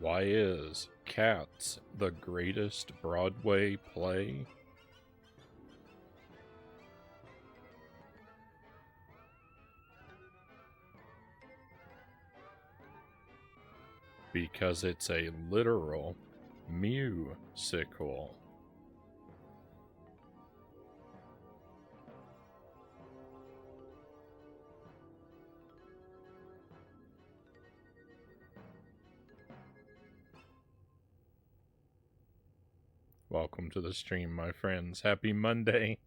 Why is Cats the greatest Broadway play? Because it's a literal musical. Welcome to the stream, my friends. Happy Monday.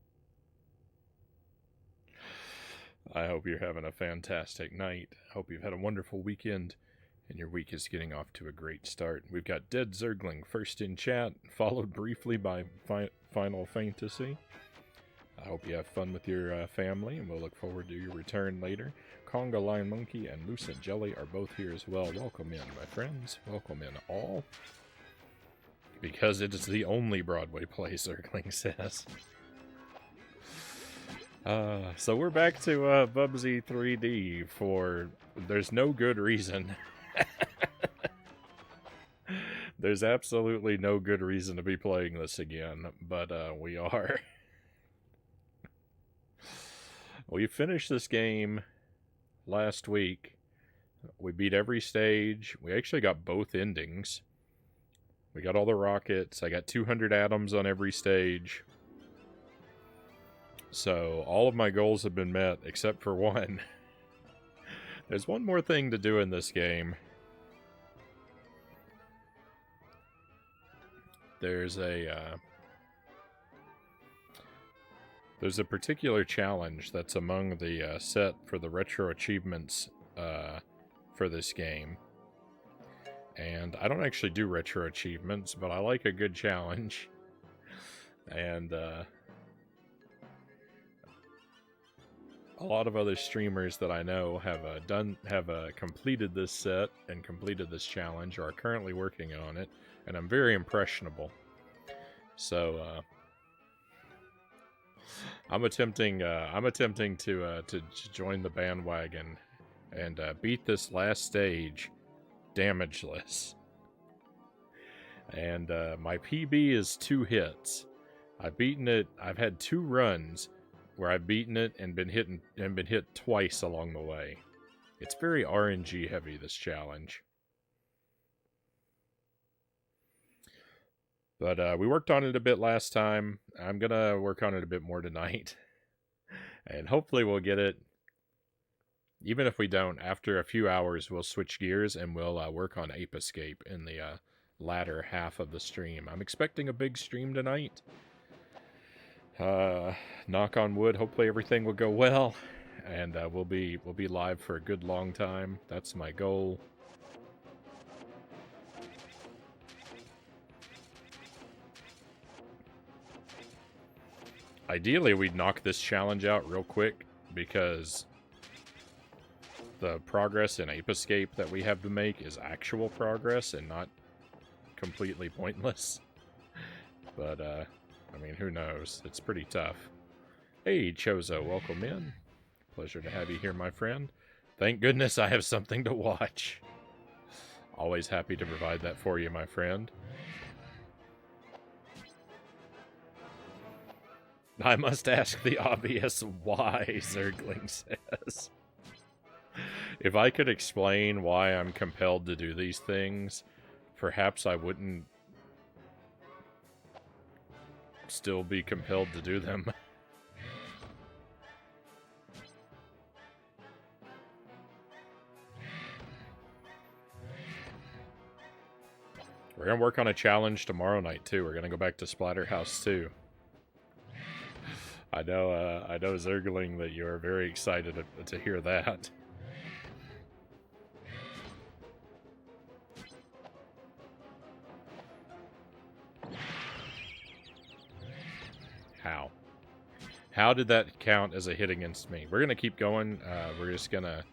I hope you're having a fantastic night. I hope you've had a wonderful weekend, and your week is getting off to a great start. We've got Dead Zergling first in chat, followed briefly by Final Fantasy. I hope you have fun with your family, and we'll look forward to your return later. Conga Lion Monkey and Lucent Jelly are both here as well. Welcome in, my friends. Welcome in all. Because it is the only Broadway play, Zergling says. So we're back to Bubsy 3D for... There's no good reason. There's absolutely no good reason to be playing this again, but we are. We finished this game last week. We beat every stage. We actually got both endings. We got all the rockets. I got 200 atoms on every stage. So all of my goals have been met, except for one. There's one more thing to do in this game. There's a particular challenge that's among the set for the retro achievements for this game. And I don't actually do retro achievements, but I like a good challenge. And a lot of other streamers that I know have completed this set and completed this challenge, or are currently working on it, and I'm very impressionable. So I'm attempting to join the bandwagon and beat this last stage damageless. And my PB is 2 hits. I've beaten it. I've had 2 runs where I've beaten it and been hit twice along the way. It's very RNG heavy, this challenge. But we worked on it a bit last time. I'm gonna work on it a bit more tonight. And hopefully we'll get it. Even if we don't, after a few hours, we'll switch gears and we'll work on Ape Escape in the latter half of the stream. I'm expecting a big stream tonight. Knock on wood, hopefully everything will go well, and we'll be live for a good long time. That's my goal. Ideally, we'd knock this challenge out real quick, because the progress in Ape Escape that we have to make is actual progress and not completely pointless. But, I mean, who knows? It's pretty tough. Hey, Chozo, welcome in. Pleasure to have you here, my friend. Thank goodness I have something to watch. Always happy to provide that for you, my friend. I must ask the obvious why, Zergling says. If I could explain why I'm compelled to do these things, perhaps I wouldn't still be compelled to do them. We're gonna work on a challenge tomorrow night, too. We're gonna go back to Splatterhouse 2. I know, Zergling, that you are very excited to hear that. How? How did that count as a hit against me? We're gonna keep going. We're just gonna...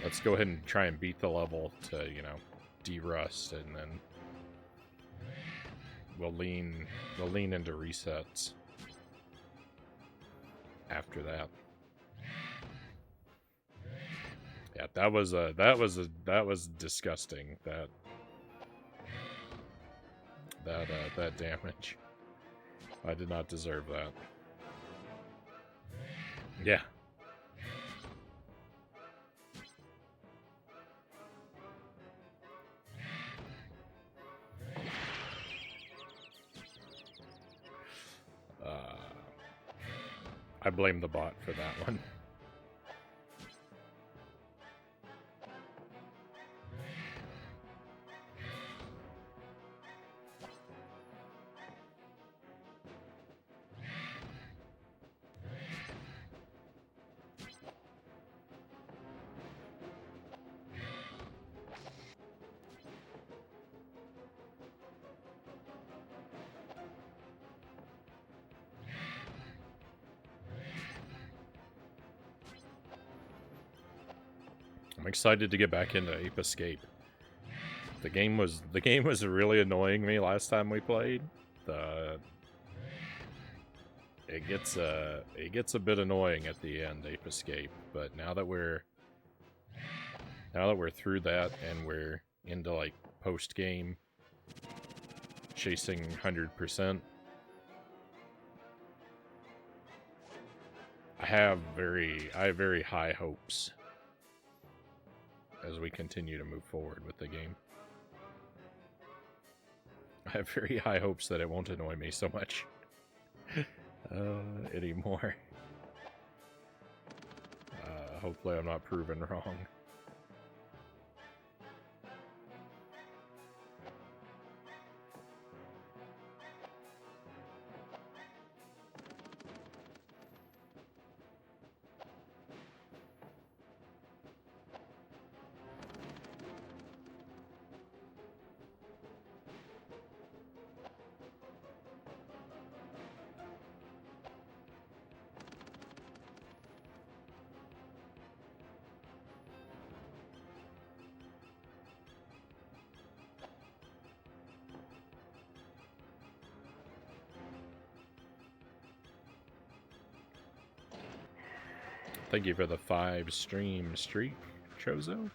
Let's go ahead and try and beat the level to, you know, de-rust, and then we'll lean into resets after that. Yeah, that was disgusting. that damage. I did not deserve that. Yeah. I blame the bot for that one. I'm excited to get back into Ape Escape. The game was really annoying me last time we played. It gets a bit annoying at the end, Ape Escape, but now that we're through that and we're into like post game chasing 100%, I have very high hopes as we continue to move forward with the game. I have very high hopes that it won't annoy me so much anymore. Hopefully I'm not proven wrong. Thank you for the 5 stream streak, Chozo.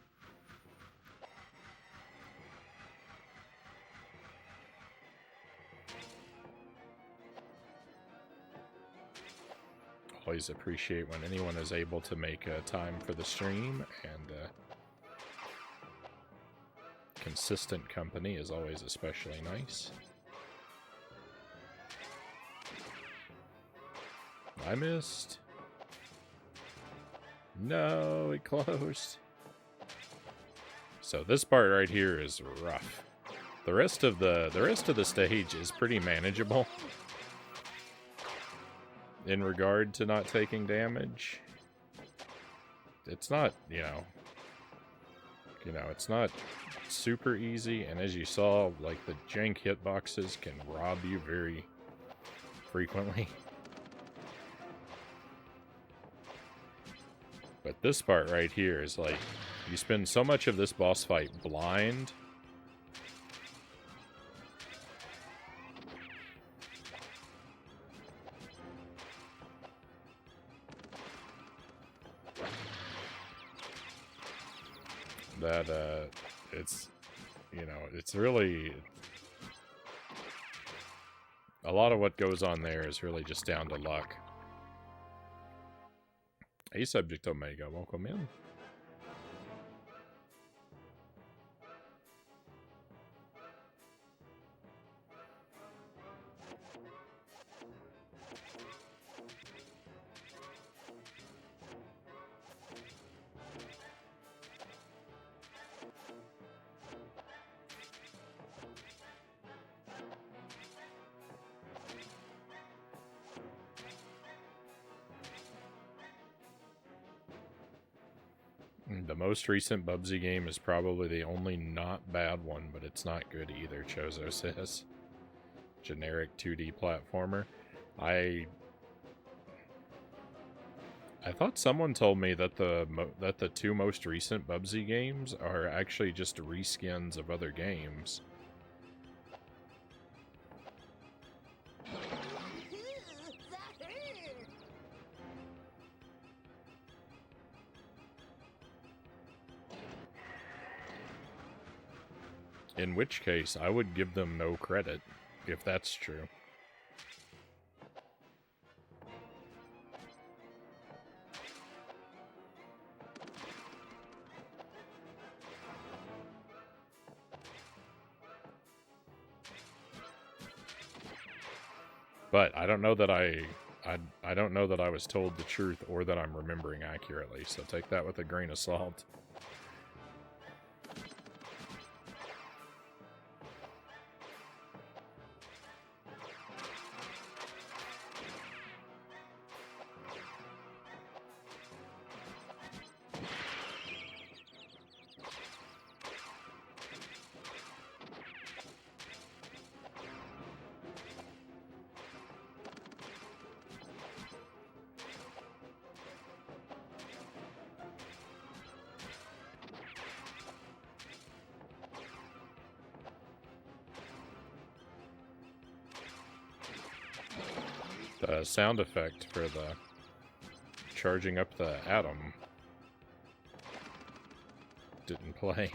Always appreciate when anyone is able to make time for the stream, and consistent company is always especially nice. I missed. No, it closed. So this part right here is rough. The rest of the stage is pretty manageable in regard to not taking damage. It's not, you know, it's not super easy, and as you saw, like, the jank hitboxes can rob you very frequently. But this part right here is like, you spend so much of this boss fight blind. That, it's, you know, it's really, a lot of what goes on there is really just down to luck. Hey, Subject Omega, welcome in. The most recent Bubsy game is probably the only not bad one, but it's not good either, Chozo says. Generic 2D platformer. I thought someone told me that the 2 most recent Bubsy games are actually just reskins of other games. In which case, I would give them no credit, if that's true. But I don't know that I don't know that I was told the truth or that I'm remembering accurately, so take that with a grain of salt. The sound effect for the charging up the atom didn't play.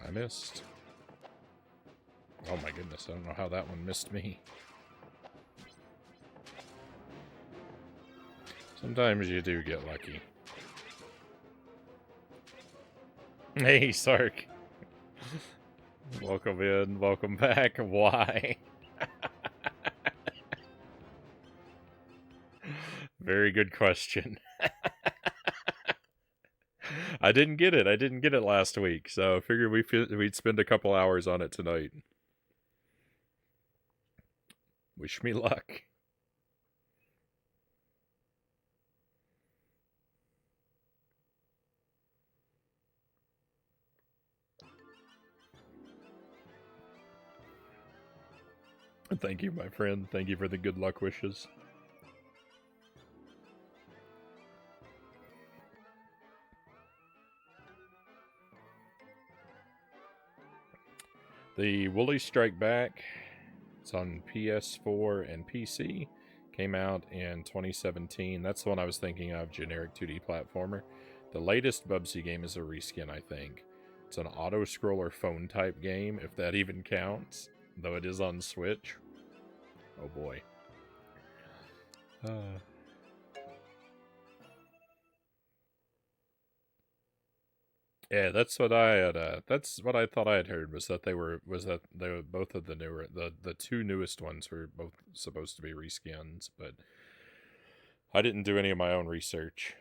I missed. Oh my goodness, I don't know how that one missed me. Sometimes you do get lucky. Hey, Sark. Welcome in, welcome back. Why? Very good question. I didn't get it. I didn't get it last week, so I figured we'd spend a couple hours on it tonight. Wish me luck. Thank you, my friend. Thank you for the good luck wishes. The Woolly Strike Back, it's on PS4 and PC, came out in 2017. That's the one I was thinking of, generic 2D platformer. The latest Bubsy game is a reskin, I think. It's an auto-scroller phone-type game, if that even counts, though it is on Switch. Oh boy. Yeah, that's what I had. That's what I thought I had heard was that they were both of the newer the two newest ones were both supposed to be reskins, but I didn't do any of my own research.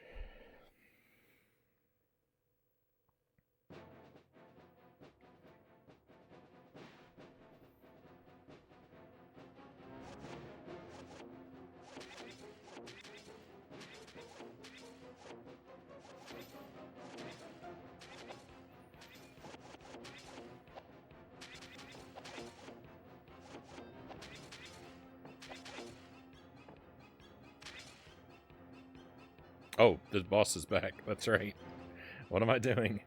Oh, the boss is back. That's right. What am I doing?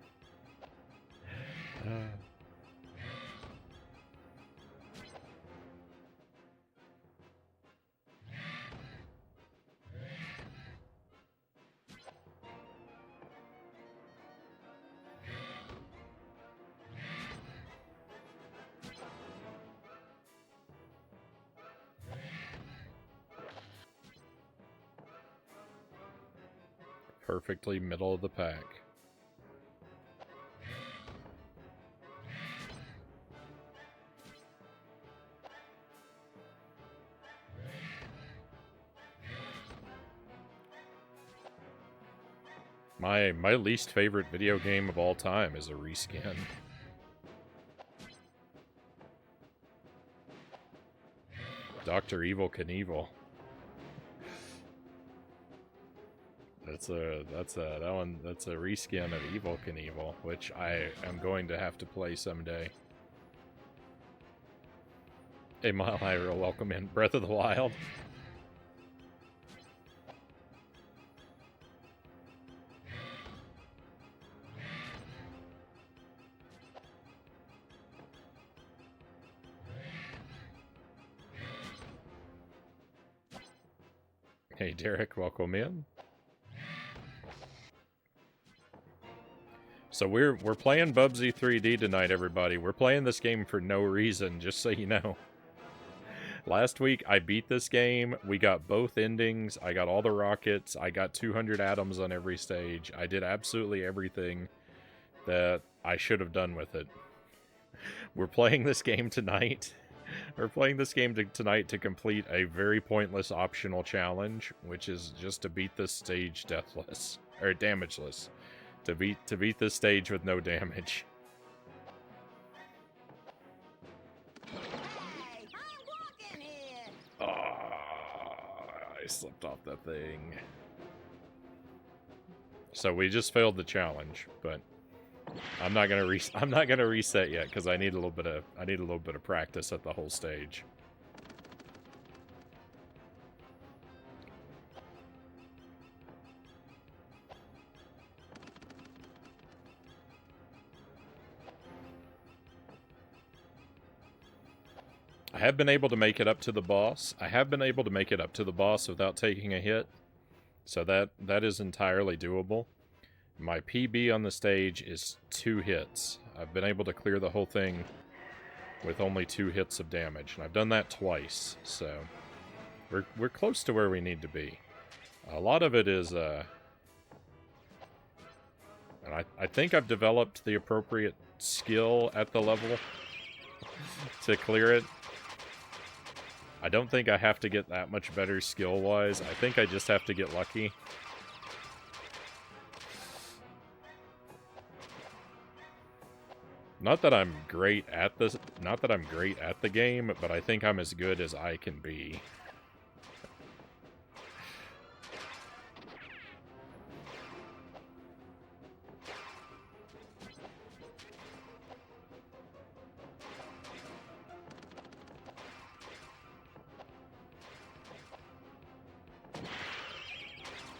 Perfectly middle of the pack. My least favorite video game of all time is a reskin. Dr. Evil Knievel. That's a reskin of Evil Knievel, which I am going to have to play someday. Hey, Mile Hyrule, welcome in. Breath of the Wild. Hey, Derek, welcome in. So we're playing Bubsy 3D tonight, everybody. We're playing this game for no reason, just so you know. Last week, I beat this game. We got both endings. I got all the rockets. I got 200 atoms on every stage. I did absolutely everything that I should have done with it. We're playing this game tonight. We're playing this game tonight to complete a very pointless optional challenge, which is just to beat this stage deathless, or damageless. To beat this stage with no damage. Hey, I'm walking here. I slipped off that thing. So we just failed the challenge, but I'm not gonna reset yet because I need a little bit of practice at the whole stage. I have been able to make it up to the boss. I have been able to make it up to the boss without taking a hit. So that is entirely doable. My PB on the stage is 2 hits. I've been able to clear the whole thing with only 2 hits of damage. And I've done that twice. So we're close to where we need to be. A lot of it is... and I think I've developed the appropriate skill at the level to clear it. I don't think I have to get that much better skill-wise. I think I just have to get lucky. Not that I'm great at this, not that I'm great at the game, but I think I'm as good as I can be.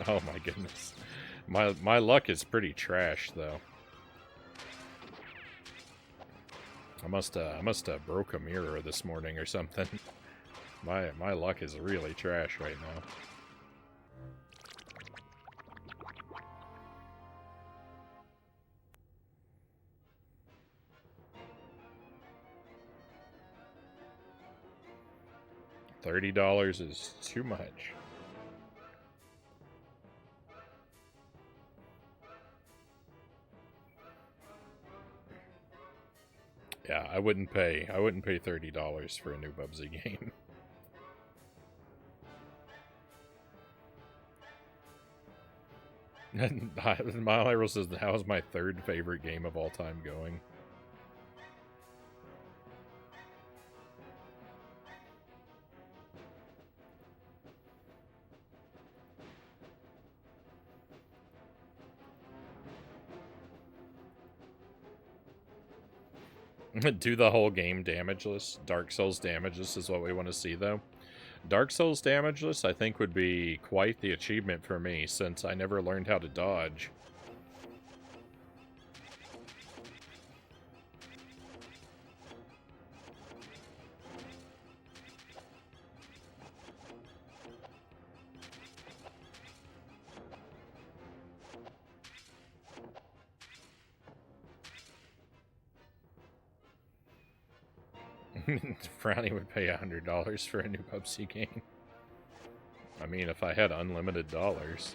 Oh my goodness. My luck is pretty trash though. I must have broke a mirror this morning or something. My luck is really trash right now. $30 is too much. Yeah, I wouldn't pay $30 for a new Bubsy game. Mile Hyrule says that was my 3rd favorite game of all time going. Do the whole game damageless. Dark Souls damageless is what we want to see, though. Dark Souls damageless, I think, would be quite the achievement for me, since I never learned how to dodge. Frownie would pay $100 for a new Bubsy game. I mean, if I had unlimited dollars.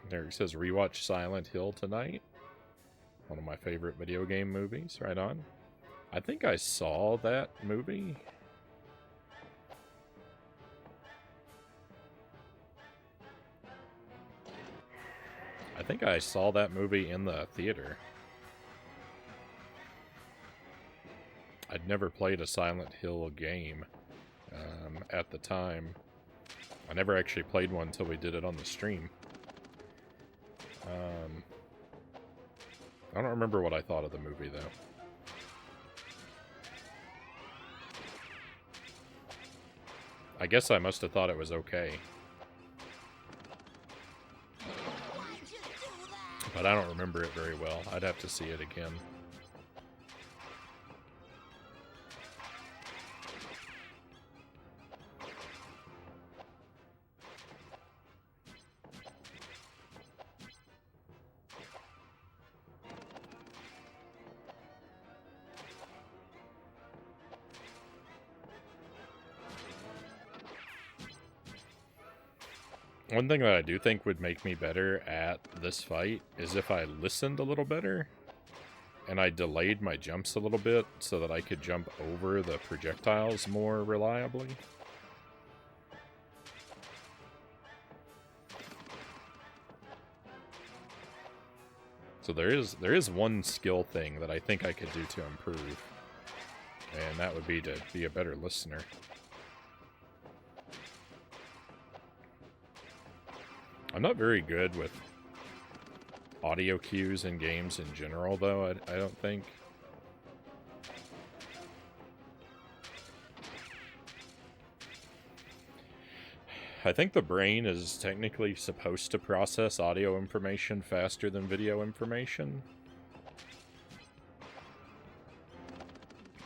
There it says rewatch Silent Hill tonight. One of my favorite video game movies. Right on. I think I saw that movie. I think I saw that movie in the theater. I'd never played a Silent Hill game at the time. I never actually played one until we did it on the stream. I don't remember what I thought of the movie, though. I guess I must have thought it was okay. But I don't remember it very well. I'd have to see it again. One thing that I do think would make me better at this fight is if I listened a little better and I delayed my jumps a little bit so that I could jump over the projectiles more reliably. So there is one skill thing that I think I could do to improve, and that would be to be a better listener. I'm not very good with audio cues in games in general, though, I don't think. I think the brain is technically supposed to process audio information faster than video information.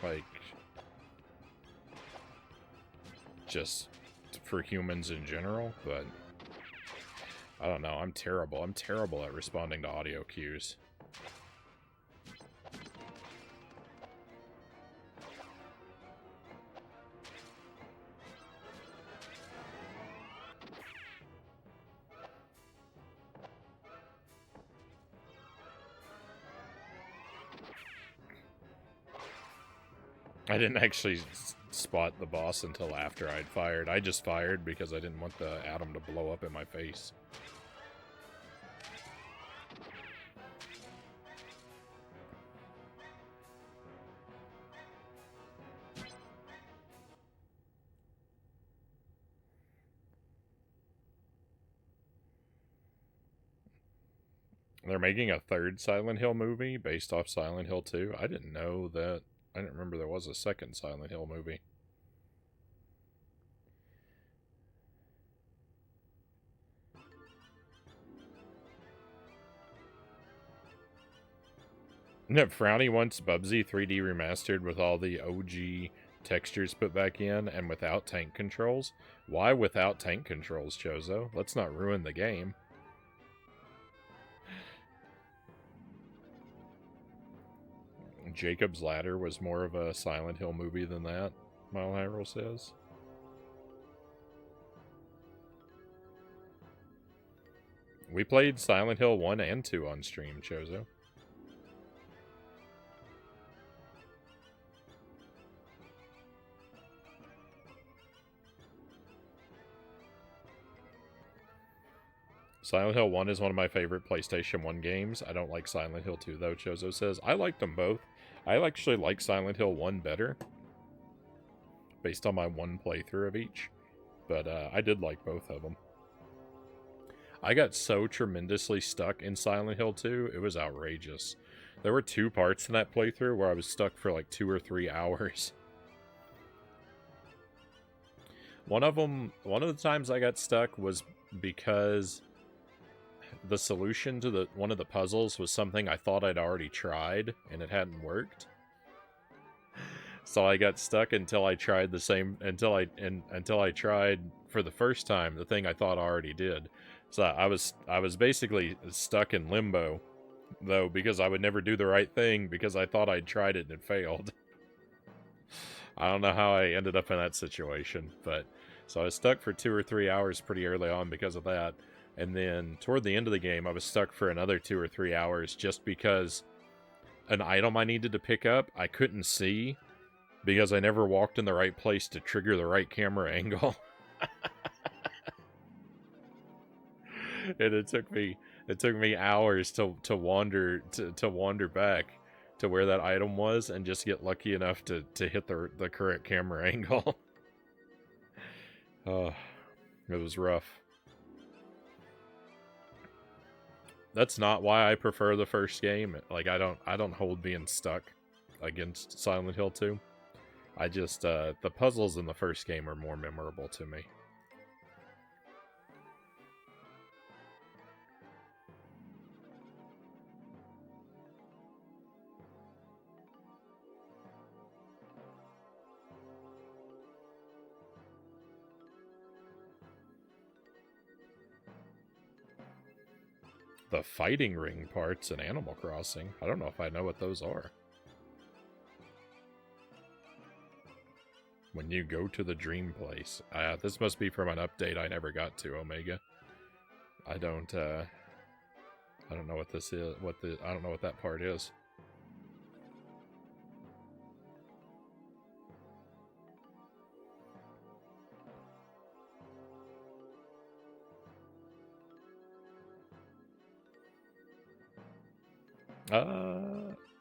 Like, just for humans in general, but I don't know, I'm terrible. I'm terrible at responding to audio cues. I didn't actually spot the boss until after I'd fired. I just fired because I didn't want the atom to blow up in my face. They're making a third Silent Hill movie based off Silent Hill 2. I didn't know that. I didn't remember there was a second Silent Hill movie. Yeah, Frownie wants Bubsy 3D remastered with all the OG textures put back in and without tank controls. Why without tank controls, Chozo? Let's not ruin the game. Jacob's Ladder was more of a Silent Hill movie than that, Mile Hyrule says. We played Silent Hill 1 and 2 on stream, Chozo. Silent Hill 1 is one of my favorite PlayStation 1 games. I don't like Silent Hill 2, though, Chozo says. I liked them both. I actually like Silent Hill 1 better, based on my one playthrough of each. But I did like both of them. I got so tremendously stuck in Silent Hill 2, it was outrageous. There were 2 parts in that playthrough where I was stuck for like 2 or 3 hours. One of the times I got stuck was because the solution to one of the puzzles was something I thought I'd already tried, and it hadn't worked. So I got stuck until I tried until I tried for the first time the thing I thought I already did. So I was basically stuck in limbo, though, because I would never do the right thing because I thought I'd tried it and it failed. I don't know how I ended up in that situation, but so I was stuck for 2 or 3 hours pretty early on because of that. And then toward the end of the game, I was stuck for another 2 or 3 hours just because an item I needed to pick up, I couldn't see because I never walked in the right place to trigger the right camera angle. And it took me hours to wander back to where that item was and just get lucky enough to hit the correct camera angle. Oh, it was rough. That's not why I prefer the first game. Like, I don't hold being stuck against Silent Hill 2. I just, the puzzles in the first game are more memorable to me. The fighting ring parts in Animal Crossing. I don't know if I know what those are. When you go to the dream place. This must be from an update I never got to, Omega. I don't know what this is. I don't know what that part is.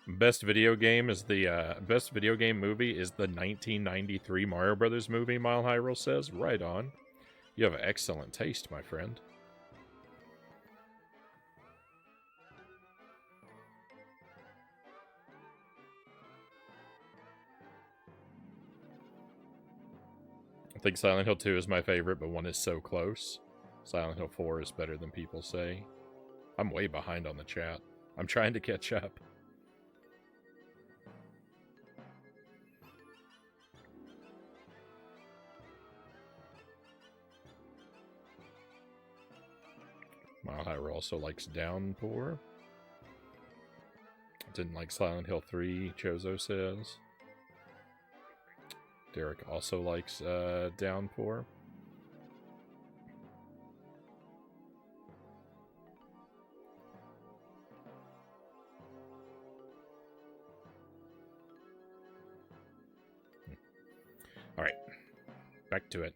Best video game movie is the 1993 Mario Brothers movie, Mile Hyrule says. Right on. You have excellent taste, my friend. I think Silent Hill 2 is my favorite, but 1 is so close. Silent Hill 4 is better than people say. I'm way behind on the chat. I'm trying to catch up. Mile High also likes Downpour. Didn't like Silent Hill 3, Chozo says. Derek also likes Downpour. All right, back to it.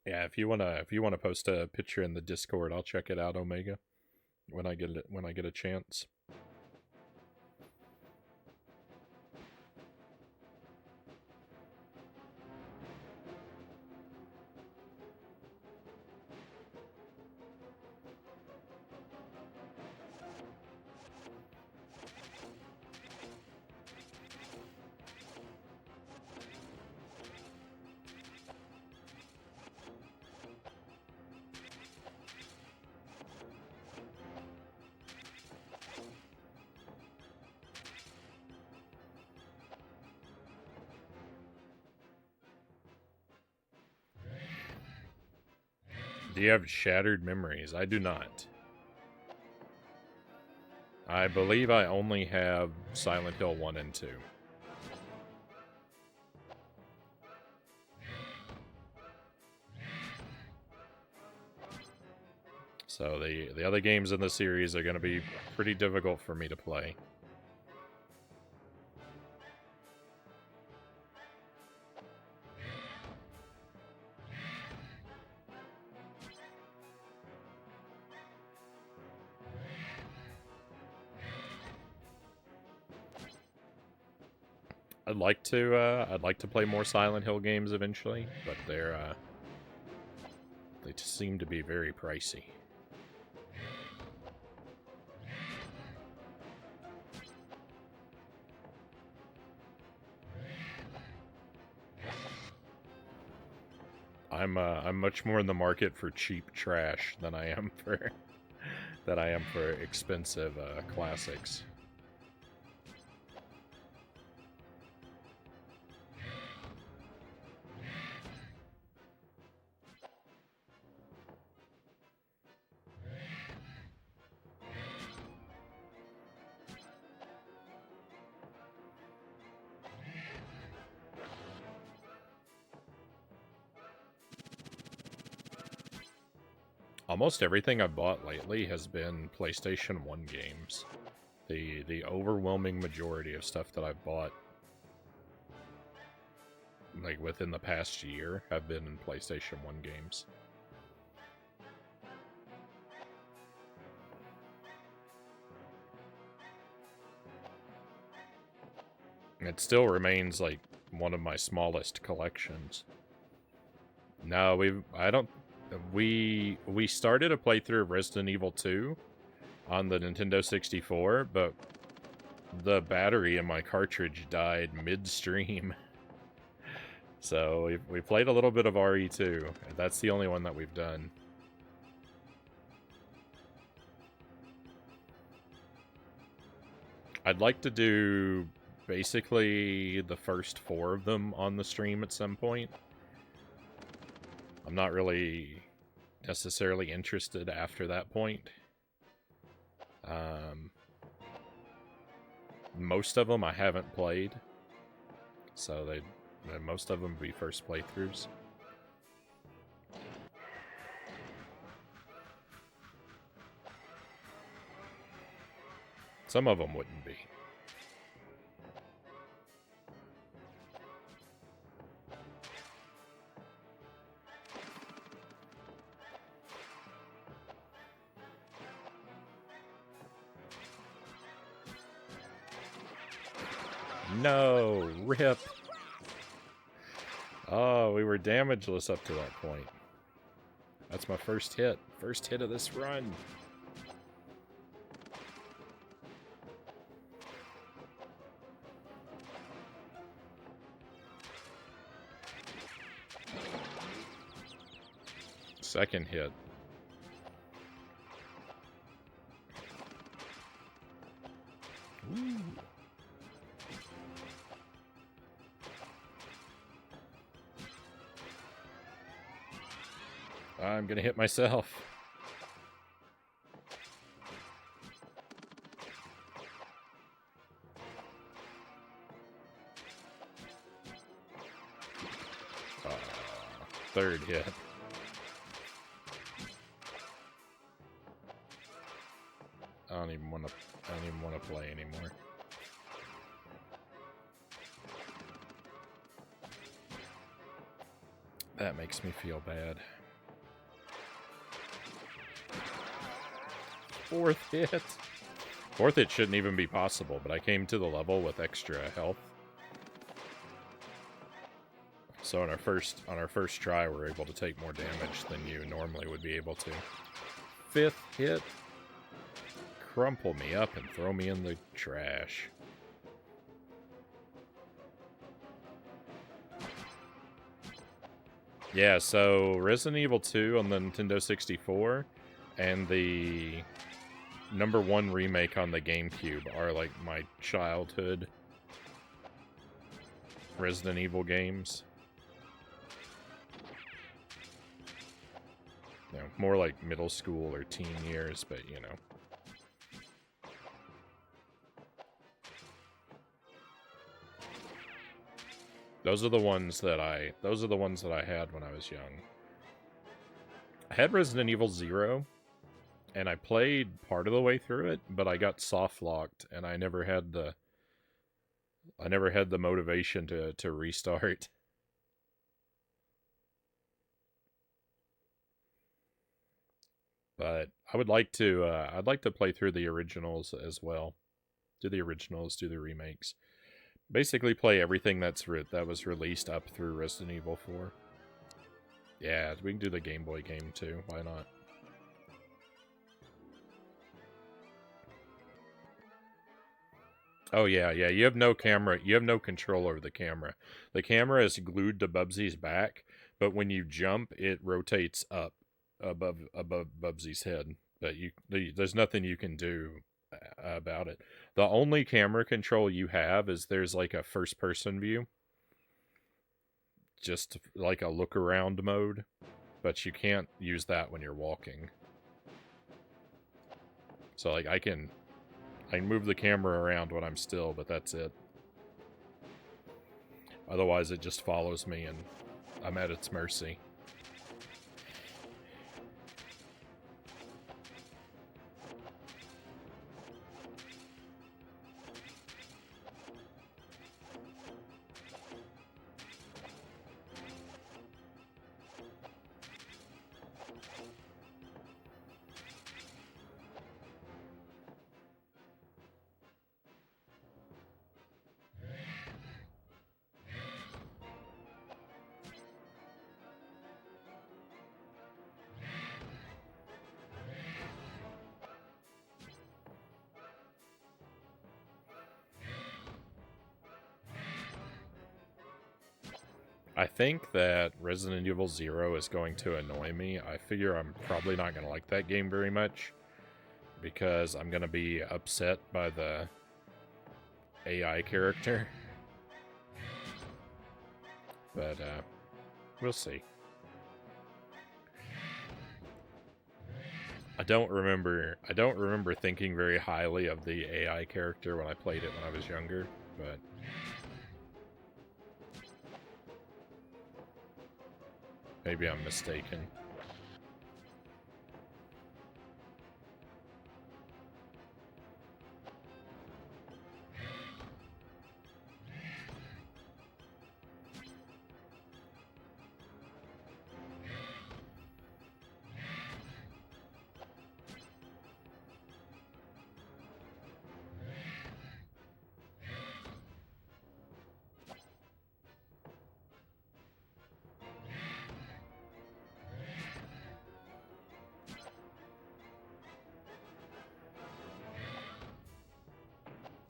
Yeah, if you wanna post a picture in the Discord, I'll check it out, Omega, when I get a chance. Do you have shattered memories? I do not. I believe I only have Silent Hill 1 and 2. So the other games in the series are going to be pretty difficult for me to play. I'd like to play more Silent Hill games eventually, but they seem to be very pricey. I'm much more in the market for cheap trash than I am for expensive classics. Almost everything I've bought lately has been PlayStation 1 games. The overwhelming majority of stuff that I've bought. like within the past year, have been in PlayStation 1 games. It still remains like one of my smallest collections. No, we started a playthrough of Resident Evil 2 on the Nintendo 64, but the battery in my cartridge died midstream. So we played a little bit of RE2. That's the only one that we've done. I'd like to do basically the first 4 of them on the stream at some point. I'm not really necessarily interested after that point. Most of them I haven't played, so most of them be first playthroughs. Some of them wouldn't be. No, rip. Oh, we were damageless up to that point. That's my first hit. First hit of this run. Second hit. Ooh. I'm gonna hit myself. Third hit. I don't even want to play anymore. That makes me feel bad. Fourth hit. Fourth hit shouldn't even be possible, but I came to the level with extra health. So on our first try, we're able to take more damage than you normally would be able to. Fifth hit. Crumple me up and throw me in the trash. Yeah, so Resident Evil 2 on the Nintendo 64 and the #1 remake on the GameCube are like my childhood Resident Evil games. You know, more like middle school or teen years, but you know. Those are the ones that I had when I was young. I had Resident Evil 0, and I played part of the way through it, but I got soft locked, and I never had the motivation to restart. But I would like to I'd like to play through the originals as well. Do the originals, do the remakes. Basically play everything that was released up through Resident Evil 4. Yeah, we can do the Game Boy game too. Why not? Oh yeah, you have no camera. You have no control over the camera. The camera is glued to Bubsy's back, but when you jump, it rotates up above Bubsy's head. But there's nothing you can do about it. The only camera control you have is there's like a first-person view, just like a look-around mode, but you can't use that when you're walking. So like I can move the camera around when I'm still, but that's it. Otherwise, it just follows me, and I'm at its mercy. I think that Resident Evil 0 is going to annoy me. I figure I'm probably not going to like that game very much because I'm going to be upset by the AI character. But, we'll see. I don't remember thinking very highly of the AI character when I played it when I was younger, but maybe I'm mistaken.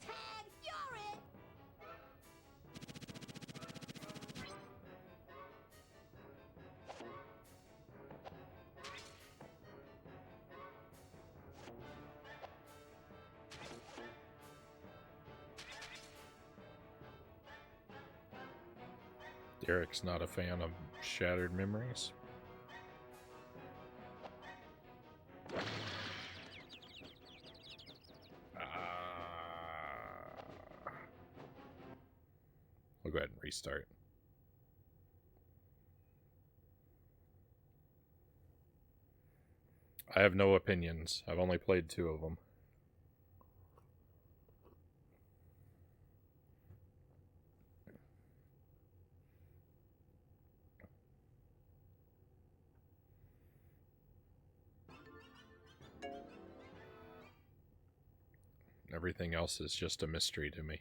Tag, you're it. Derek's not a fan of Shattered Memories. We'll go ahead and restart. I have no opinions. I've only played 2 of them. Everything else is just a mystery to me.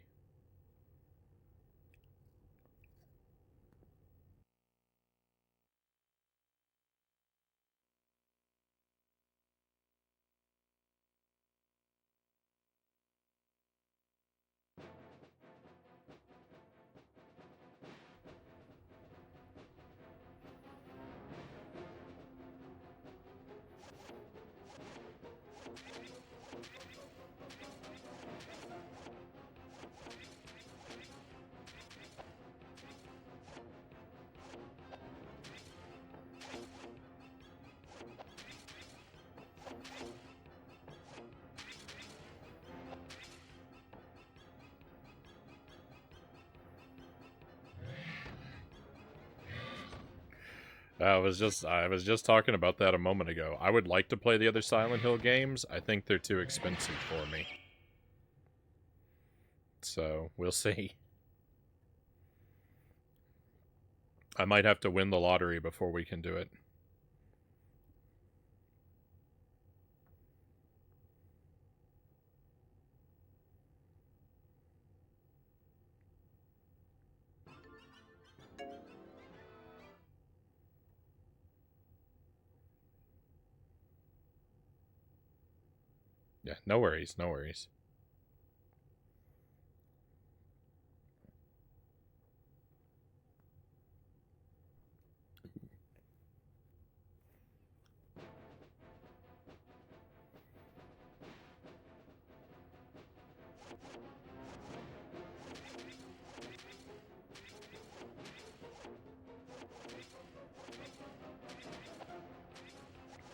I was just talking about that a moment ago. I would like to play the other Silent Hill games. I think they're too expensive for me. So, we'll see. I might have to win the lottery before we can do it. Yeah, no worries, no worries.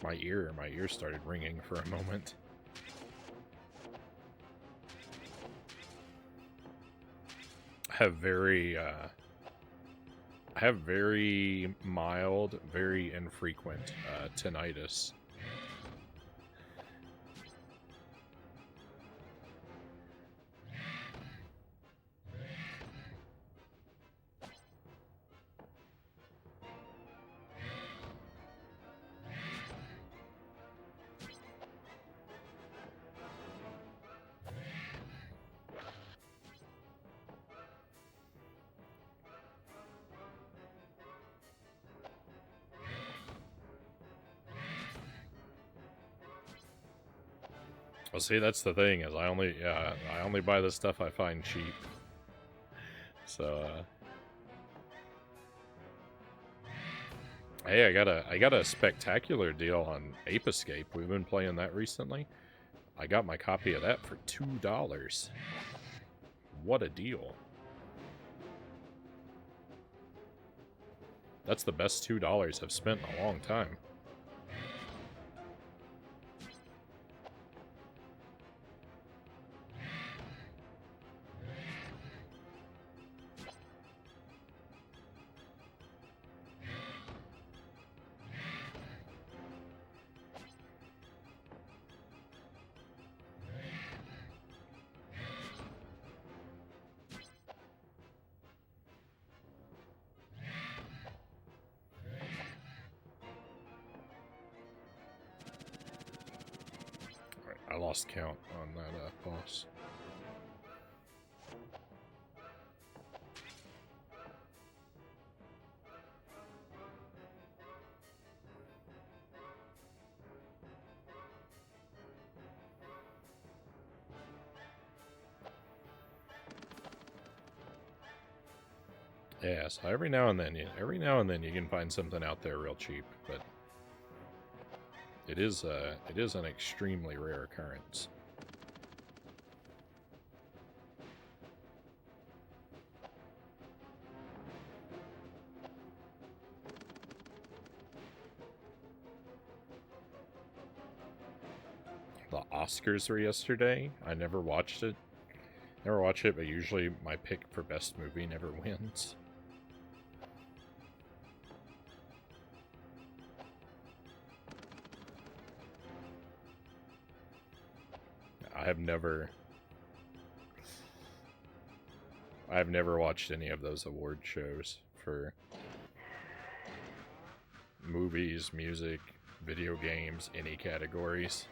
My ear started ringing for a moment. I have very mild, very infrequent tinnitus. Well, see, that's the thing, is I only buy the stuff I find cheap. So, Hey, I got a spectacular deal on Ape Escape. We've been playing that recently. I got my copy of that for $2. What a deal. That's the best $2 I've spent in a long time. Alright, I lost count on that boss. Yeah, so every now and then you can find something out there real cheap, but it is an extremely rare occurrence. The Oscars were yesterday. I never watched it. Never watch it, but usually my pick for best movie never wins. I've never watched any of those award shows for movies, music, video games, any categories.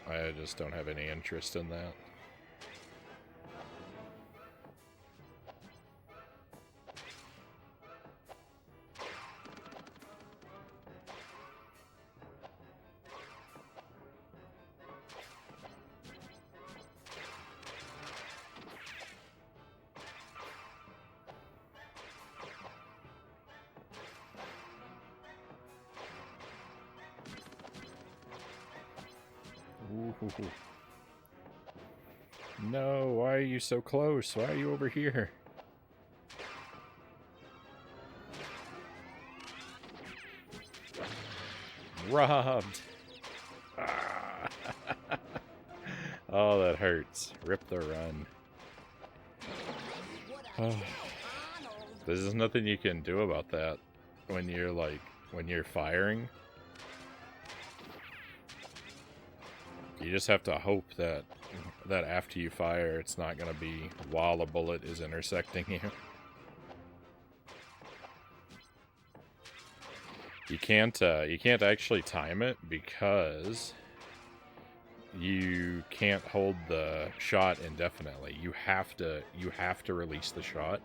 I just don't have any interest in that. Ooh. No, why are you so close? Why are you over here? Robbed! Ah. Oh, that hurts. Rip the run. Oh. There's nothing you can do about that when you're firing. You just have to hope that after you fire, it's not going to be while a bullet is intersecting you. You can't actually time it because you can't hold the shot indefinitely. You have to release the shot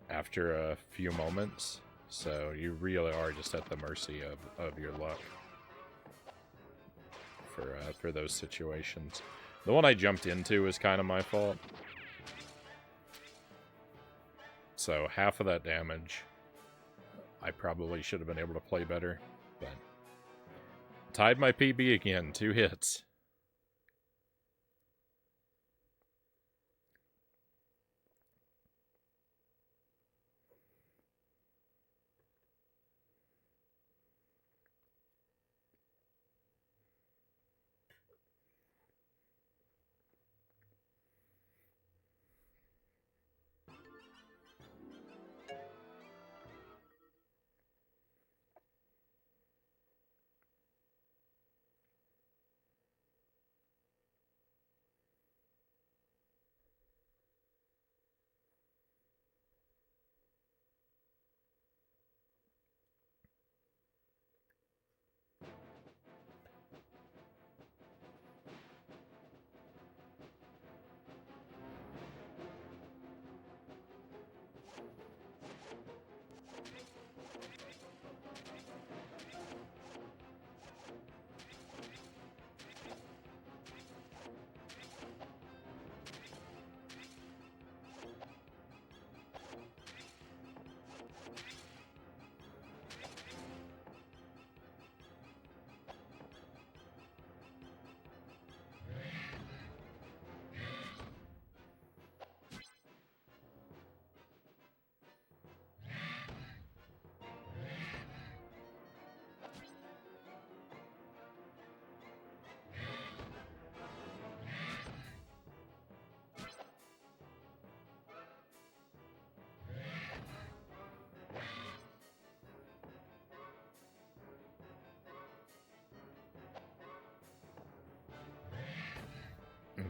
after a few moments. So you really are just at the mercy of your luck for those situations. The one I jumped into is kind of my fault. So half of that damage, I probably should have been able to play better, but tied my PB again, 2 hits.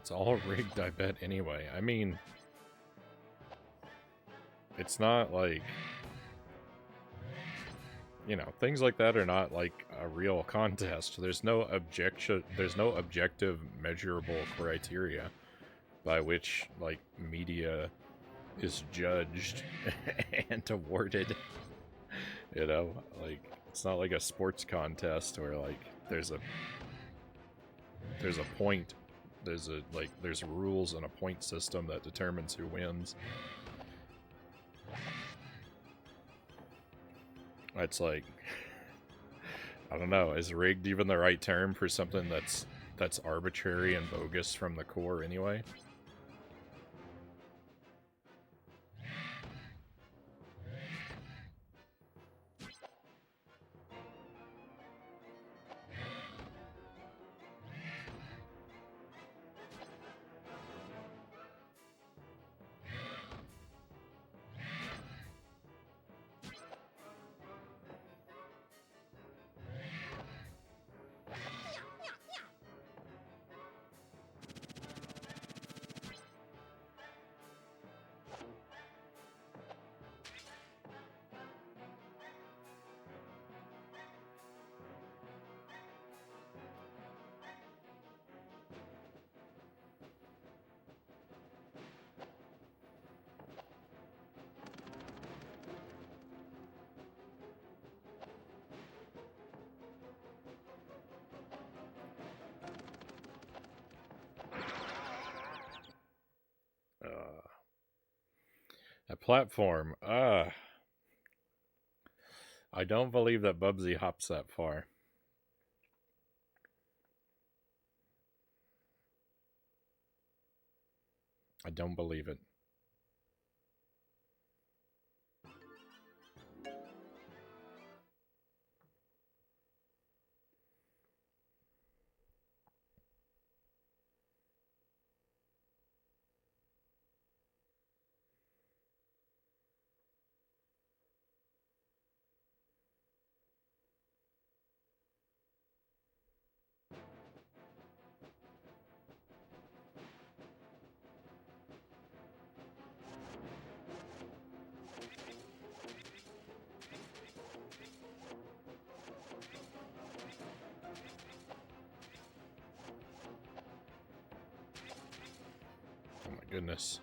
It's all rigged, I bet, anyway. I mean, it's not like, you know, things like that are not like a real contest. There's no objective measurable criteria by which, like, media is judged and awarded. You know, like, it's not like a sports contest where, like, there's a point, there's rules and a point system that determines who wins. It's like, I don't know, is rigged even the right term for something that's arbitrary and bogus from the core anyway? A platform. I don't believe that Bubsy hops that far. I don't believe it. Oh my goodness.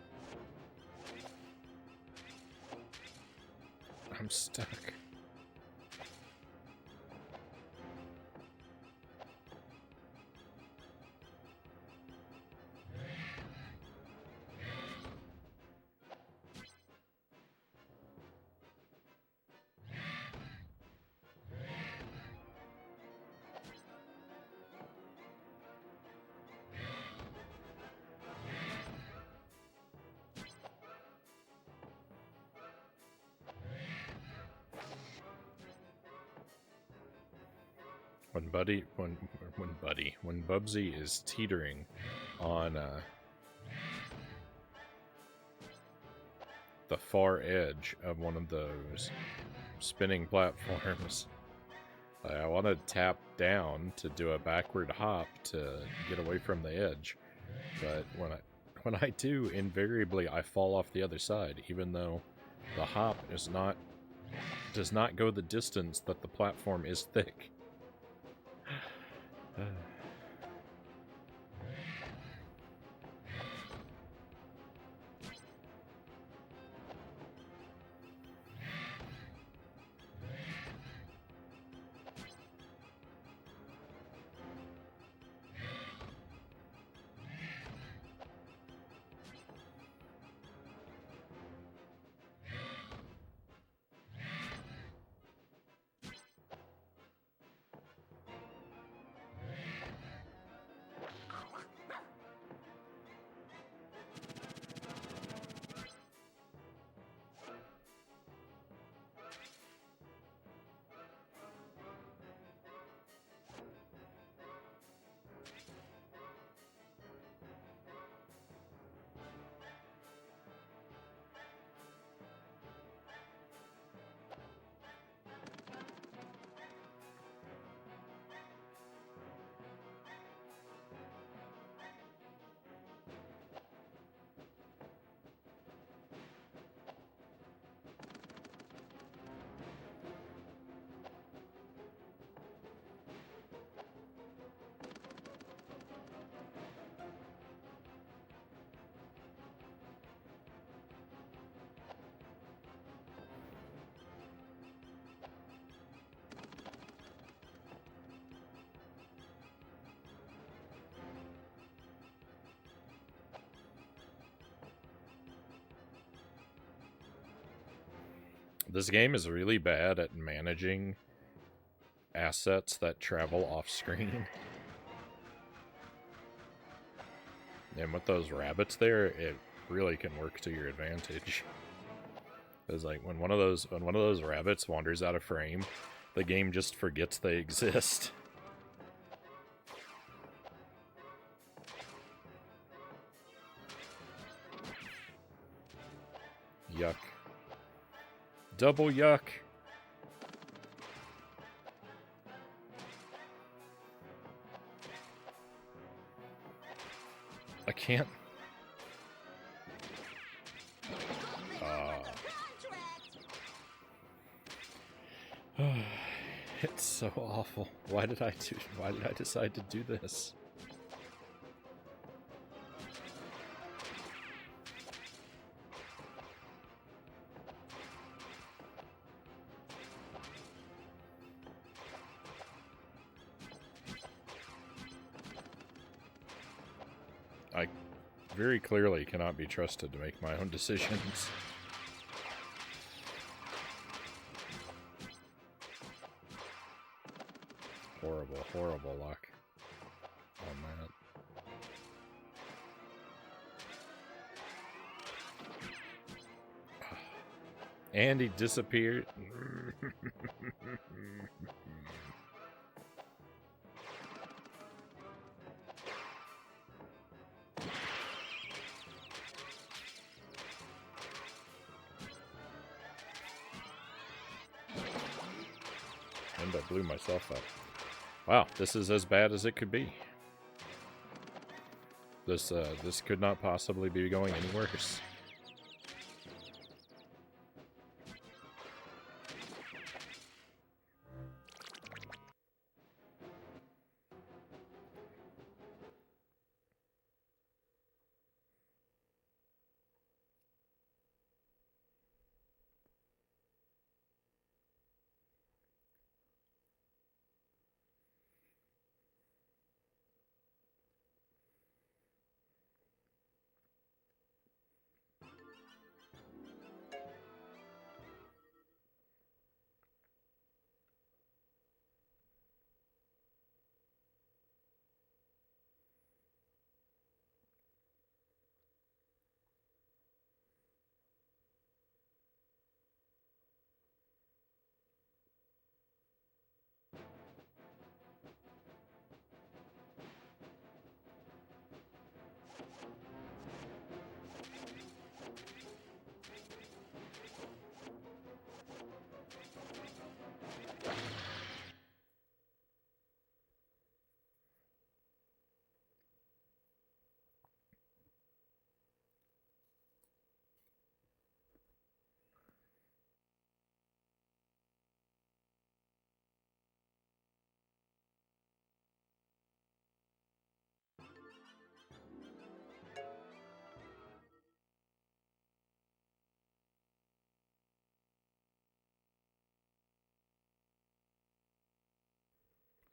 I'm stuck. When Bubsy is teetering on the far edge of one of those spinning platforms, I want to tap down to do a backward hop to get away from the edge, but when I do, invariably I fall off the other side, even though the hop does not go the distance that the platform is thick. This game is really bad at managing assets that travel off screen. And with those rabbits there, it really can work to your advantage. Because like when one of those rabbits wanders out of frame, the game just forgets they exist. Yuck. Double yuck. I can't. It's so awful. Why did I decide to do this? I very clearly cannot be trusted to make my own decisions. Horrible, horrible luck on that. And he disappeared. And I blew myself up. Wow, this is as bad as it could be. This could not possibly be going any worse.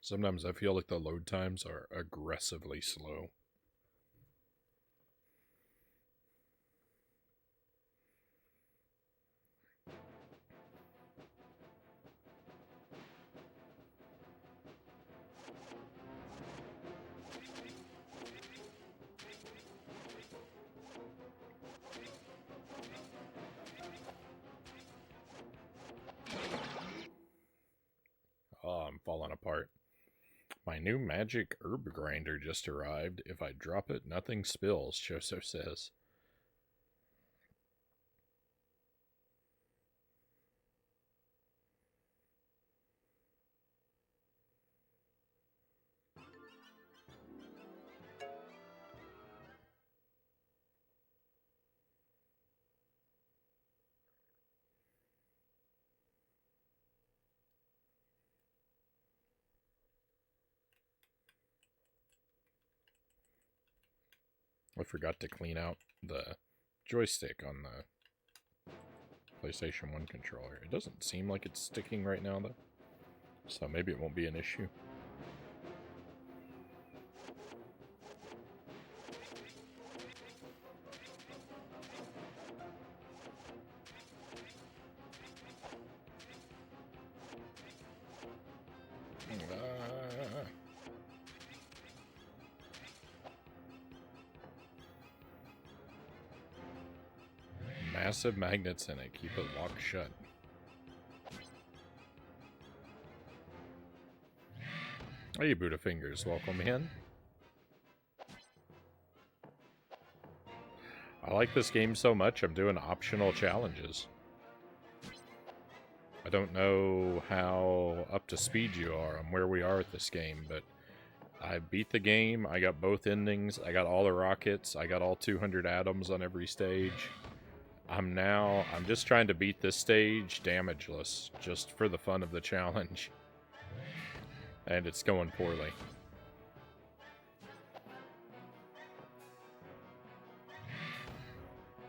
Sometimes I feel like the load times are aggressively slow. Oh, I'm falling apart. My new magic herb grinder just arrived. If I drop it, nothing spills, Choso says. I forgot to clean out the joystick on the PlayStation 1 controller. It doesn't seem like it's sticking right now, though. So maybe it won't be an issue. massive magnets in it. Keep it locked shut. Hey, Buddha Fingers, welcome in. I like this game so much, I'm doing optional challenges. I don't know how up to speed you are on where we are with this game, but I beat the game, I got both endings, I got all the rockets, I got all 200 atoms on every stage. I'm just trying to beat this stage damageless, just for the fun of the challenge. And it's going poorly.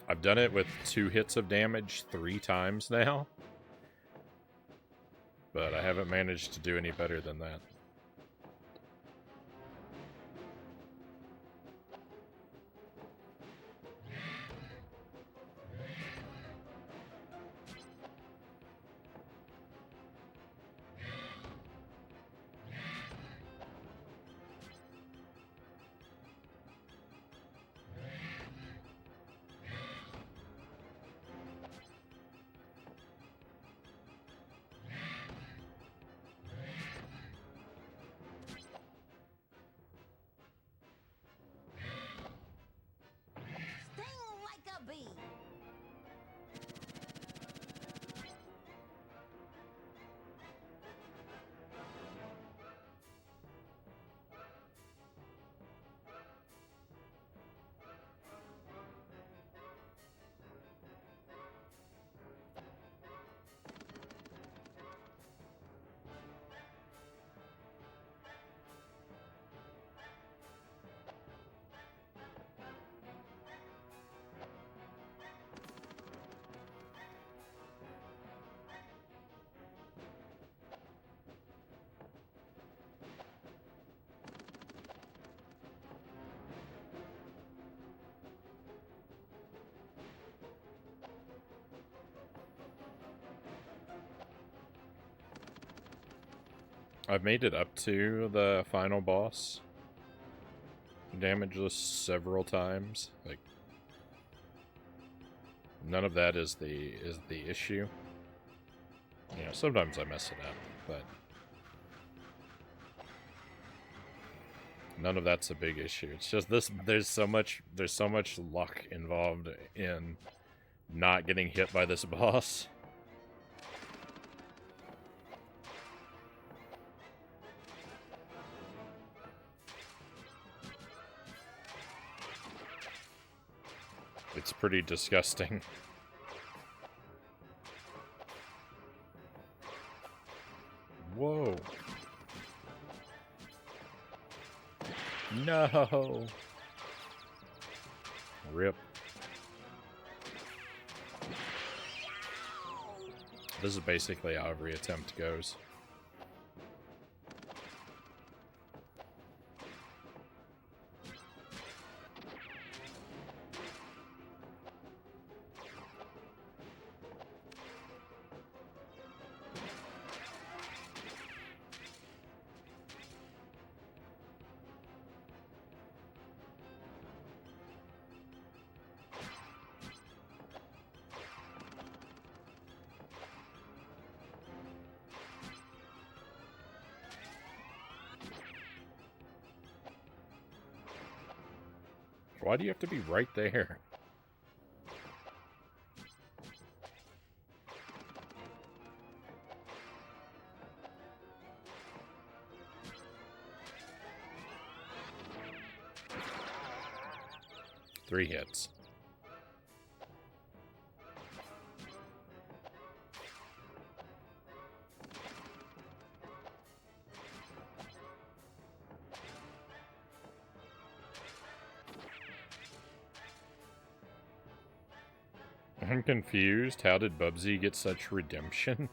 I've done it with 2 hits of damage 3 times now. But I haven't managed to do any better than that. Sting like a bee. I've made it up to the final boss. Damageless several times. Like, none of that is the issue. You know, sometimes I mess it up, but none of that's a big issue. It's just this. There's so much luck involved in not getting hit by this boss. It's pretty disgusting. Whoa. No. Rip. This is basically how every attempt goes. Why do you have to be right there? Three hits. I'm confused. How did Bubsy get such redemption?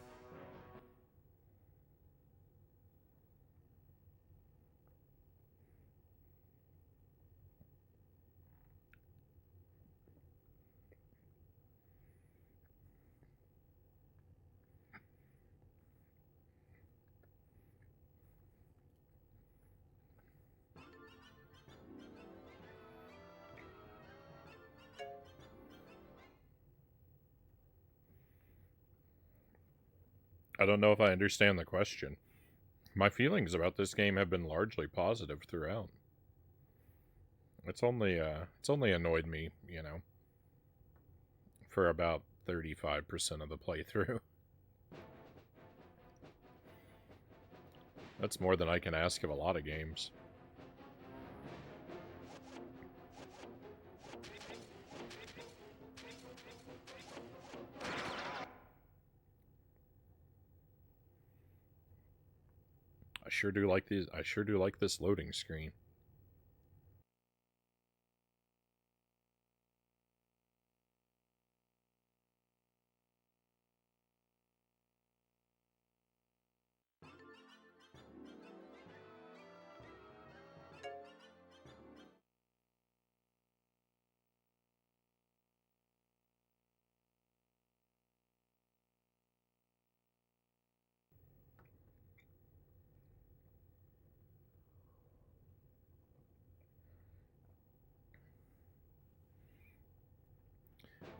I don't know if I understand the question. My feelings about this game have been largely positive throughout. It's only annoyed me, for about 35% of the playthrough. That's more than I can ask of a lot of games. I sure do like these. I sure do like this loading screen.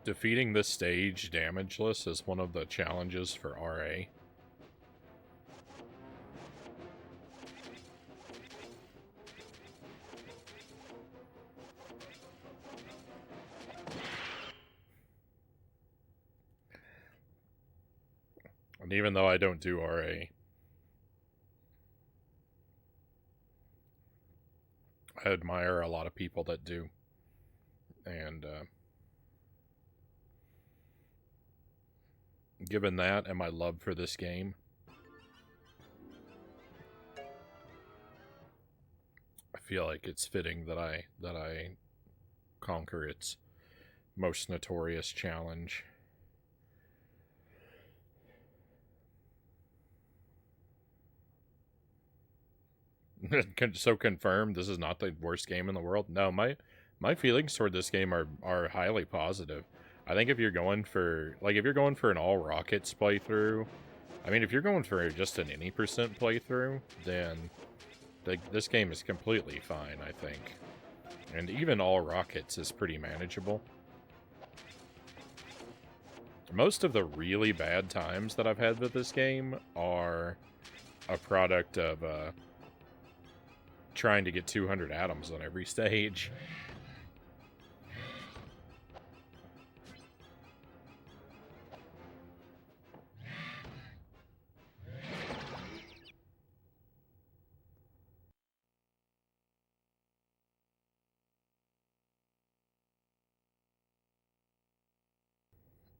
Defeating this stage damageless is one of the challenges for RA. And even though I don't do RA, I admire a lot of people that do. And given that and my love for this game, I feel like it's fitting that I conquer its most notorious challenge. So confirmed, this is not the worst game in the world. No, my feelings toward this game are highly positive. I think if you're going for an all rockets playthrough, I mean, if you're going for just an any percent playthrough, then this game is completely fine, I think. And even all rockets is pretty manageable. Most of the really bad times that I've had with this game are a product of trying to get 200 atoms on every stage.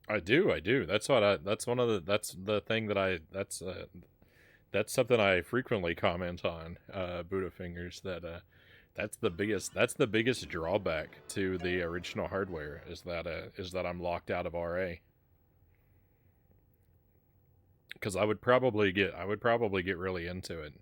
I do. That's one of the, that's the thing that that's something I frequently comment on, Buddha Fingers, that that's the biggest drawback to the original hardware is that I'm locked out of RA. Because I would probably get really into it.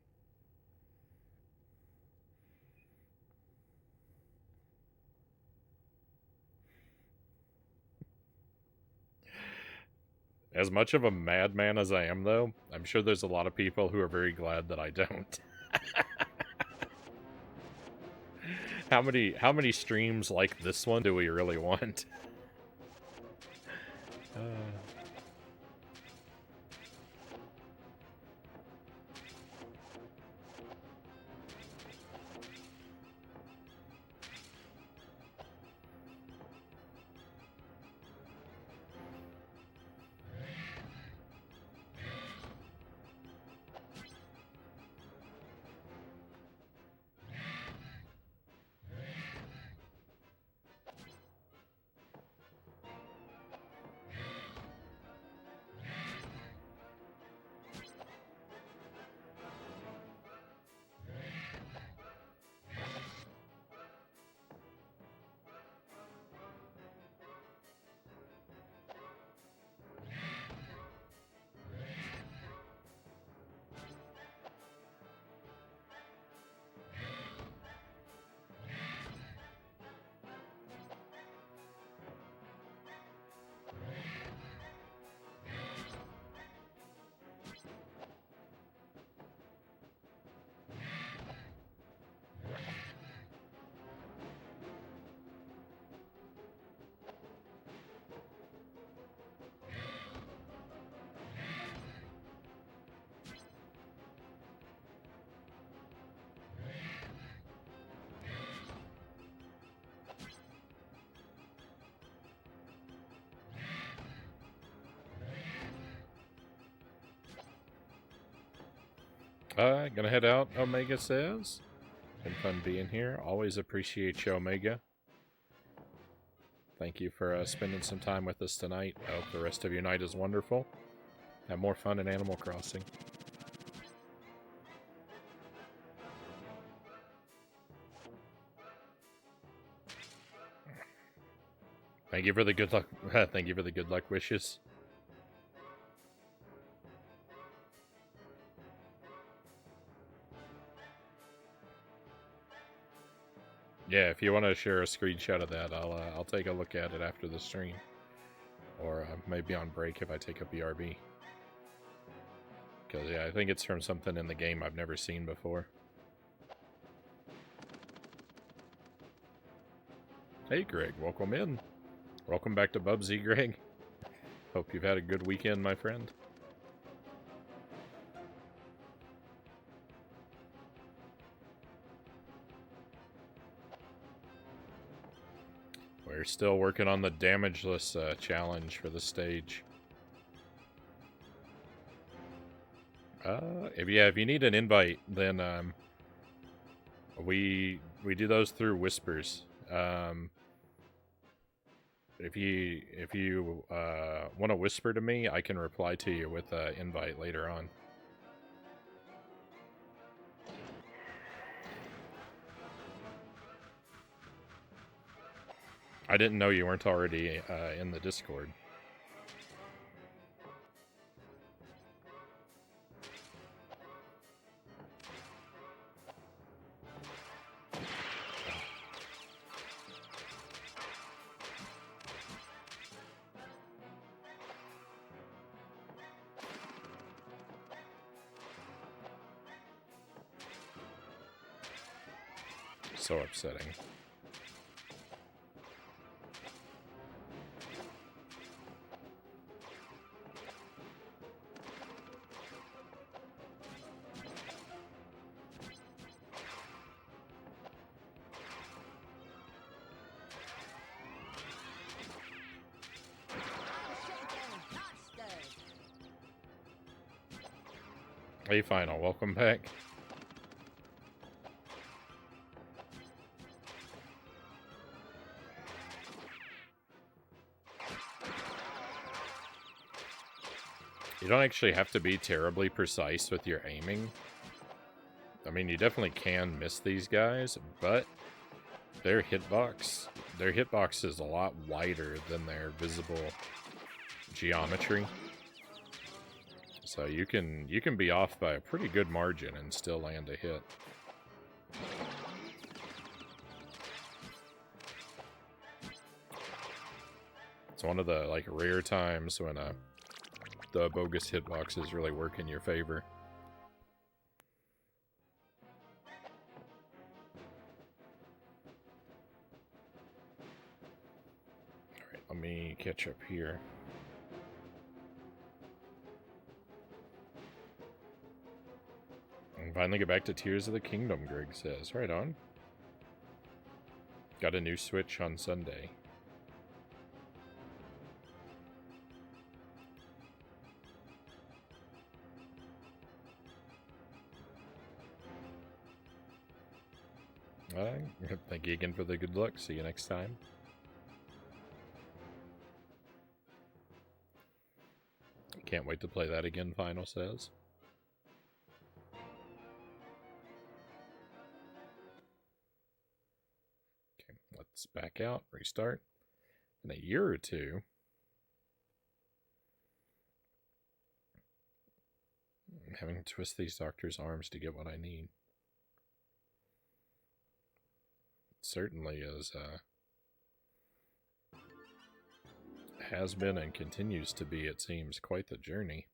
As much of a madman as I am, though, I'm sure there's a lot of people who are very glad that I don't. How many streams like this one do we really want? Gonna head out, Omega says. Been fun being here. Always appreciate you, Omega. Thank you for spending some time with us tonight. I hope the rest of your night is wonderful. Have more fun in Animal Crossing. Thank you for the good luck. Thank you for the good luck wishes. Yeah, if you want to share a screenshot of that, I'll take a look at it after the stream, or maybe on break if I take a BRB. Because yeah, I think it's from something in the game I've never seen before. Hey, Greg, welcome in. Welcome back to Bubsy, Greg. Hope you've had a good weekend, my friend. We're still working on the damageless challenge for the stage. If you need an invite, then we do those through whispers. If you want to whisper to me, I can reply to you with an invite later on. I didn't know you weren't already in the Discord. So upsetting. Hey, Final, welcome back. You don't actually have to be terribly precise with your aiming. I mean, you definitely can miss these guys, but their hitbox is a lot wider than their visible geometry. So you can be off by a pretty good margin and still land a hit. It's one of the rare times when the bogus hitboxes really work in your favor. Alright, let me catch up here. And finally get back to Tears of the Kingdom, Greg says. Right on. Got a new Switch on Sunday. Thank you again for the good luck. See you next time. Can't wait to play that again, Final says. Okay, let's back out, restart. In a year or two, I'm having to twist these doctors' arms to get what I need. Certainly is has been and continues to be, it seems, quite the journey.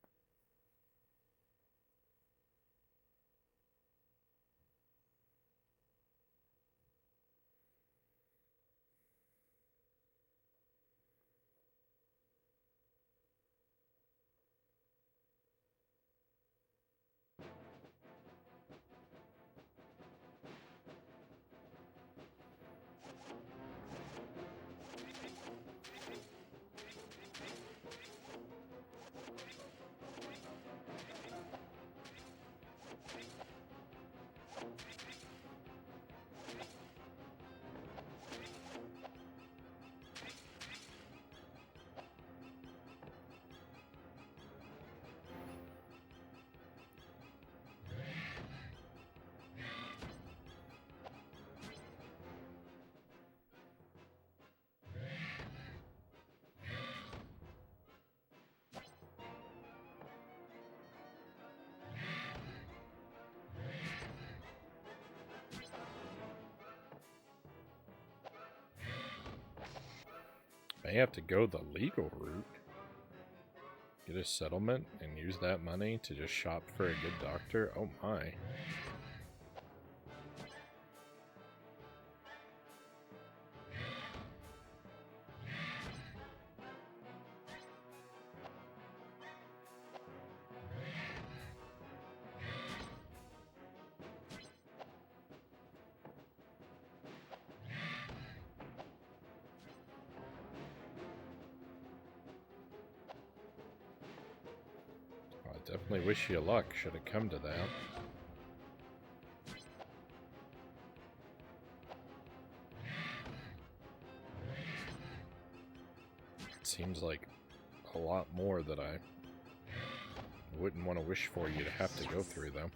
may have to go the legal route. Get a settlement and use that money to just shop for a good doctor? Oh my. Definitely wish you luck. Should have come to that. Seems like a lot more that I wouldn't want to wish for you to have to go through, though.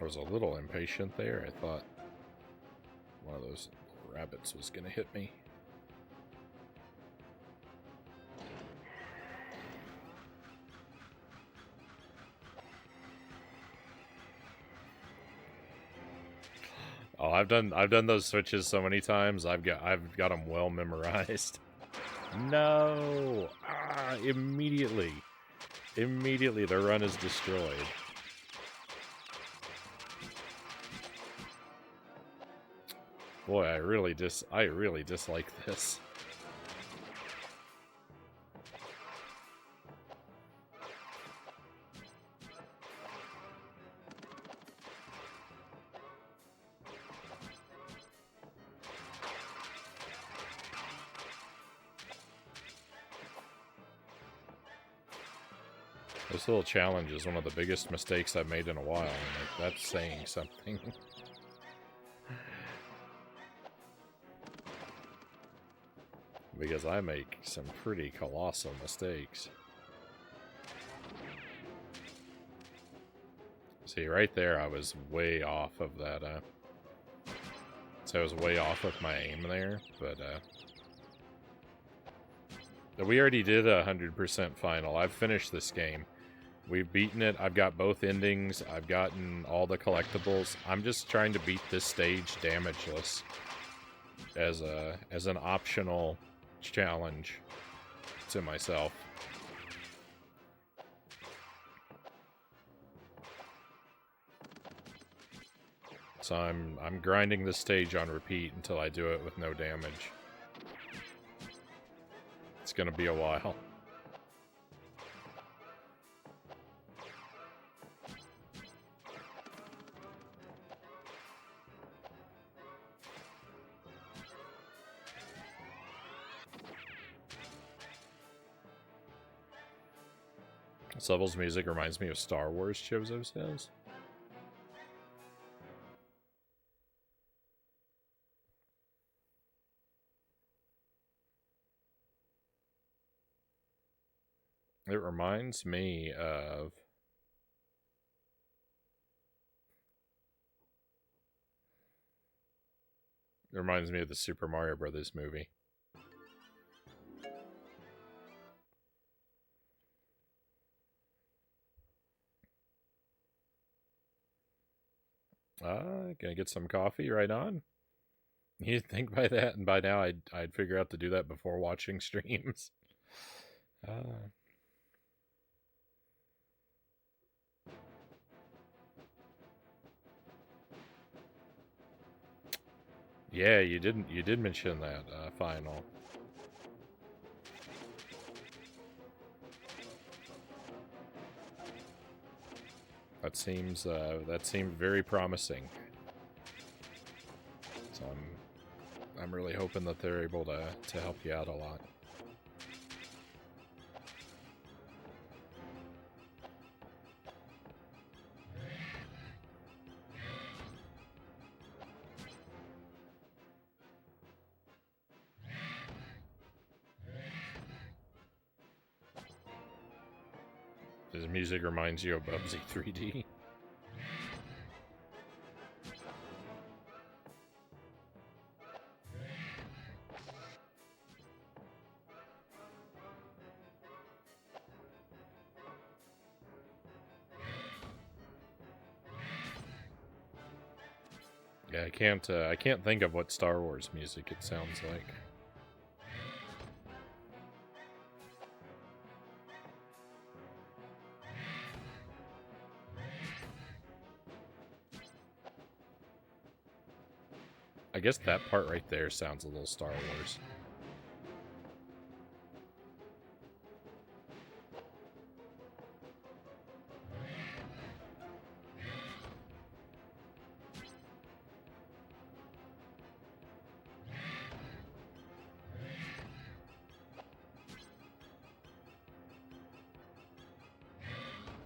I was a little impatient there. I thought one of those rabbits was going to hit me. Oh, I've done those switches so many times. I've got them well memorized. No! Ah, immediately the run is destroyed. Boy, I really dislike this. This little challenge is one of the biggest mistakes I've made in a while, and that's saying something. Because I make some pretty colossal mistakes. See, right there, I was way off of that, so I was way off with my aim there, but, we already did a 100% final. I've finished this game. We've beaten it. I've got both endings. I've gotten all the collectibles. I'm just trying to beat this stage damageless as an optional challenge to myself. So I'm grinding this stage on repeat until I do it with no damage. It's gonna be a while. This level's music reminds me of Star Wars, Chozo says. It reminds me of... It reminds me of the Super Mario Brothers movie. Gonna get some coffee right on. You'd think by that, and by now I'd figure out to do that before watching streams. Yeah, you did mention that final. That seems very promising. So I'm really hoping that they're able to help you out a lot. His music reminds you of Bubsy 3D. Yeah, I can't think of what Star Wars music it sounds like. I guess that part right there sounds a little Star Wars.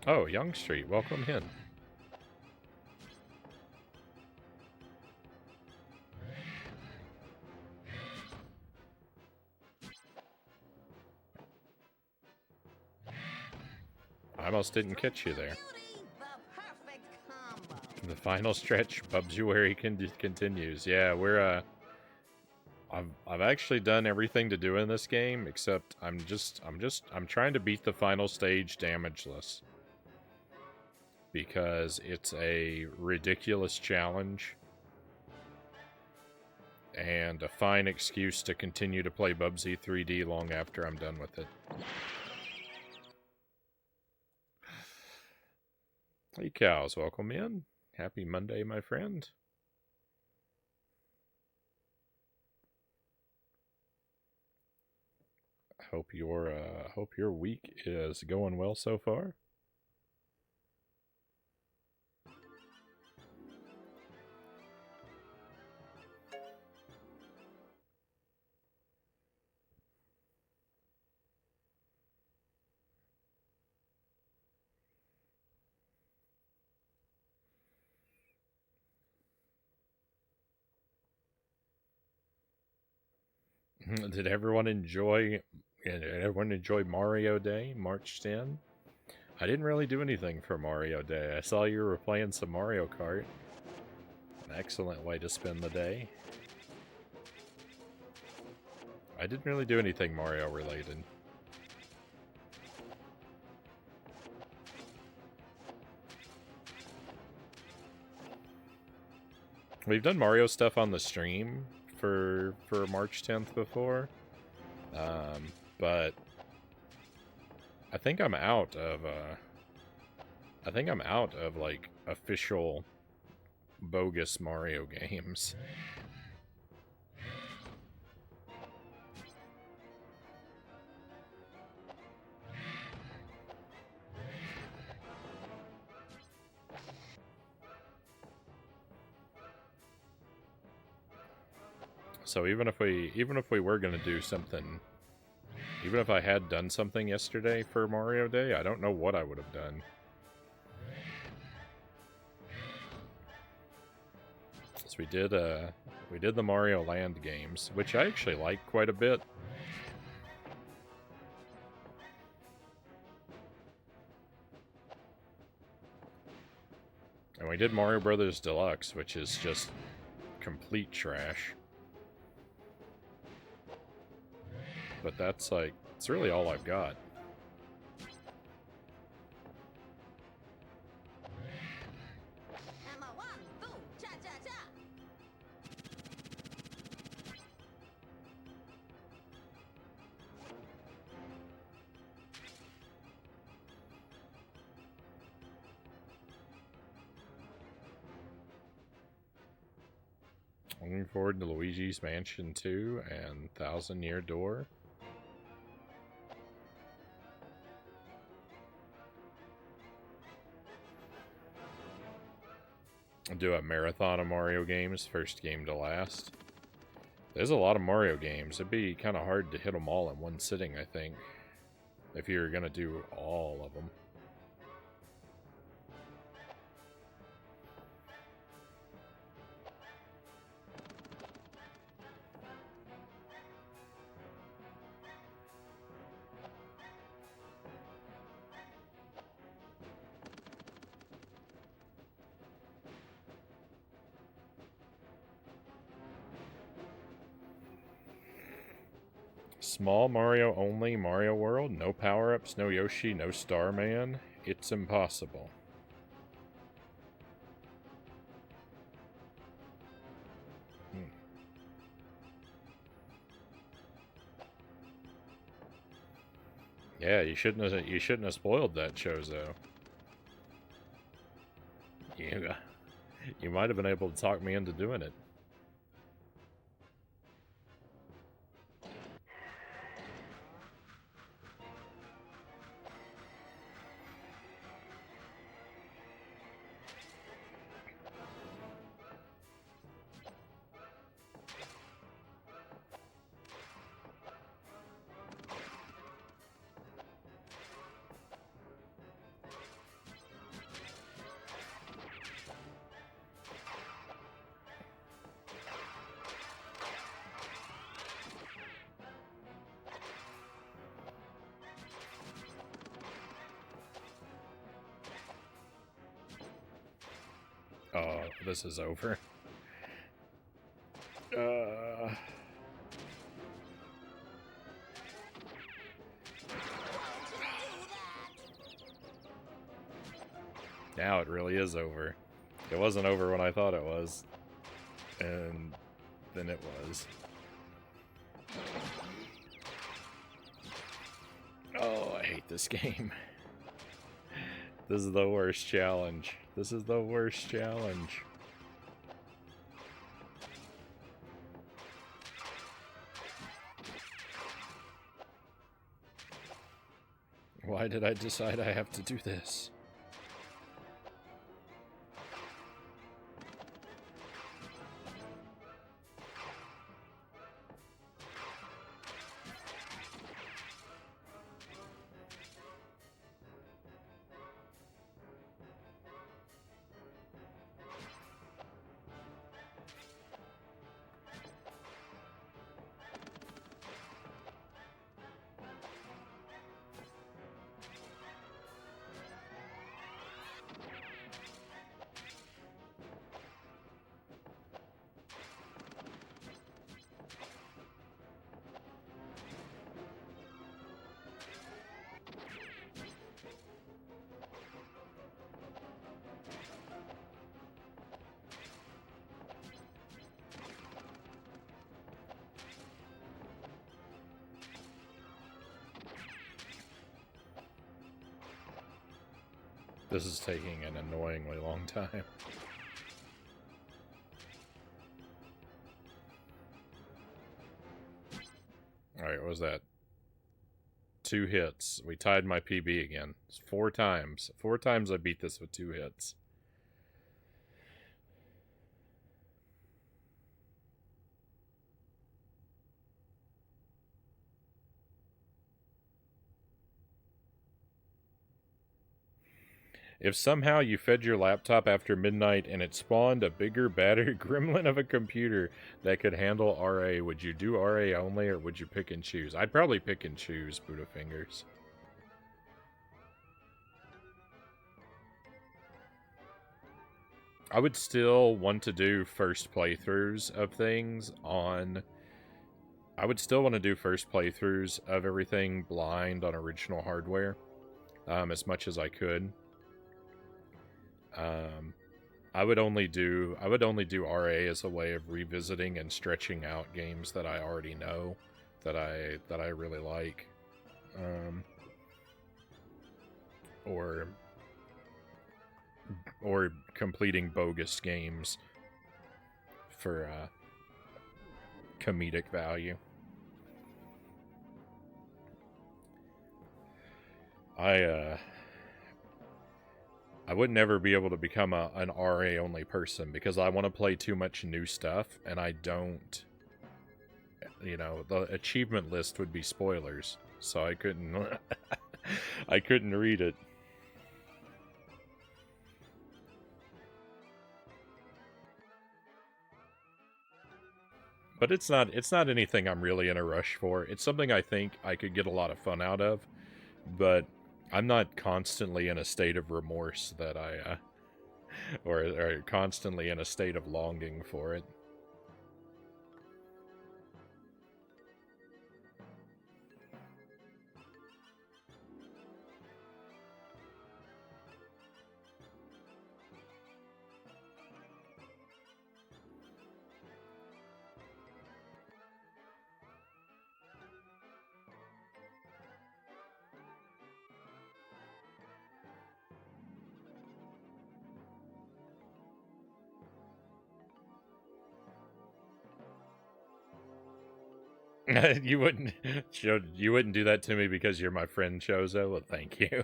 Oh, Young Street, welcome in. I almost didn't catch you there. Beauty, the perfect combo. The final stretch, Bubsuary continues. Yeah, we're I've actually done everything to do in this game, except I'm trying to beat the final stage damageless. Because it's a ridiculous challenge. And a fine excuse to continue to play Bubsy 3D long after I'm done with it. Hey cows, welcome in. Happy Monday, my friend. Hope your week is going well so far. Did everyone enjoy Mario Day, March 10? I didn't really do anything for Mario Day. I saw you were playing some Mario Kart. An excellent way to spend the day. I didn't really do anything Mario related. We've done Mario stuff on the stream for March 10th before, but I think I'm out of like official bogus Mario games. So even if we were gonna do something, even if I had done something yesterday for Mario Day, I don't know what I would have done. So we did the Mario Land games, which I actually like quite a bit. And we did Mario Brothers Deluxe, which is just complete trash. But that's like, it's really all I've got. Number one, boom, cha cha cha. Looking forward to Luigi's Mansion 2 and Thousand Year Door. do a marathon of Mario games, first game to last. There's a lot of Mario games. It'd be kind of hard to hit them all in one sitting, I think, if you're gonna do all of them. Small Mario only, Mario World, no power-ups, no Yoshi, no Starman. It's impossible. Yeah, you shouldn't have spoiled that, Chozo. You might have been able to talk me into doing it. Oh, this is over. Now it really is over. It wasn't over when I thought it was. And then it was. Oh, I hate this game. This is the worst challenge. This is the worst challenge. Why did I decide I have to do this? This is taking an annoyingly long time. Alright, what was that? 2 hits. We tied my PB again. It's 4 times. 4 times I beat this with 2 hits. If somehow you fed your laptop after midnight and it spawned a bigger, badder gremlin of a computer that could handle RA, would you do RA only or would you pick and choose? I'd probably pick and choose, Buddha Fingers. I would still want to do first playthroughs of things on... I would still want to do first playthroughs of everything blind on original hardware, as much as I could. I would only do RA as a way of revisiting and stretching out games that I already know that I really like, or completing bogus games for comedic value. I would never be able to become an RA only person because I want to play too much new stuff, and I don't. You know, the achievement list would be spoilers, so I couldn't. I couldn't read it. But it's not anything I'm really in a rush for. It's something I think I could get a lot of fun out of, but I'm not constantly in a state of remorse that I or constantly in a state of longing for it. You wouldn't you wouldn't do that to me because you're my friend, Chozo? Well, thank you.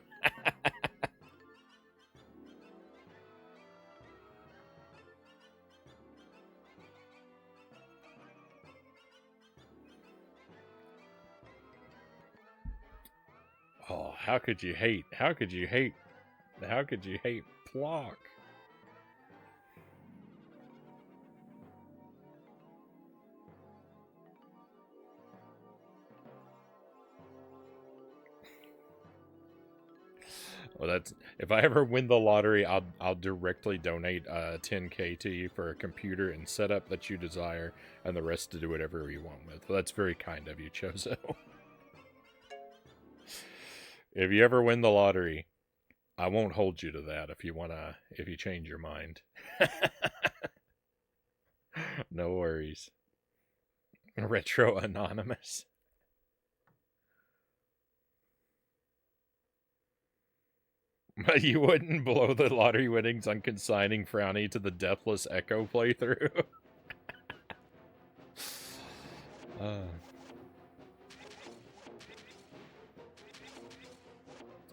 Oh, how could you hate? How could you hate? How could you hate Plock? Well, that's if I ever win the lottery, I'll directly donate 10K to you for a computer and setup that you desire, and the rest to do whatever you want with. Well, that's very kind of you, Chozo. If you ever win the lottery, I won't hold you to that if you change your mind. No worries. Retro Anonymous. But you wouldn't blow the lottery winnings on consigning Frownie to the Deathless Echo playthrough?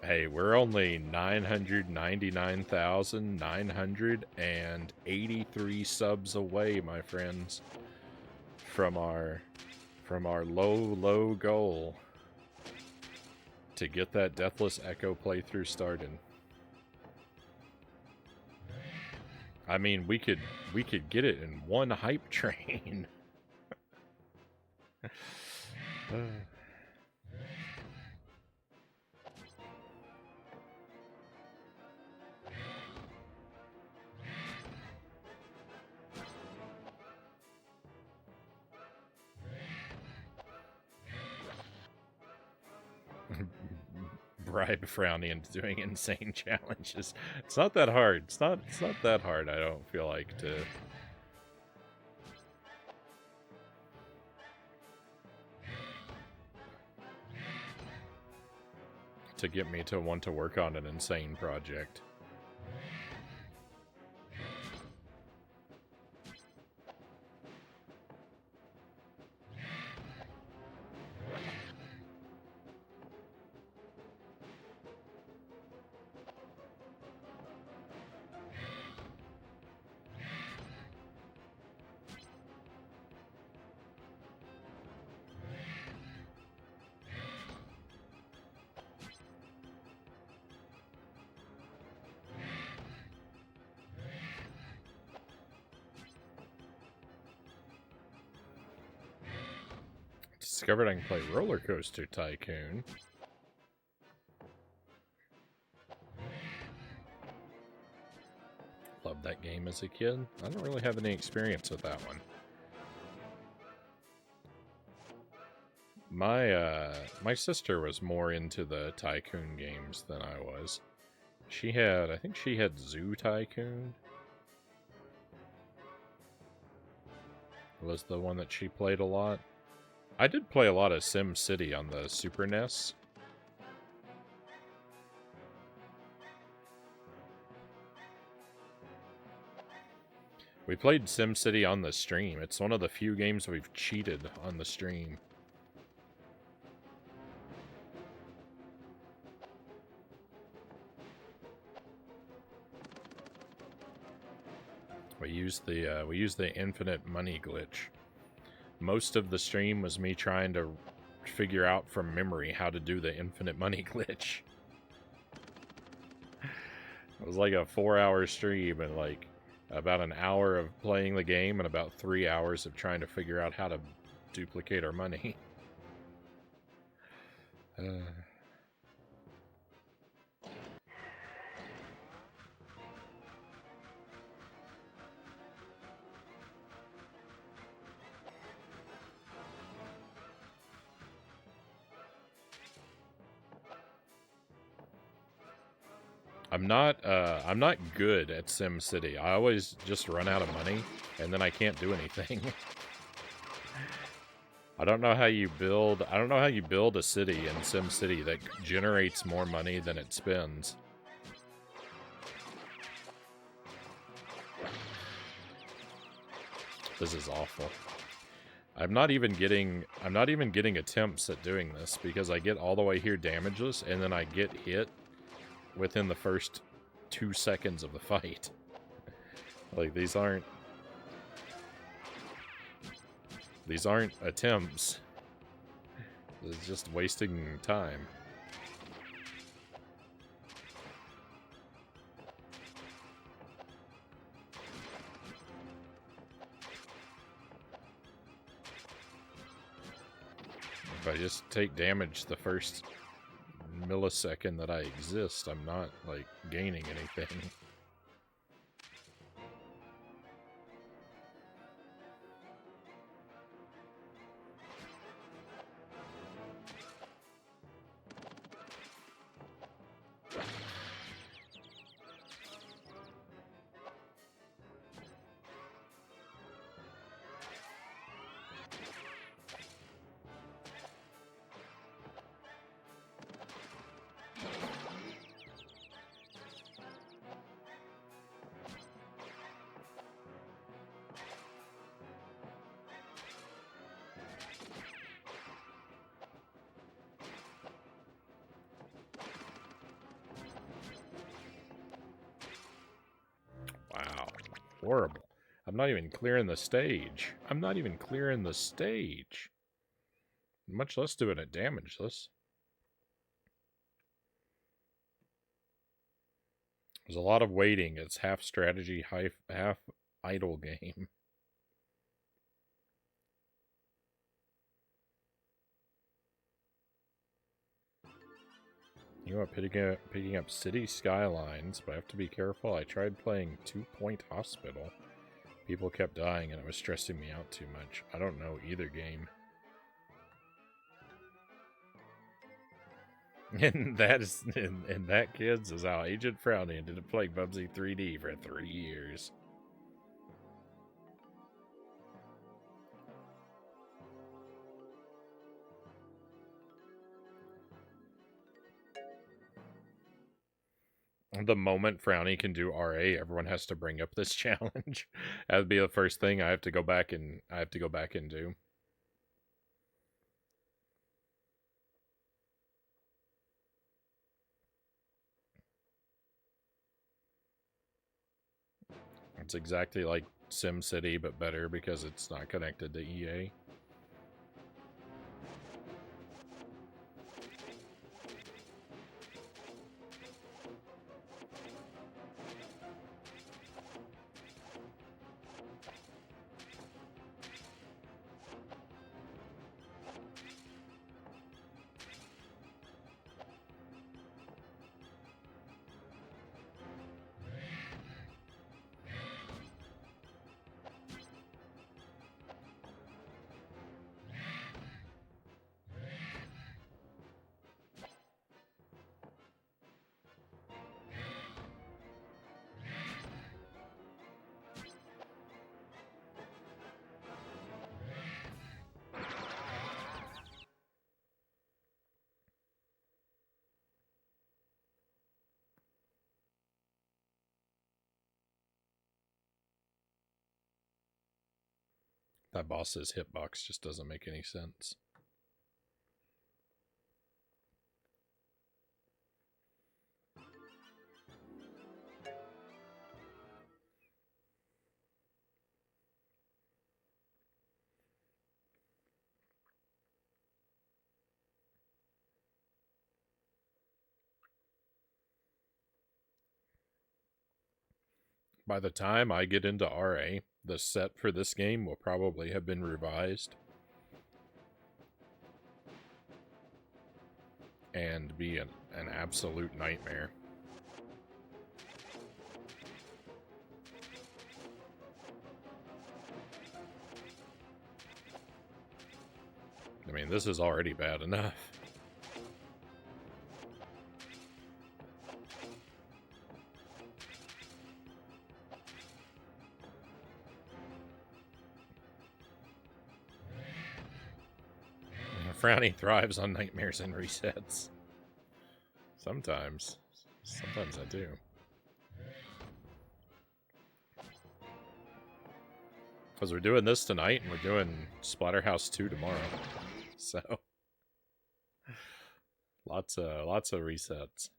Hey, we're only 999,983 subs away, my friends, from our low goal to get that Deathless Echo playthrough started. I mean, we could get it in one hype train. Bribe Frownie into doing insane challenges. It's not that hard. It's not that hard, I don't feel like, to get me to want to work on an insane project. Discovered I can play Roller Coaster Tycoon. Loved that game as a kid. I don't really have any experience with that one. My sister was more into the Tycoon games than I was. I think she had Zoo Tycoon. Was the one that she played a lot. I did play a lot of Sim City on the Super NES. We played SimCity on the stream. It's one of the few games we've cheated on the stream. We used the infinite money glitch. Most of the stream was me trying to figure out from memory how to do the infinite money glitch. It was like a 4-hour stream and like about an hour of playing the game and about 3 hours of trying to figure out how to duplicate our money. I'm not good at SimCity. I always just run out of money and then I can't do anything. I don't know how you build a city in SimCity that generates more money than it spends. This is awful. I'm not even getting attempts at doing this because I get all the way here damageless and then I get hit within the first 2 seconds of the fight. Like these aren't attempts. It's just wasting time. If I just take damage the first millisecond that I exist, I'm not, like, gaining anything. Horrible. I'm not even clearing the stage. I'm not even clearing the stage. Much less doing it damageless. There's a lot of waiting. It's half strategy, half idle game. You know what, picking up city skylines, but I have to be careful. I tried playing 2 Point Hospital. People kept dying and it was stressing me out too much. I don't know either game. And that, kids, is how Agent Frownie ended up playing Bubsy 3D for 3 years. The moment Frownie can do RA, everyone has to bring up this challenge. That would be the first thing I have to go back and do. It's exactly like SimCity, but better because it's not connected to EA. That boss's hitbox just doesn't make any sense. By the time I get into RA, the set for this game will probably have been revised and be an absolute nightmare. I mean, this is already bad enough. Frownie thrives on nightmares and resets. Sometimes. Sometimes I do. Because we're doing this tonight, and we're doing Splatterhouse 2 tomorrow. So... Lots of resets.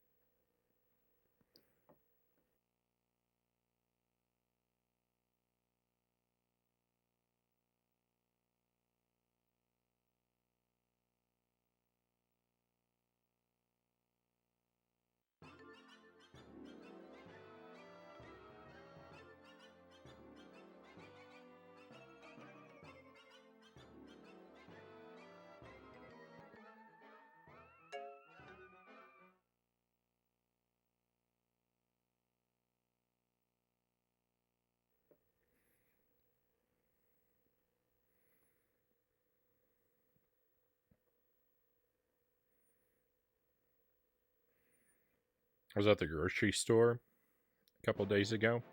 I was at the grocery store a couple days ago,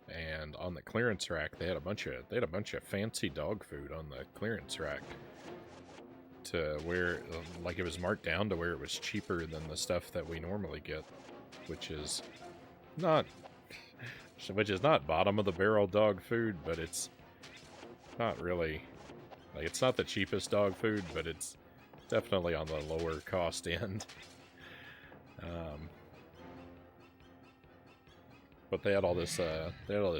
and on the clearance rack they had a bunch of fancy dog food on the clearance rack, to where like it was marked down to where it was cheaper than the stuff that we normally get, which is not bottom of the barrel dog food, but it's not really, like, it's not the cheapest dog food, but it's definitely on the lower cost end. But they had all this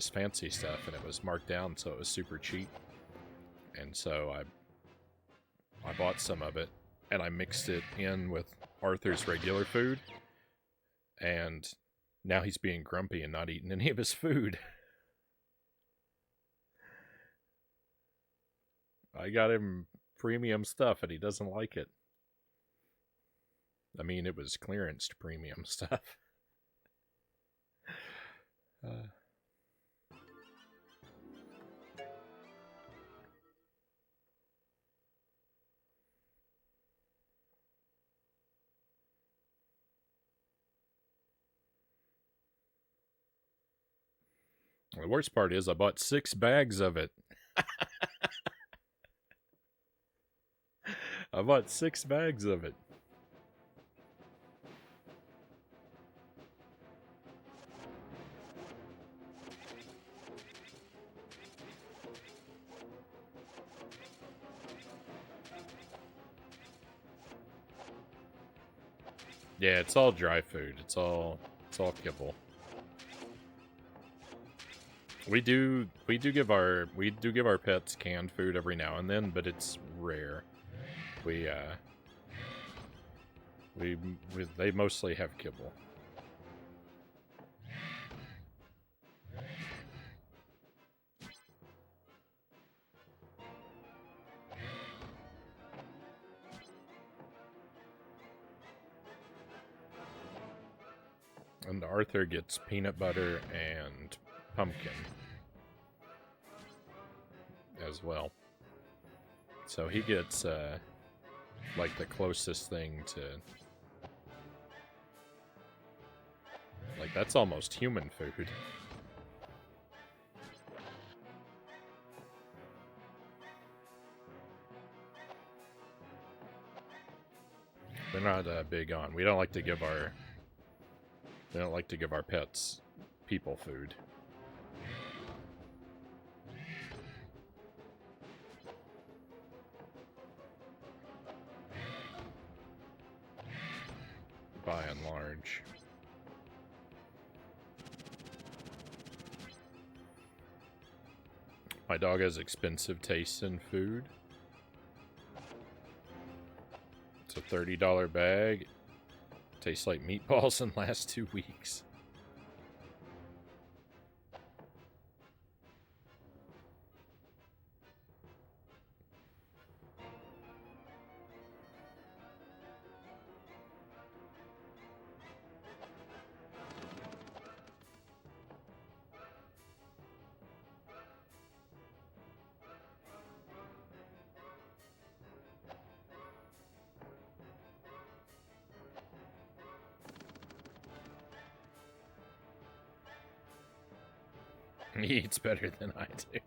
fancy stuff, and it was marked down, so it was super cheap. And so I bought some of it, and I mixed it in with Arthur's regular food, and now he's being grumpy and not eating any of his food. I got him premium stuff, and he doesn't like it. I mean, it was clearanced premium stuff. The worst part is I bought 6 bags of it. I bought 6 bags of it. Yeah, it's all dry food. It's all kibble. We do give our pets canned food every now and then, but it's rare. They mostly have kibble. And Arthur gets peanut butter and pumpkin as well. So he gets like the closest thing to, like, that's almost human food. They're not big on. We don't like to give our pets people food. By and large. My dog has expensive tastes in food. It's a $30 bag. Tastes like meatballs and lasts 2 weeks. He eats better than I do.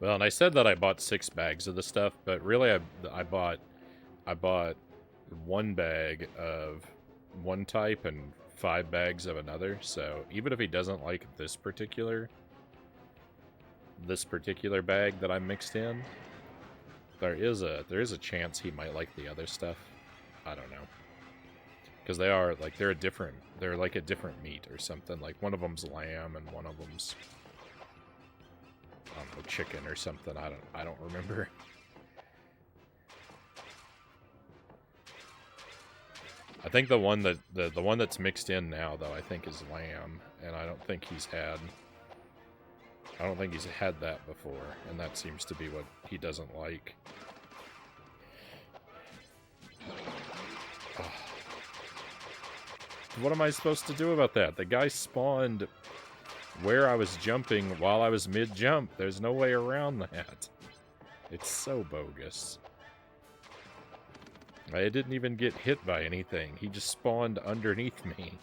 Well, and I said that I bought 6 bags of the stuff, but really I bought 1 bag of one type and 5 bags of another. So even if he doesn't like this particular bag that I mixed in, there is a chance he might like the other stuff. I don't know, because they're like a different meat or something. Like one of them's lamb and one of them's, I don't know, chicken or something. I don't remember. I think the one that's mixed in now, though, I think is lamb, and I don't think he's had that before, and that seems to be what he doesn't like. Oh. What am I supposed to do about that? The guy spawned where I was jumping while I was mid-jump. There's no way around that. It's so bogus. I didn't even get hit by anything. He just spawned underneath me.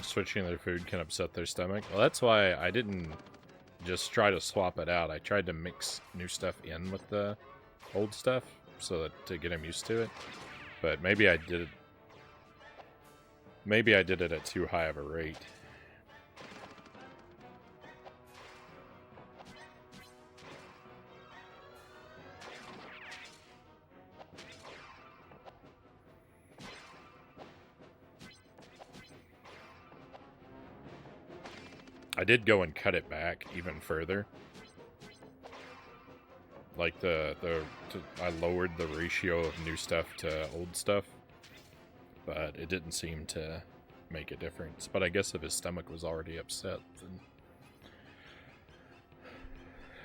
Switching their food can upset their stomach. Well, that's why I didn't just try to swap it out. I tried to mix new stuff in with the old stuff so that to get him used to it. But maybe I did it at too high of a rate. I did go and cut it back even further. Like I lowered the ratio of new stuff to old stuff, but it didn't seem to make a difference. But I guess if his stomach was already upset, then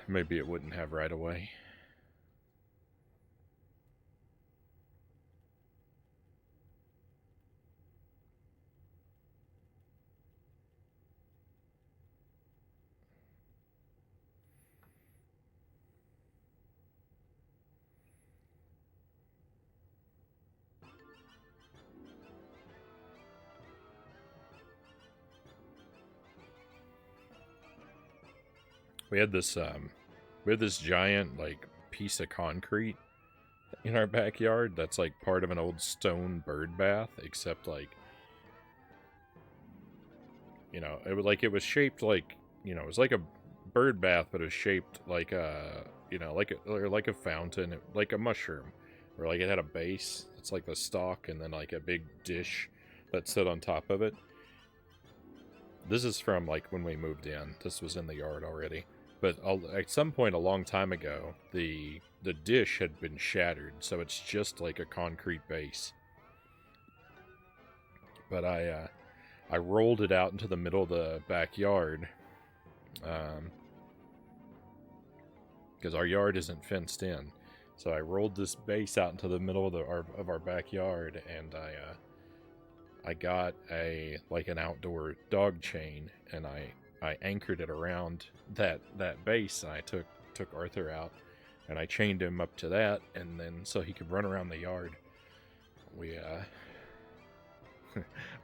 maybe it wouldn't have right away. We had this giant like piece of concrete in our backyard that's like part of an old stone bird bath, except like, you know, it was shaped like, you know, it was like a bird bath, but it was shaped like a, you know, like a fountain, like a mushroom, where like it had a base. It's like the stalk, and then like a big dish that stood on top of it. This is from like when we moved in. This was in the yard already. But at some point a long time ago, the dish had been shattered, so it's just like a concrete base. But I rolled it out into the middle of the backyard, because our yard isn't fenced in. So I rolled this base out into the middle of our backyard, and I got an outdoor dog chain, and I anchored it around that base, and I took Arthur out, and I chained him up to that, and then so he could run around the yard. We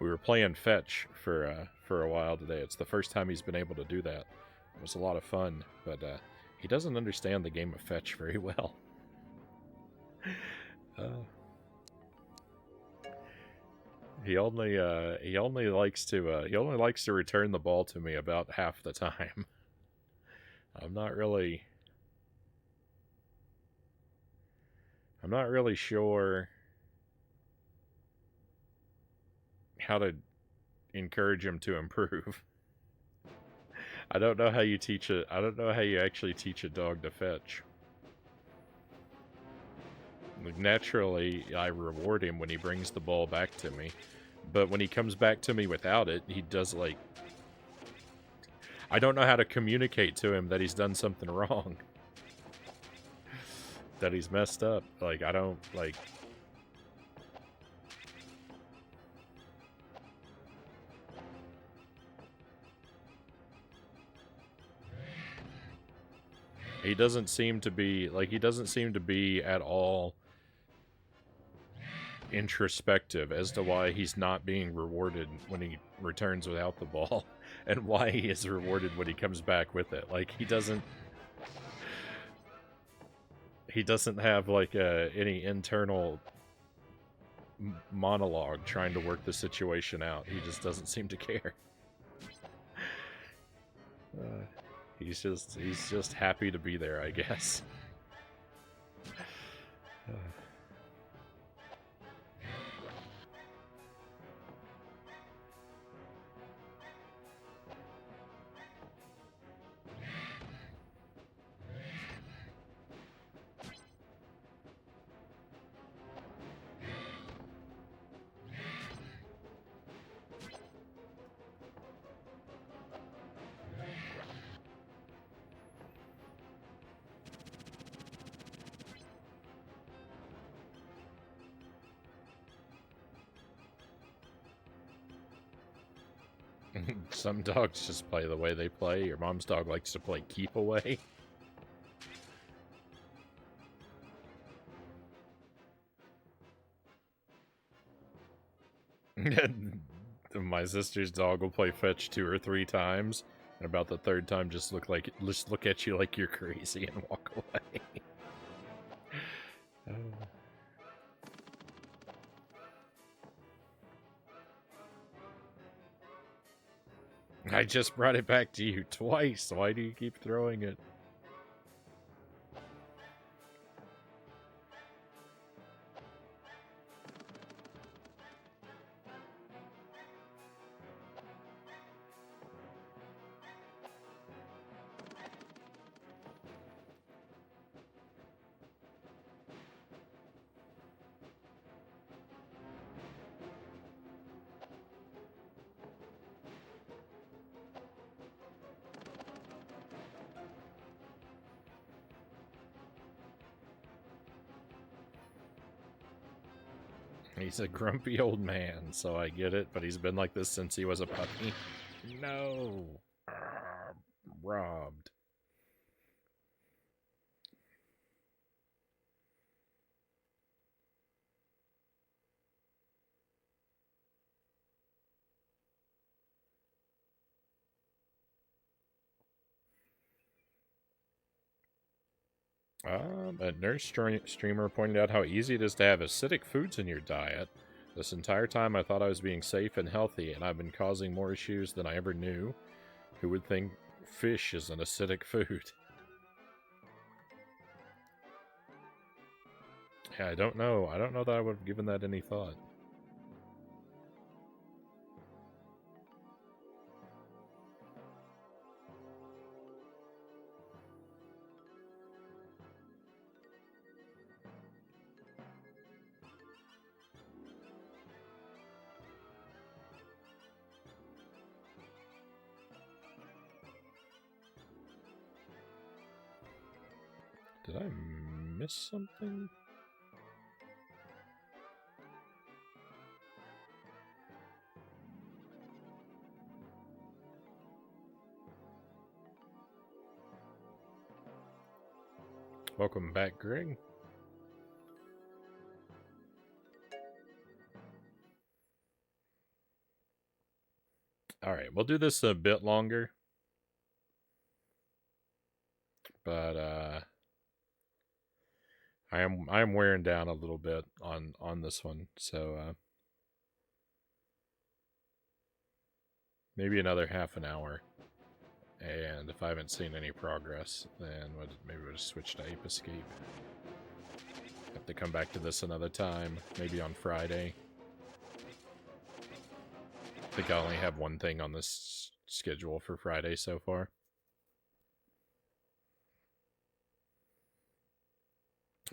we were playing fetch for a while today. It's the first time he's been able to do that. It was a lot of fun, but he doesn't understand the game of fetch very well. he only likes to return the ball to me about half the time. I'm not really sure how to encourage him to improve. I don't know how you actually teach a dog to fetch. Like, naturally, I reward him when he brings the ball back to me. But when he comes back to me without it, he does, like... I don't know how to communicate to him that he's done something wrong. That he's messed up. Like, I don't, like... He doesn't seem to be at all introspective as to why he's not being rewarded when he returns without the ball, and why he is rewarded when he comes back with it. Like, he doesn't have, like, any internal monologue trying to work the situation out. He just doesn't seem to care. He's just happy to be there, I guess. Some dogs just play the way they play. Your mom's dog likes to play keep away. My sister's dog will play fetch 2 or 3 times, and about the 3rd time just look at you like you're crazy and walk away. I just brought it back to you twice. Why do you keep throwing it? He's a grumpy old man, so I get it, but he's been like this since he was a puppy. No! Robbed. A nurse streamer pointed out how easy it is to have acidic foods in your diet. This entire time I thought I was being safe and healthy, and I've been causing more issues than I ever knew. Who would think fish is an acidic food? Yeah, I don't know. I don't know that I would have given that any thought. Did I miss something? Welcome back, Greg. Alright, we'll do this a bit longer. But I am wearing down a little bit on this one, so maybe another half an hour. And if I haven't seen any progress, then maybe we'll just switch to Ape Escape. Have to come back to this another time, maybe on Friday. I think I only have one thing on this schedule for Friday so far.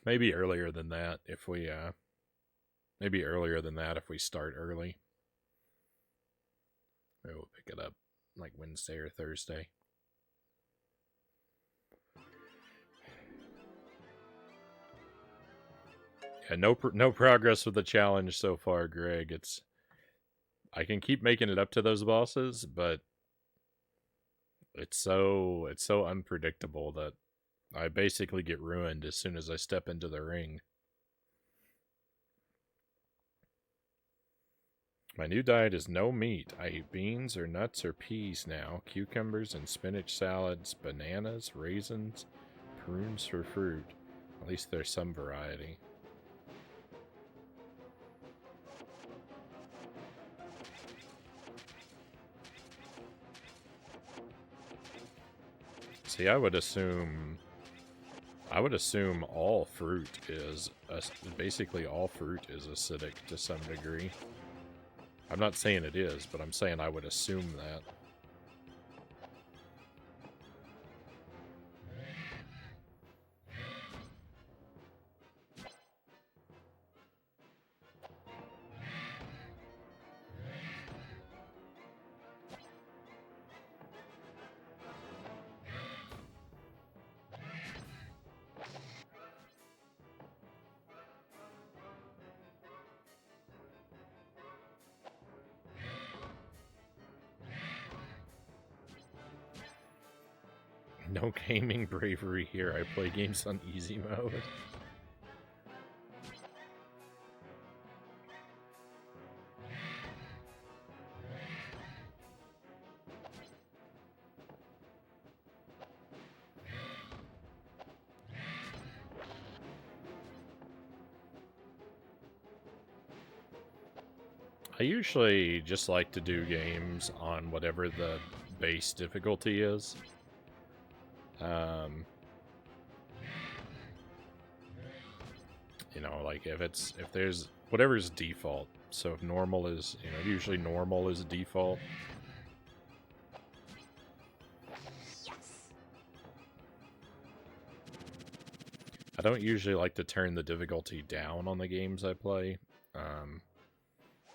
Maybe earlier than that if we start early. Maybe we'll pick it up like Wednesday or Thursday. Yeah, no progress with the challenge so far, Greg. I can keep making it up to those bosses, but it's so unpredictable that I basically get ruined as soon as I step into the ring. My new diet is no meat. I eat beans or nuts or peas now, cucumbers and spinach salads, bananas, raisins, prunes for fruit. At least there's some variety. See, I would assume all fruit is basically all fruit is acidic to some degree. I'm not saying it is, but I'm saying I would assume that. No gaming bravery here. I play games on easy mode. I usually just like to do games on whatever the base difficulty is. You know, like if there's whatever's default. So if normal is, usually normal is default. Yes. I don't usually like to turn the difficulty down on the games I play,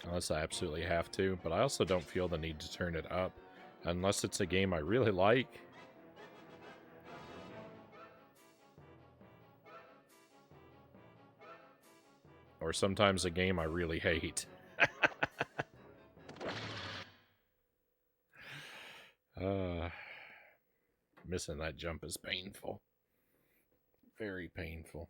unless I absolutely have to, but I also don't feel the need to turn it up unless it's a game I really like. Or sometimes a game I really hate. Missing that jump is painful. Very painful.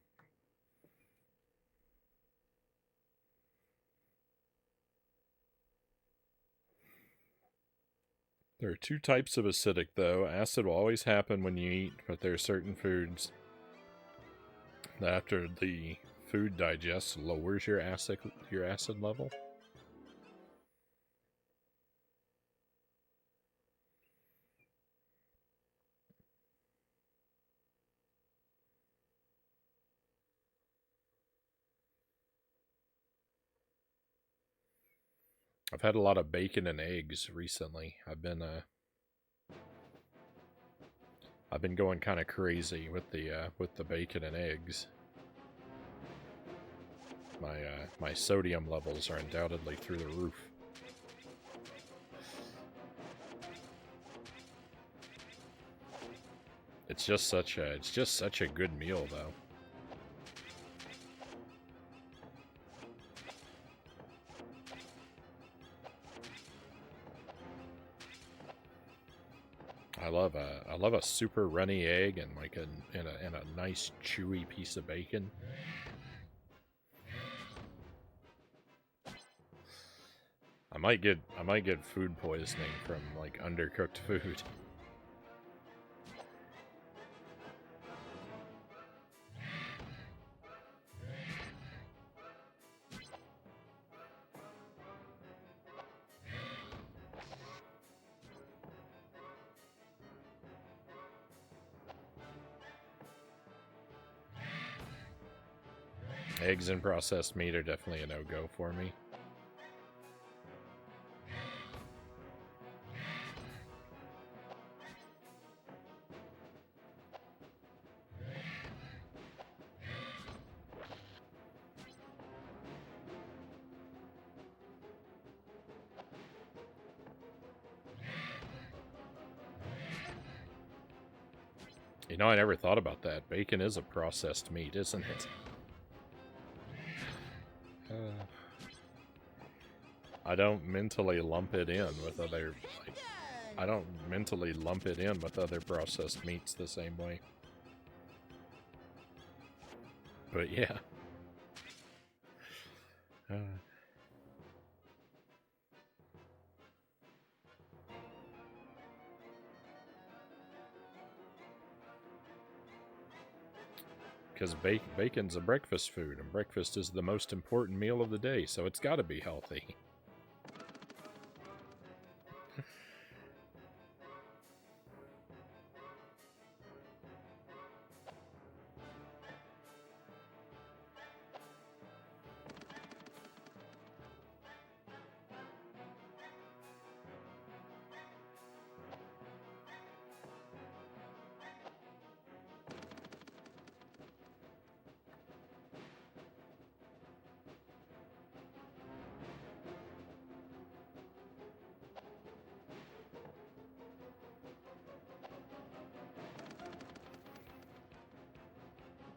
There are two types of acidic, though. Acid will always happen when you eat, but there are certain foods that after the food digests lowers your acid level. I've had a lot of bacon and eggs recently. I've been going kind of crazy with the bacon and eggs. My sodium levels are undoubtedly through the roof. It's just such a good meal, though. I love a super runny egg and like a nice chewy piece of bacon. I might get food poisoning from like undercooked food. Eggs and processed meat are definitely a no-go for me. You know, I never thought about that. Bacon is a processed meat, isn't it? I don't mentally lump it in with other... Like, I don't mentally lump it in with other processed meats the same way. But yeah. Because bacon's a breakfast food, and breakfast is the most important meal of the day, so it's got to be healthy.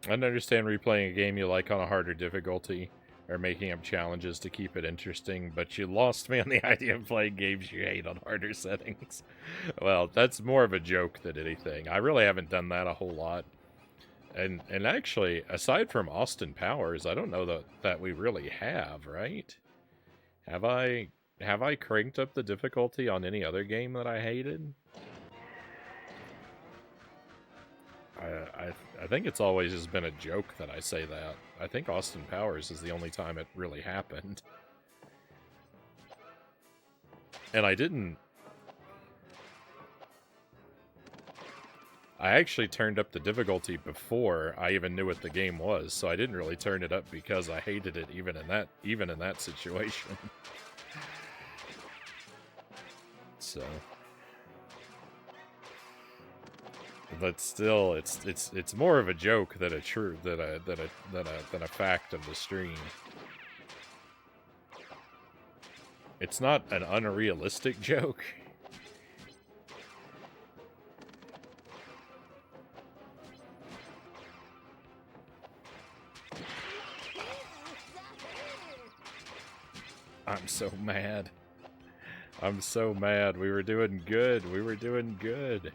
I don't understand replaying a game you like on a harder difficulty, or making up challenges to keep it interesting, but you lost me on the idea of playing games you hate on harder settings. Well, that's more of a joke than anything. I really haven't done that a whole lot. And actually, aside from Austin Powers, I don't know that we really have, right? Have I cranked up the difficulty on any other game that I hated? I think it's always just been a joke that I say that. I think Austin Powers is the only time it really happened. And I actually turned up the difficulty before I even knew what the game was, so I didn't really turn it up because I hated it even in that situation. So, but still, it's more of a joke than a fact of the stream. It's not an unrealistic joke. I'm so mad. I'm so mad. We were doing good. We were doing good.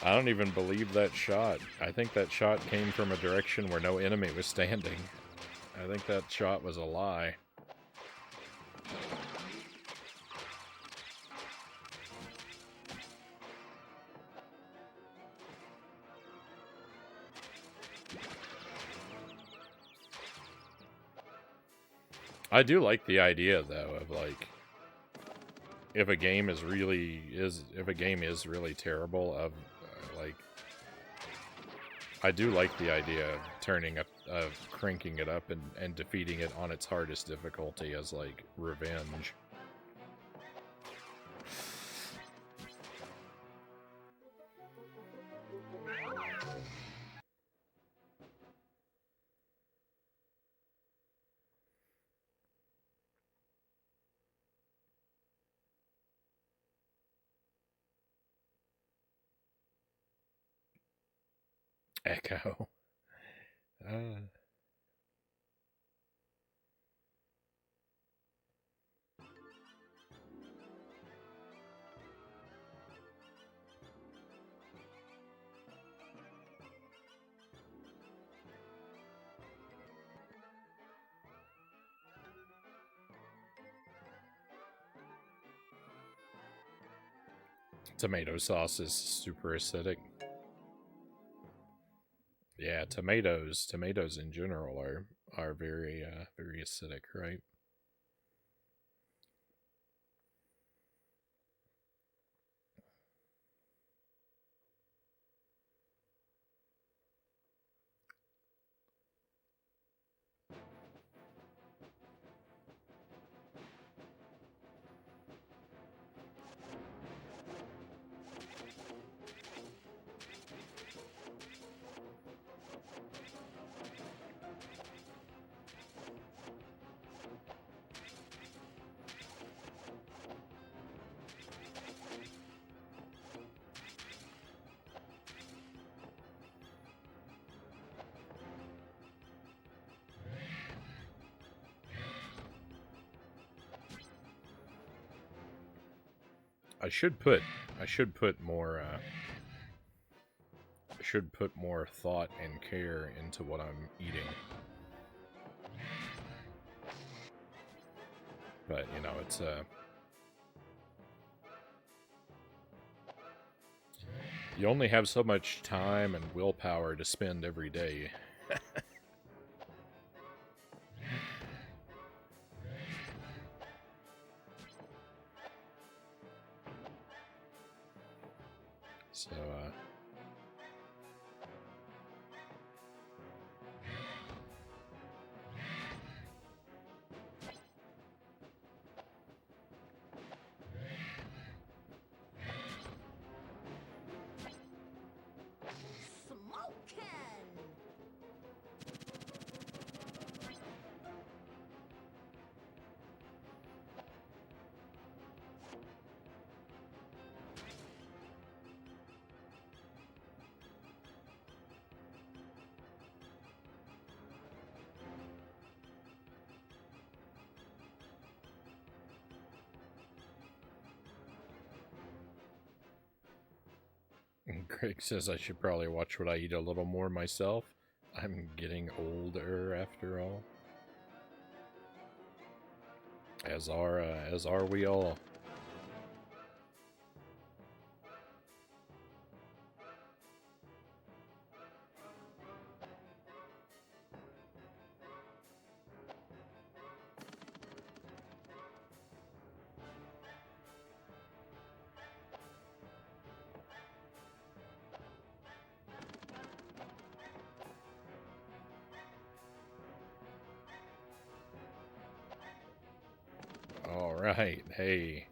I don't even believe that shot. I think that shot came from a direction where no enemy was standing. I think that shot was a lie. I do like the idea, though, of like, if a game is really terrible, of like, I do like the idea of cranking it up and defeating it on its hardest difficulty as like revenge. Echo. Tomato sauce is super acidic. Yeah, tomatoes in general are very very acidic, right? I should put more I should put more thought and care into what I'm eating. But, you know, it's you only have so much time and willpower to spend every day. So, Smokin'! Greg says I should probably watch what I eat a little more myself. I'm getting older after all. As are we all. Alright, hey.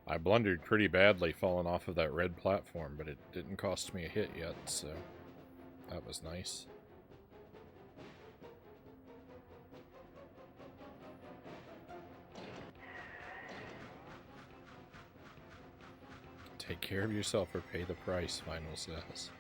I blundered pretty badly falling off of that red platform, but it didn't cost me a hit yet, so that was nice. Take care of yourself or pay the price, Final says.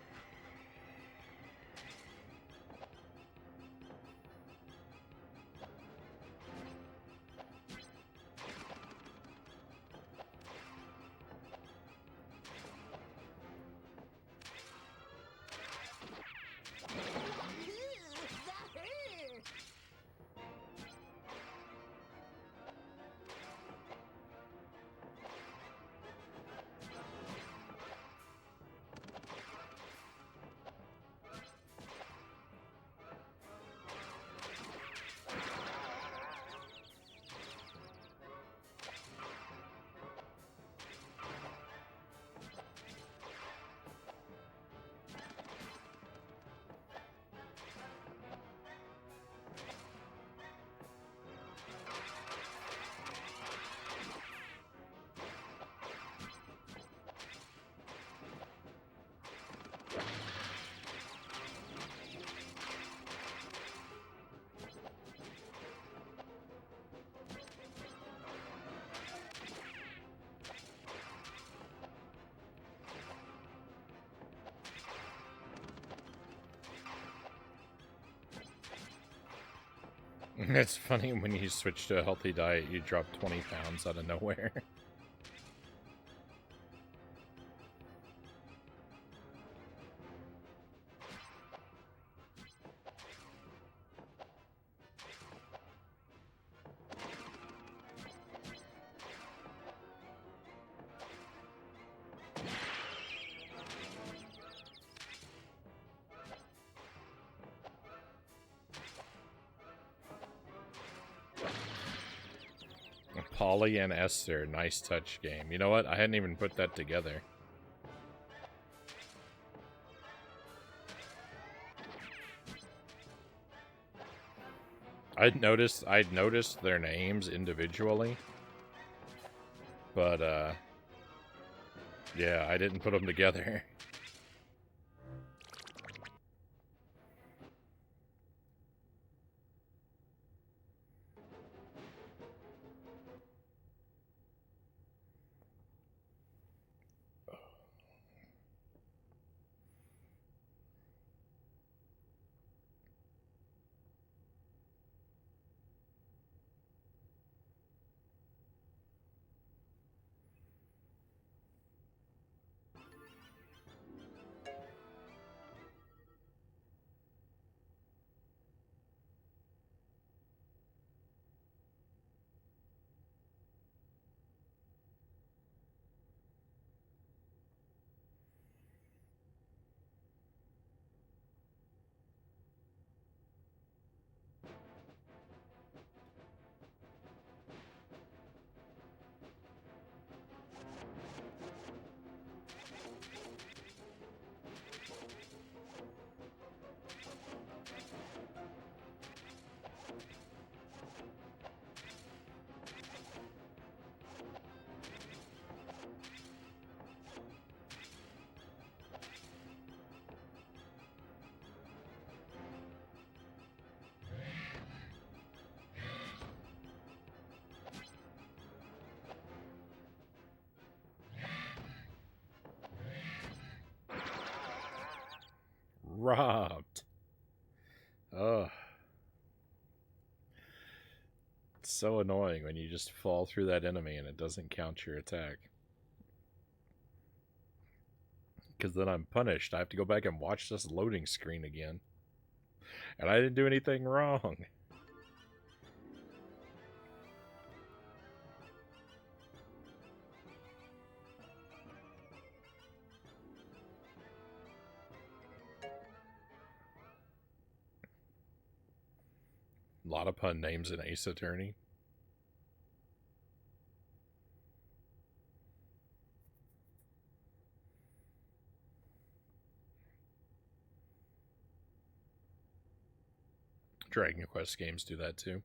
It's funny when you switch to a healthy diet, you drop 20 pounds out of nowhere. Polly and Esther, nice touch game. You know what? I hadn't even put that together. I'd noticed their names individually, but yeah, I didn't put them together. robbed. Ugh. It's so annoying when you just fall through that enemy and it doesn't count your attack. Because then I'm punished. I have to go back and watch this loading screen again. And I didn't do anything wrong. A lot of pun names in Ace Attorney. Dragon Quest games do that too.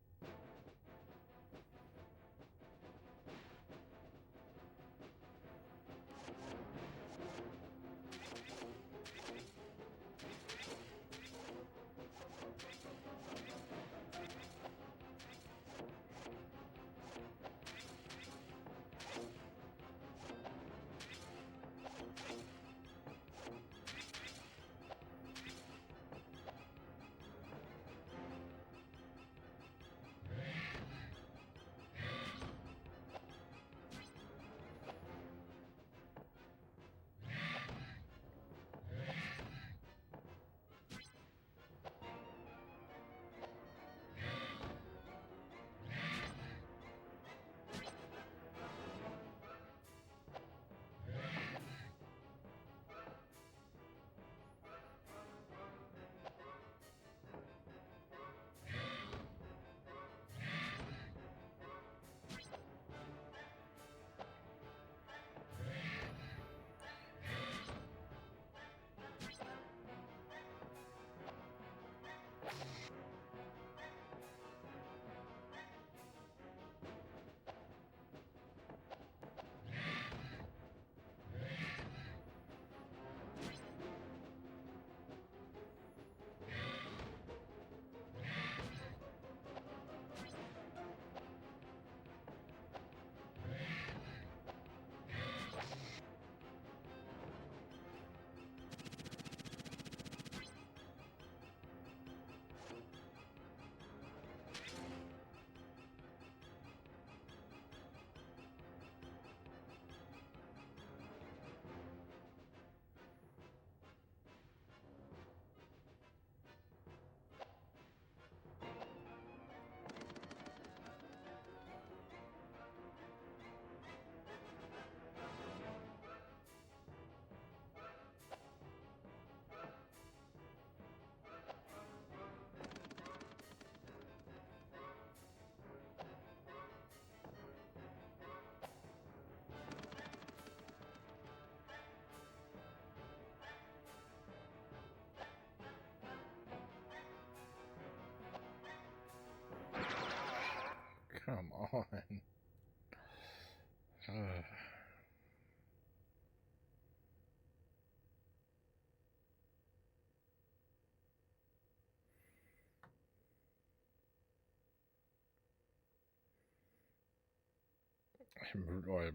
Come on.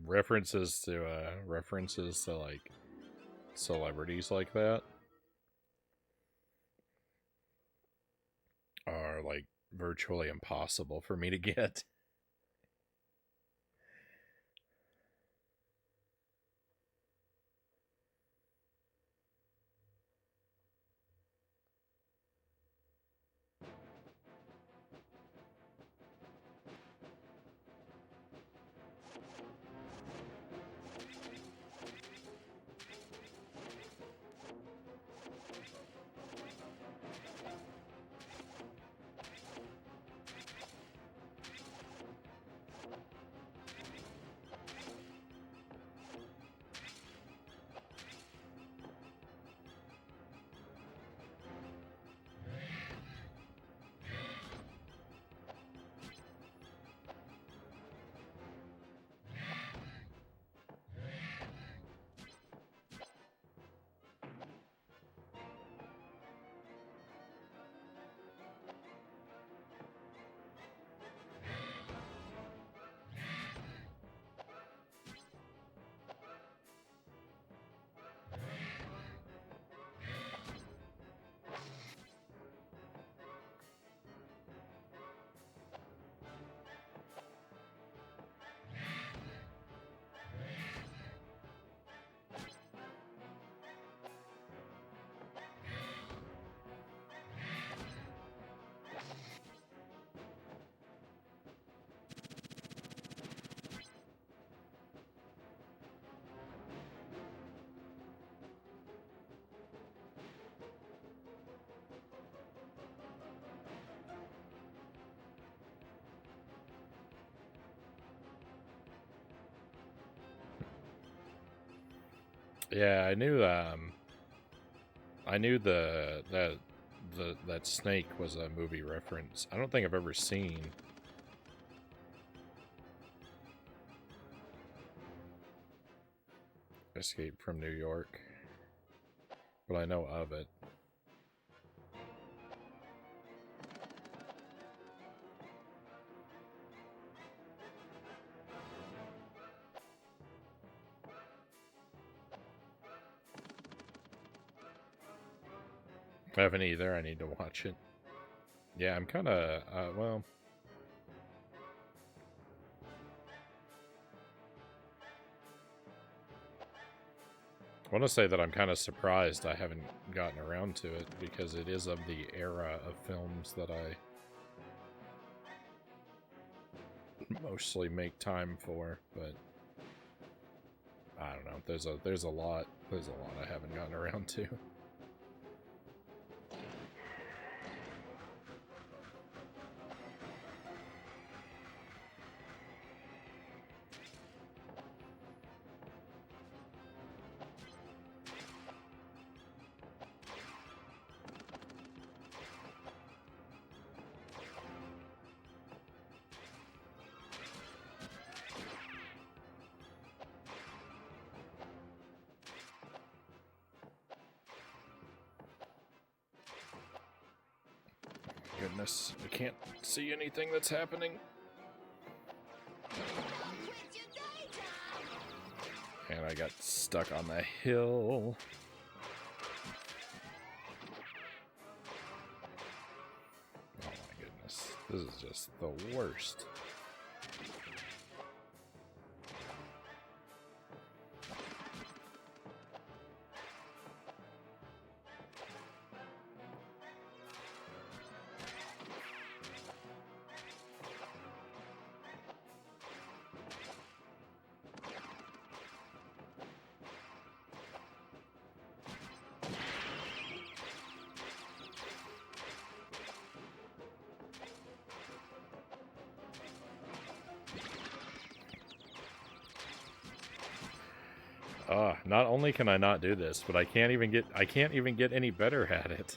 References to like celebrities like that are like virtually impossible for me to get. Yeah, I knew that snake was a movie reference. I don't think I've ever seen Escape from New York, but I know of it. I haven't either. I need to watch it. Yeah, I'm kind of, well, I want to say that I'm kind of surprised I haven't gotten around to it, because it is of the era of films that I mostly make time for, but I don't know. There's a lot I haven't gotten around to. Goodness, I can't see anything that's happening. And I got stuck on the hill. Oh my goodness, this is just the worst. Not only can I not do this, but I can't even get any better at it.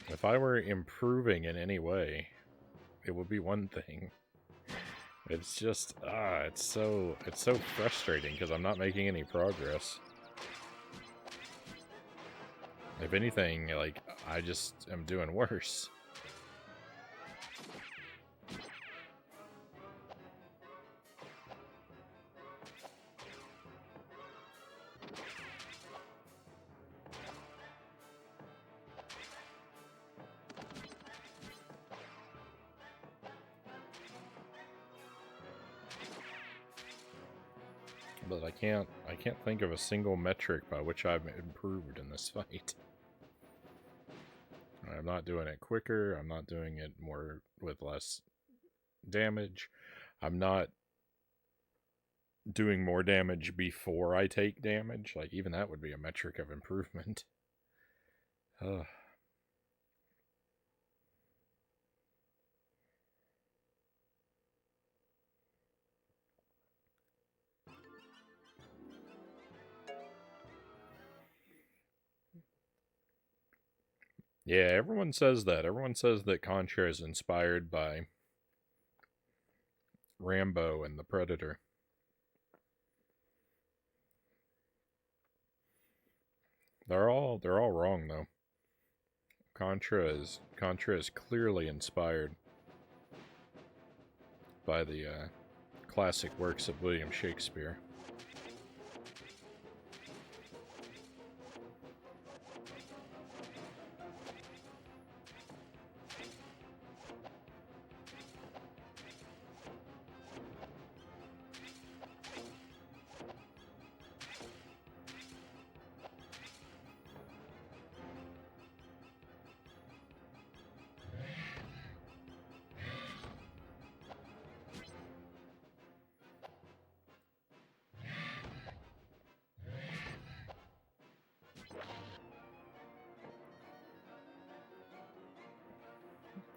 If I were improving in any way, it would be one thing. It's just, it's so frustrating because I'm not making any progress. If anything, like, I just am doing worse. But I can't think of a single metric by which I've improved in this fight. I'm not doing it quicker, I'm not doing it more with less damage. I'm not doing more damage before I take damage. Like, even that would be a metric of improvement. Ugh. Yeah, everyone says that. Everyone says that Contra is inspired by Rambo and the Predator. They're all wrong though. Contra is clearly inspired by the classic works of William Shakespeare.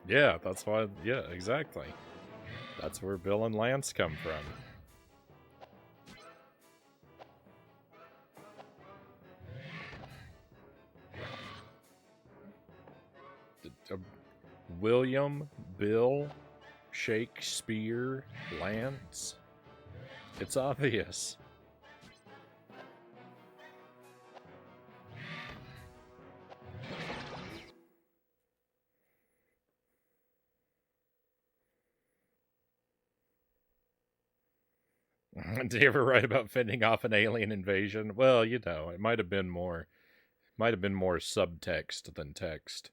Yeah, that's why. Yeah, exactly. That's where Bill and Lance come from. William, Bill, Shakespeare, Lance. It's obvious. Did you ever write about fending off an alien invasion? Well, you know, it might have been more subtext than text.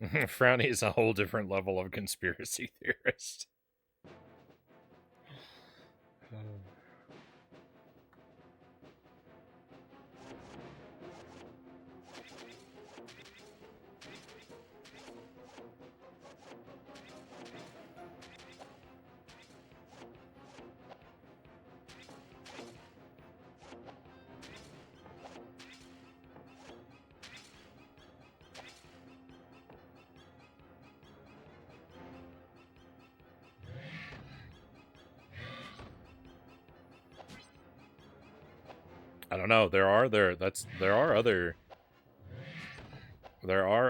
Frownie is a whole different level of conspiracy theorist. I don't know. There are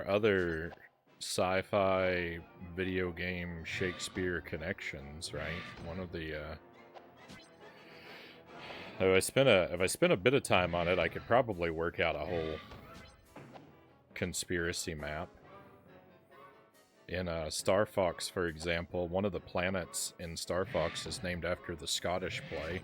other sci-fi video game Shakespeare connections, right? One of the if I spent a bit of time on it, I could probably work out a whole conspiracy map. In Star Fox, for example, one of the planets in Star Fox is named after the Scottish play.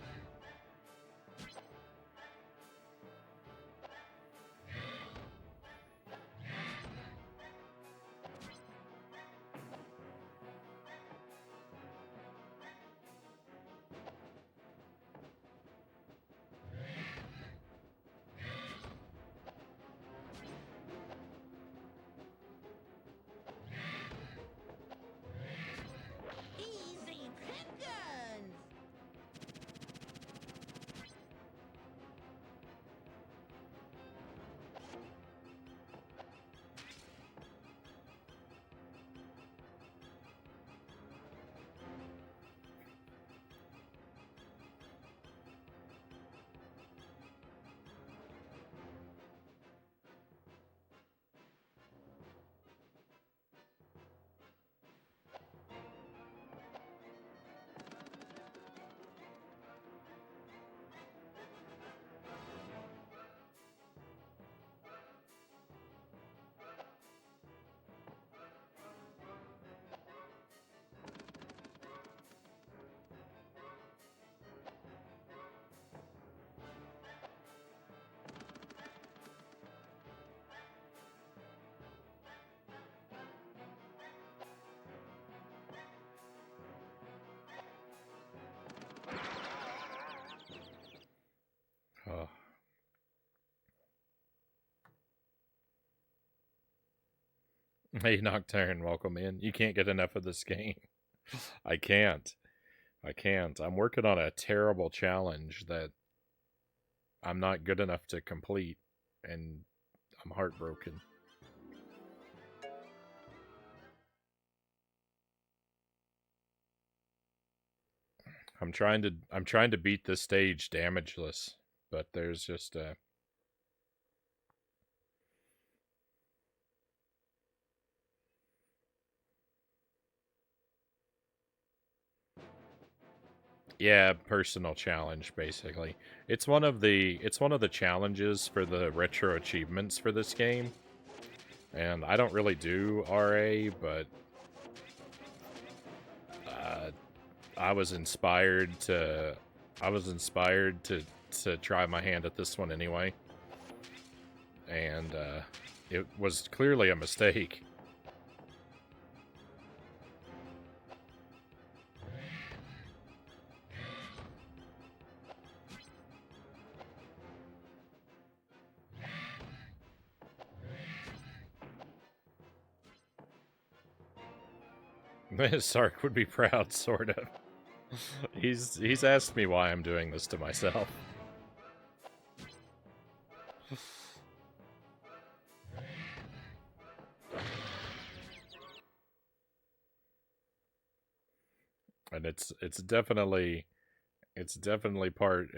Easy pickings. Oh. Hey, Nocturne, welcome in. You can't get enough of this game. I can't. I'm working on a terrible challenge that I'm not good enough to complete, and I'm heartbroken. I'm trying to beat this stage damageless, but there's just a yeah, personal challenge basically. It's one of the challenges for the retro achievements for this game. And I don't really do RA, but uh, I was inspired to try my hand at this one anyway. And it was clearly a mistake. Sark would be proud, sort of. He's asked me why I'm doing this to myself. And it's definitely part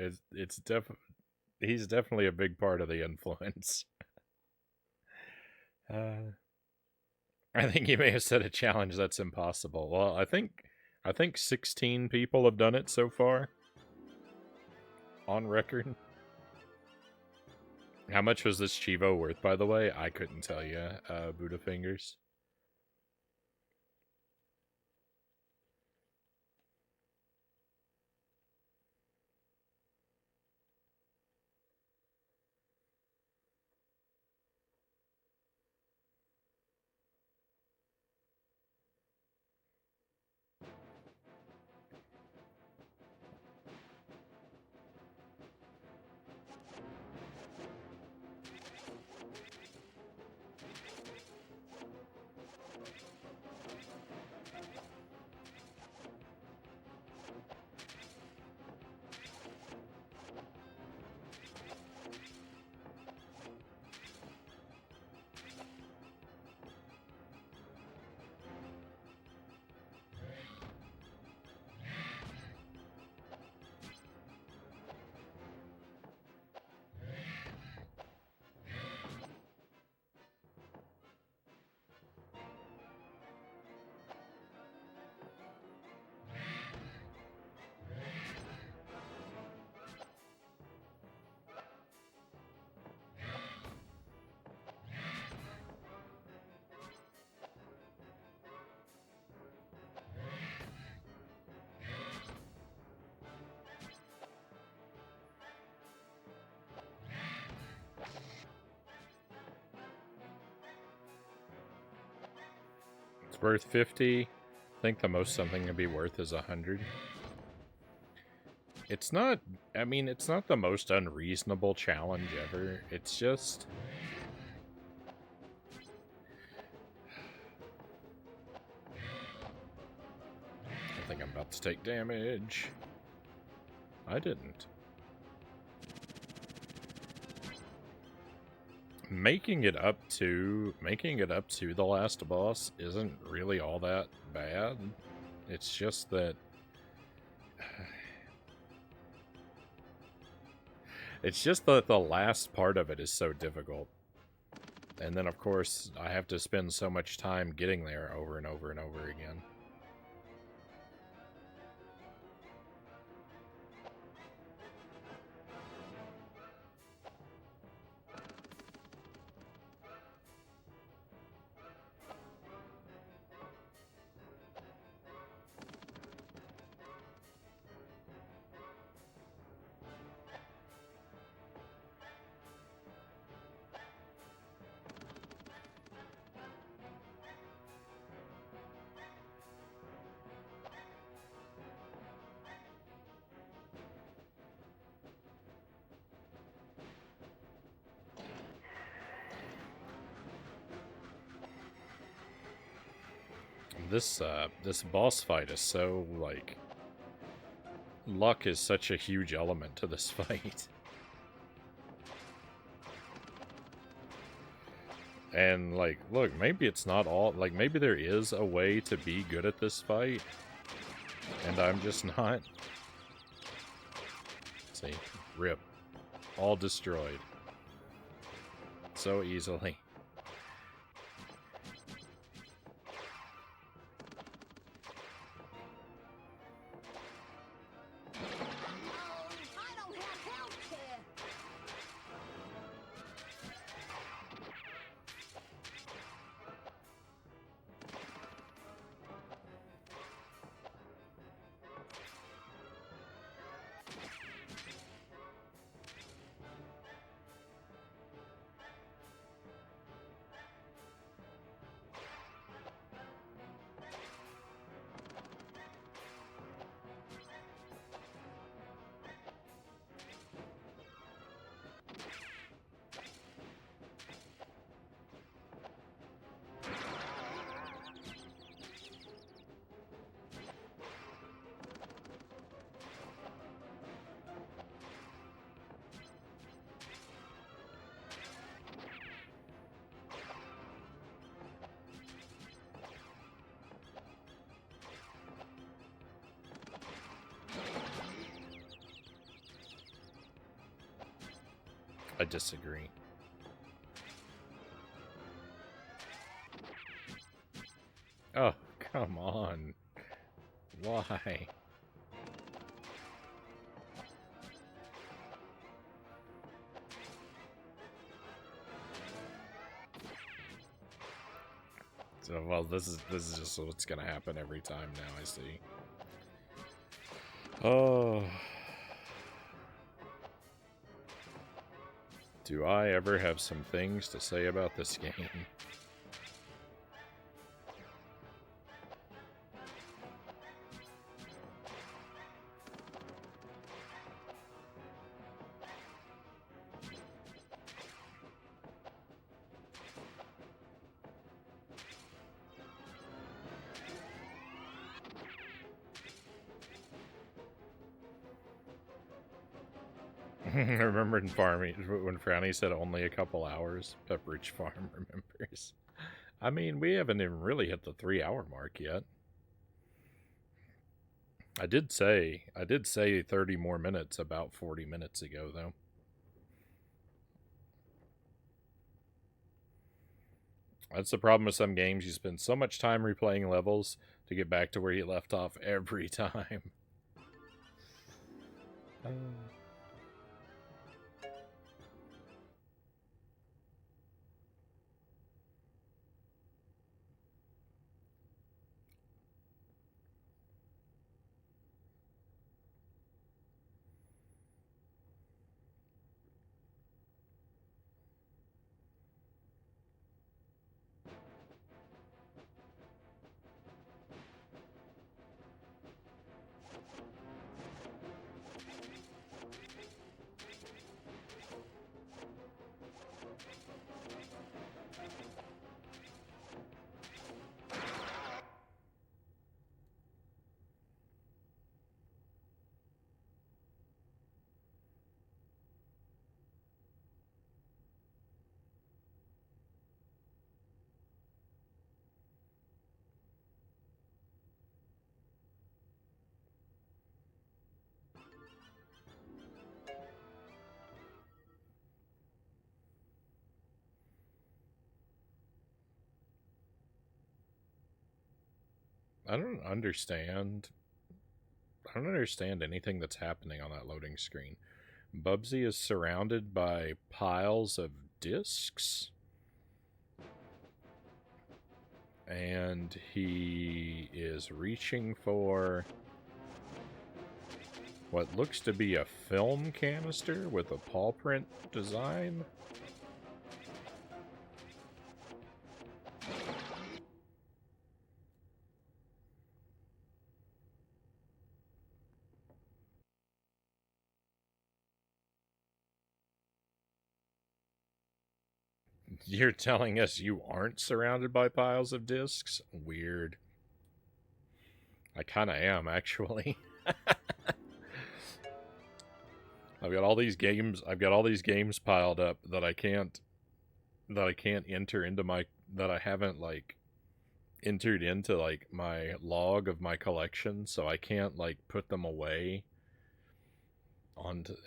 he's definitely a big part of the influence. I think you may have set a challenge that's impossible. Well, I think 16 people have done it so far. On record. How much was this Chivo worth, by the way? I couldn't tell you, Buddha Fingers. It's worth 50. I think the most something can be worth is 100. It's not, I mean, it's not the most unreasonable challenge ever. It's just... I think I'm about to take damage. I didn't. Making it up to the last boss isn't really all that bad. It's just that the last part of it is so difficult. And then of course I have to spend so much time getting there over and over and over again. This boss fight is so, like, luck is such a huge element to this fight. And, like, look, maybe it's not all, like, maybe there is a way to be good at this fight, and I'm just not. See, rip. All destroyed. So easily. I disagree. Oh, come on. Why? So, well, this is just what's gonna happen every time now, I see. Oh. Do I ever have some things to say about this game? I remember in Farming, when Frownie said only a couple hours, Pepperidge Farm remembers. I mean, we haven't even really hit the 3-hour mark yet. I did say 30 more minutes about 40 minutes ago, though. That's the problem with some games. You spend so much time replaying levels to get back to where you left off every time. I don't understand. I don't understand anything that's happening on that loading screen. Bubsy is surrounded by piles of discs. And he is reaching for what looks to be a film canister with a paw print design. You're telling us you aren't surrounded by piles of discs? Weird. I kind of am, actually. I've got all these games piled up that I can't enter into that I haven't like entered into like my log of my collection, so I can't like put them away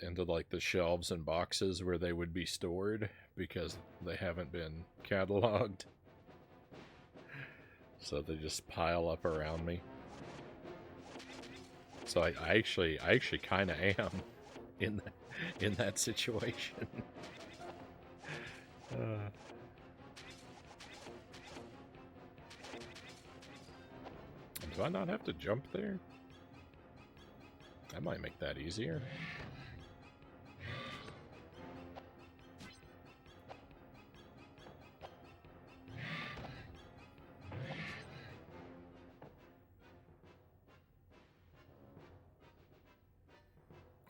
into like the shelves and boxes where they would be stored because they haven't been cataloged. So they just pile up around me. So I actually kind of am in that situation. Do I not have to jump there? That might make that easier.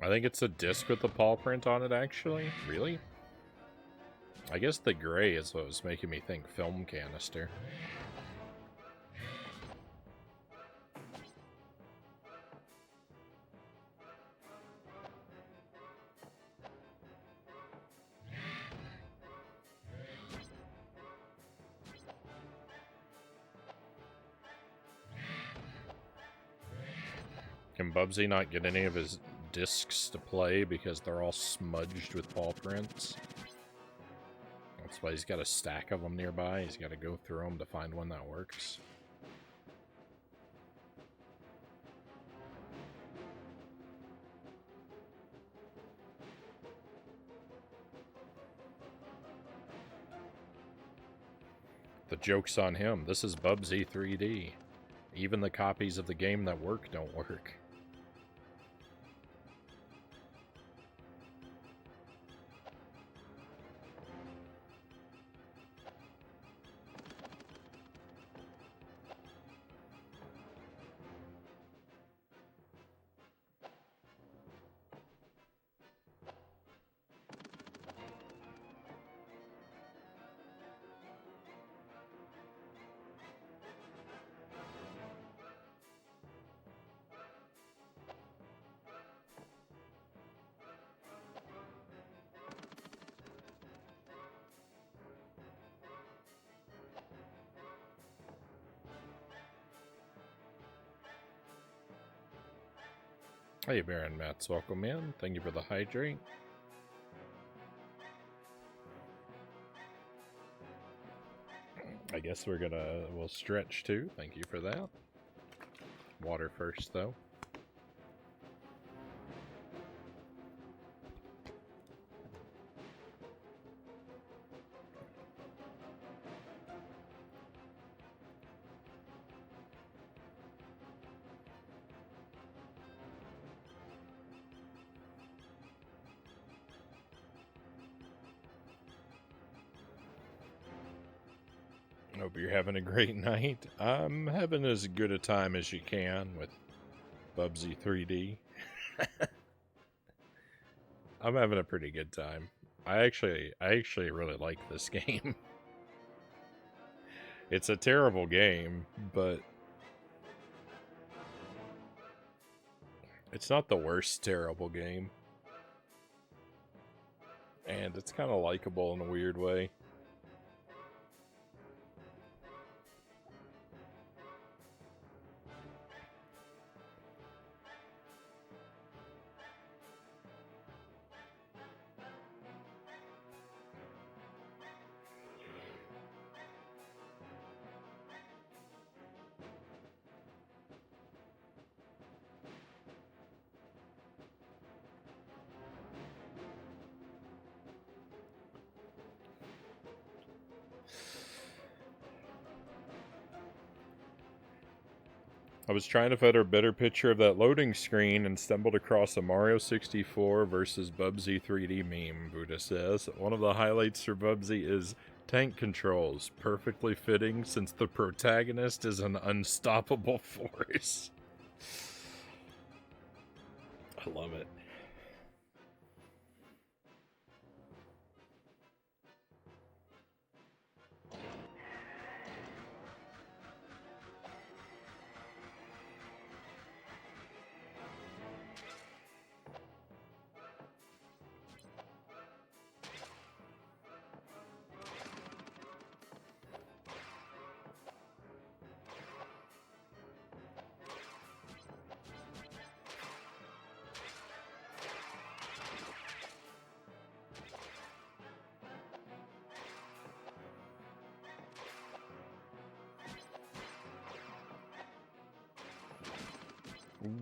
I think it's a disc with the paw print on it, actually. Really? I guess the gray is what was making me think film canister. Can Bubsy not get any of his discs to play because they're all smudged with paw prints? That's why he's got a stack of them nearby. He's got to go through them to find one that works. The joke's on him. This is Bubsy 3D. Even the copies of the game that work don't work. Hey, Baron Mats, welcome in. Thank you for the hydrate. I guess we'll stretch too. Thank you for that. Water first, though. Hope you're having a great night. I'm having as good a time as you can with Bubsy 3D. I'm having a pretty good time. I actually really like this game. It's a terrible game, but it's not the worst terrible game. And it's kind of likable in a weird way. I was trying to find a better picture of that loading screen and stumbled across a Mario 64 versus Bubsy 3D meme, Buddha says. One of the highlights for Bubsy is tank controls, perfectly fitting since the protagonist is an unstoppable force. I love it.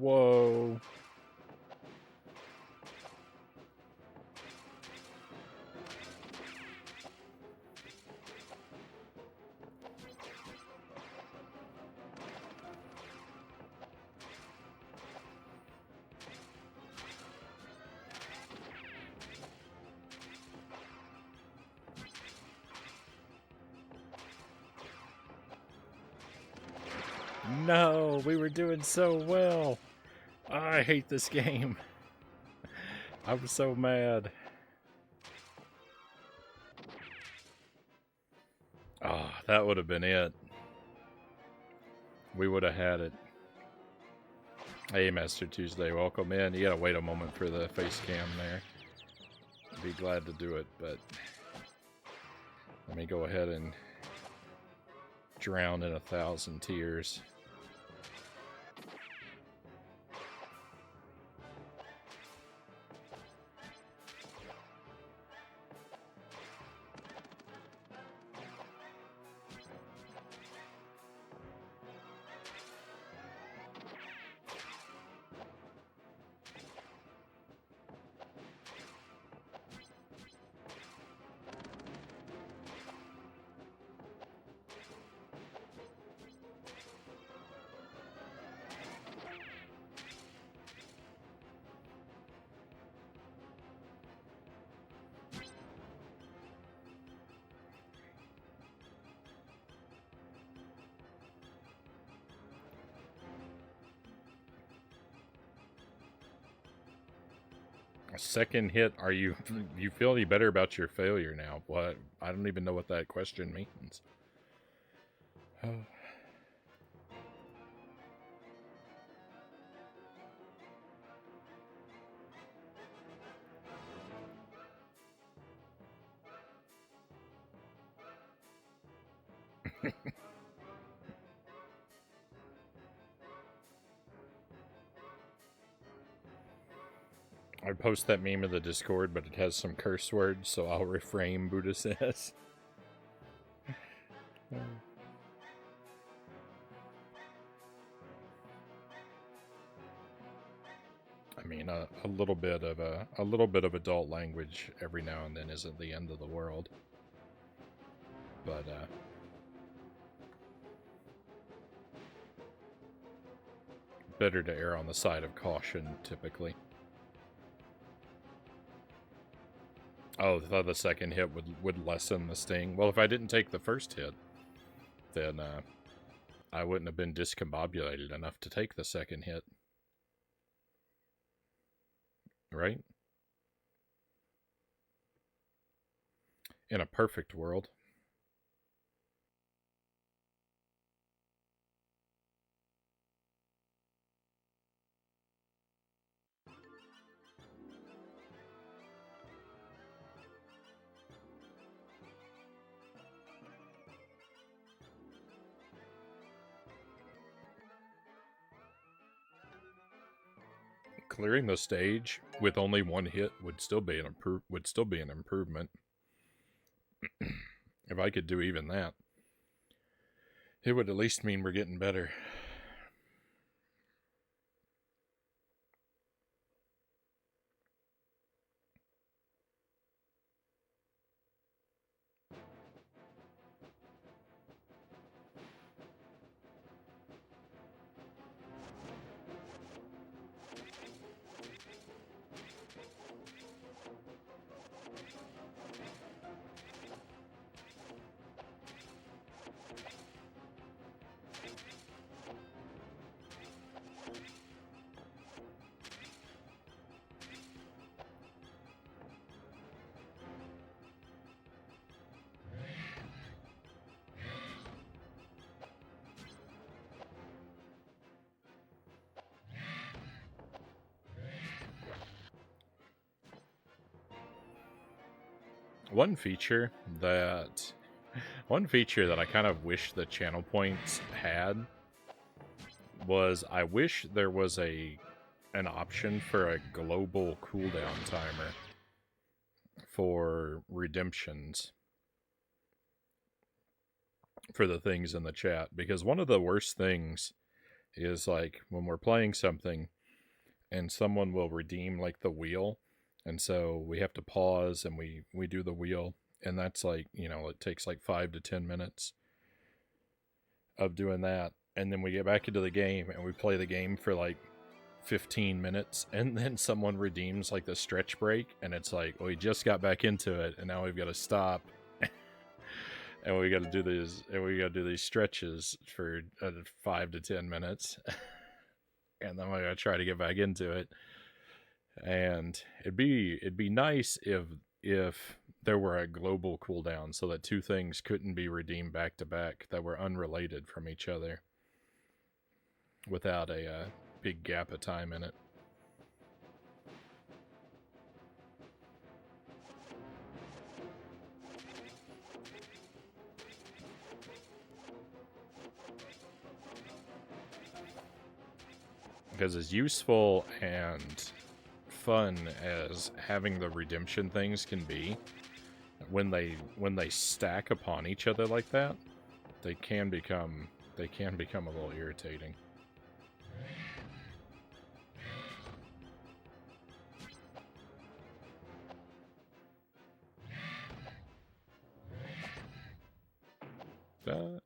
Whoa. No, we were doing so well. I hate this game. I'm so mad. Ah, oh, that would have been it. We would have had it. Hey, Master Tuesday, welcome in. You gotta wait a moment for the face cam there. I'd be glad to do it, but let me go ahead and drown in 1,000 tears. Second hit, are you you feel any better about your failure now? What? I don't even know what that question means. Oh. I post that meme in the Discord, but it has some curse words, so I'll refrain, Buddha says. I mean, a little bit of adult language every now and then isn't the end of the world. But better to err on the side of caution, typically. Oh, I thought the second hit would lessen the sting. Well, if I didn't take the first hit, then I wouldn't have been discombobulated enough to take the second hit. Right? In a perfect world. Clearing the stage with only one hit would still be an improvement. If I could do even that, it would at least mean we're getting better. One feature that I kind of wish the channel points had was I wish there was an option for a global cooldown timer for redemptions for the things in the chat, because one of the worst things is like when we're playing something and someone will redeem like the wheel, and so we have to pause and we do the wheel, and that's like, you know, it takes like 5 to 10 minutes of doing that, and then we get back into the game and we play the game for like 15 minutes, and then someone redeems like the stretch break, and it's like, well, we just got back into it and now we've got to stop and we got to do these stretches for 5 to 10 minutes and then we got to try to get back into it. And it'd be nice if there were a global cooldown so that two things couldn't be redeemed back to back that were unrelated from each other without a big gap of time in it. Because as useful and fun as having the redemption things can be, when they stack upon each other like that, they can become a little irritating.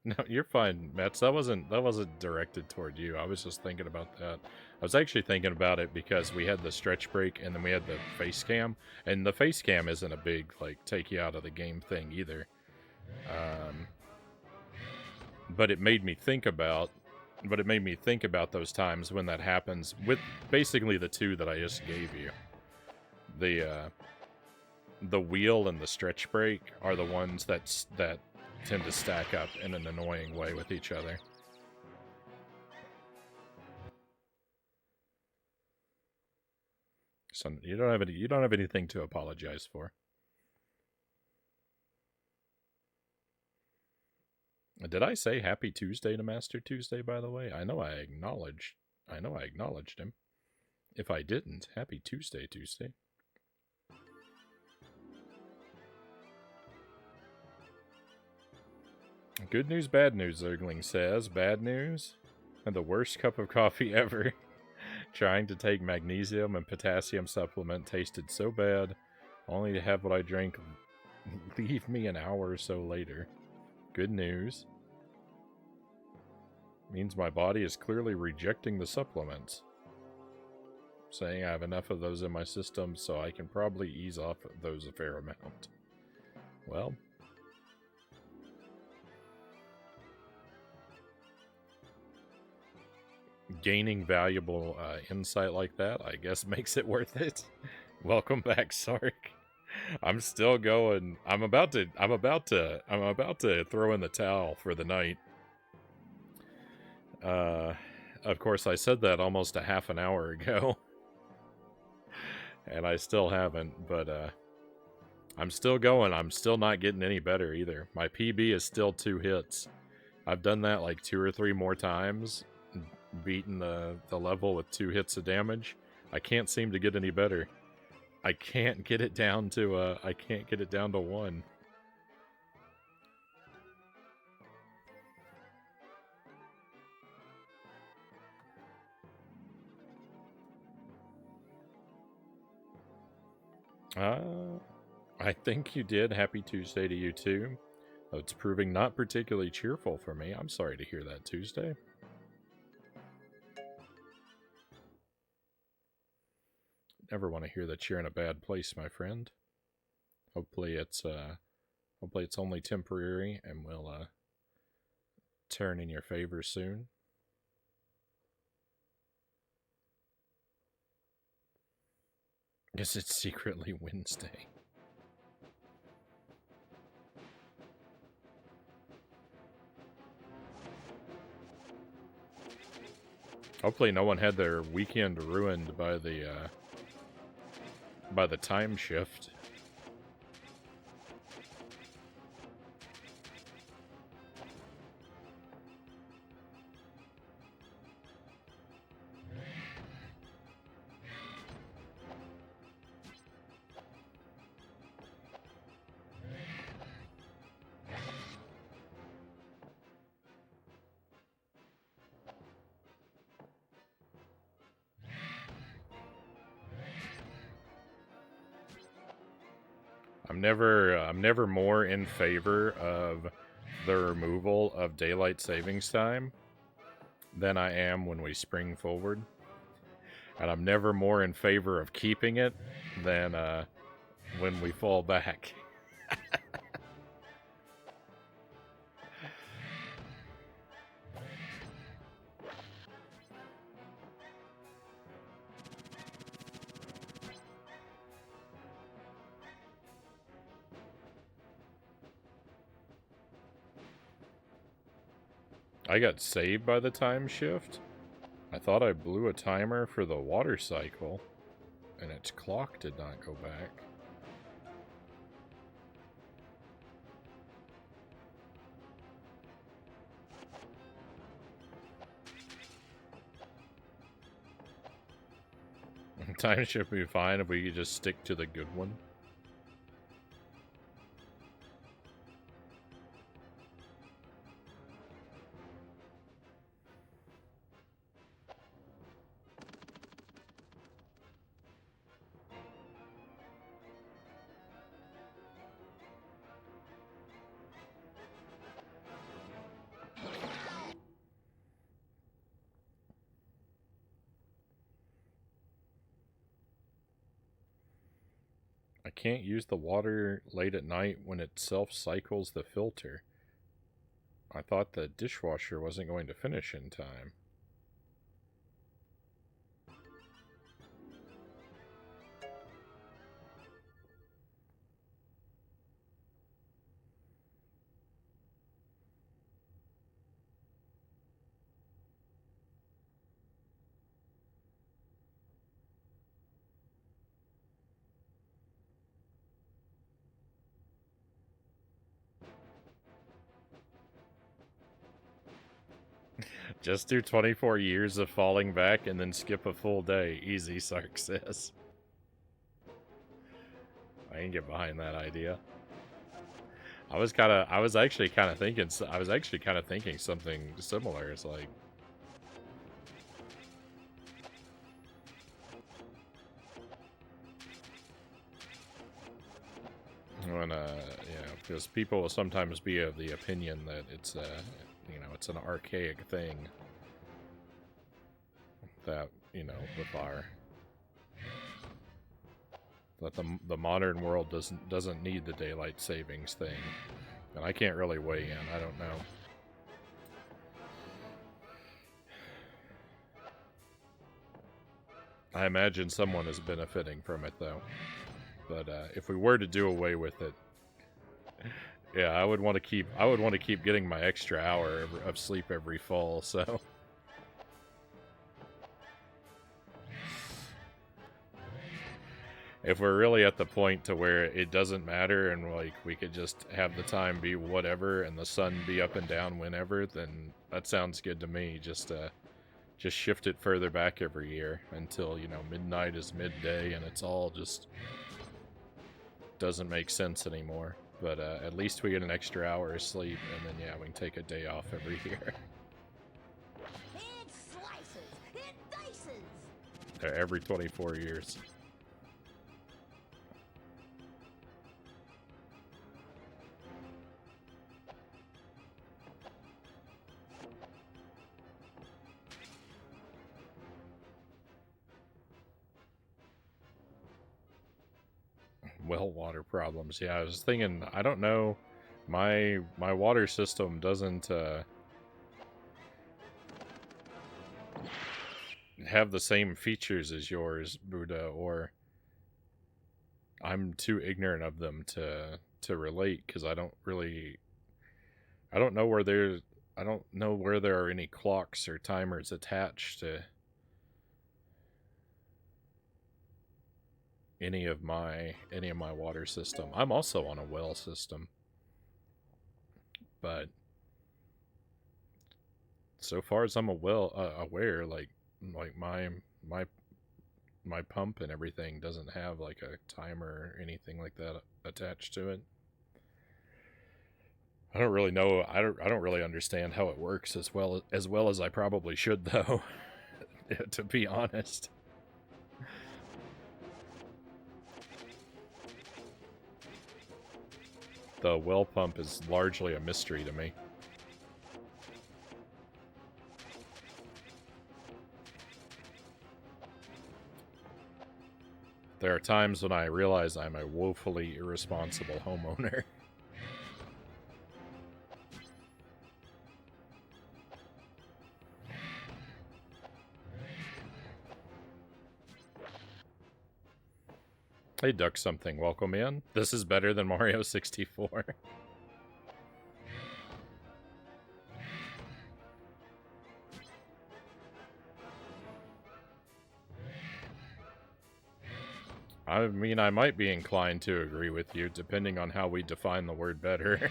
No, you're fine, Mets. That wasn't directed toward you. I was just thinking about that. I was actually thinking about it because we had the stretch break and then we had the face cam, and the face cam isn't a big like take you out of the game thing either. But it made me think about those times when that happens with basically the two that I just gave you. The wheel and the stretch brake are the ones that tend to stack up in an annoying way with each other. So you don't have anything to apologize for. Did I say Happy Tuesday to Master Tuesday, by the way? I know I acknowledged him. If I didn't, Happy Tuesday, Tuesday. Good news, bad news, Zergling says. Bad news? And the worst cup of coffee ever. Trying to take magnesium and potassium supplement tasted so bad, only to have what I drank leave me an hour or so later. Good news. Means my body is clearly rejecting the supplements. Saying I have enough of those in my system, so I can probably ease off those a fair amount. Well, gaining valuable insight like that, I guess, makes it worth it. Welcome back, Sark. I'm still going. I'm about to throw in the towel for the night. Of course, I said that almost a half an hour ago. And I still haven't, but I'm still going. I'm still not getting any better either. My PB is still 2 hits. I've done that like 2 or 3 more times, beaten the level with 2 hits of damage. I can't seem to get any better. I can't get it down to 1. I think you did. Happy Tuesday to you too. Oh, it's proving not particularly cheerful for me. I'm sorry to hear that, Tuesday. Never want to hear that you're in a bad place, my friend. Hopefully it's only temporary and will turn in your favor soon. Guess it's secretly Wednesday. Hopefully no one had their weekend ruined by the time shift. I'm never more in favor of the removal of daylight savings time than I am when we spring forward. And I'm never more in favor of keeping it than when we fall back. I got saved by the time shift. I thought I blew a timer for the water cycle, and its clock did not go back. Time shift would be fine if we could just stick to the good one. I can't use the water late at night when it self-cycles the filter. I thought the dishwasher wasn't going to finish in time. Just do 24 years of falling back and then skip a full day. Easy, Sark says. I can get behind that idea. I was actually kind of thinking something similar. It's like, when because people will sometimes be of the opinion that it's it's an archaic thing that that the modern world doesn't need the daylight savings thing, and I can't really weigh in. I don't know. I imagine someone is benefiting from it though. But if we were to do away with it, yeah, I would want to keep getting my extra hour of sleep every fall. So. If we're really at the point to where it doesn't matter and like we could just have the time be whatever and the sun be up and down whenever, then that sounds good to me. Just shift it further back every year until, midnight is midday and it's all just doesn't make sense anymore. But at least we get an extra hour of sleep, and then yeah, we can take a day off every year. It slices, it dices. Every 24 years. Well, water problems. Yeah, I was thinking, I don't know, my water system doesn't have the same features as yours, Buddha, or I'm too ignorant of them to relate, because I don't know where there are any clocks or timers attached to any of my water system. I'm also on a well system, but so far as I'm aware, like my pump and everything doesn't have like a timer or anything like that attached to it. I don't really know. I don't really understand how it works as well as I probably should, though. To be honest. The well pump is largely a mystery to me. There are times when I realize I'm a woefully irresponsible homeowner. Hey, Duck Something, welcome in. This is better than Mario 64. I mean, I might be inclined to agree with you, depending on how we define the word better.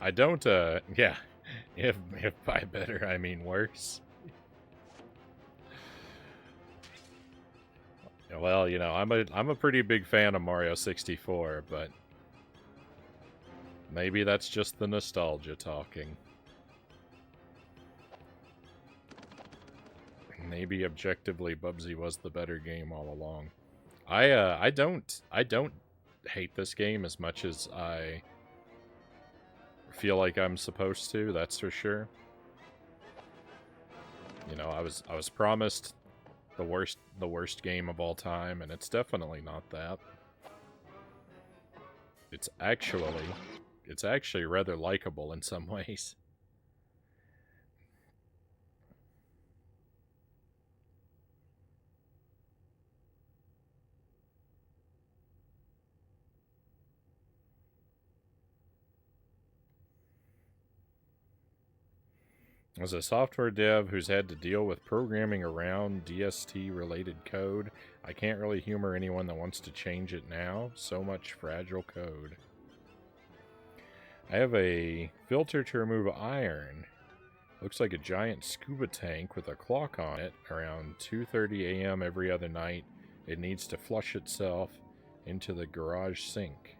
I don't, yeah, if by better, I mean worse. Well, I'm a pretty big fan of Mario 64, but maybe that's just the nostalgia talking. Maybe objectively Bubsy was the better game all along. I don't hate this game as much as I feel like I'm supposed to, that's for sure. I was promised the worst game of all time, and it's definitely not that. It's actually it's actually rather likable in some ways. As a software dev who's had to deal with programming around DST-related code, I can't really humor anyone that wants to change it now. So much fragile code. I have a filter to remove iron. Looks like a giant scuba tank with a clock on it. Around 2:30 a.m. every other night, it needs to flush itself into the garage sink.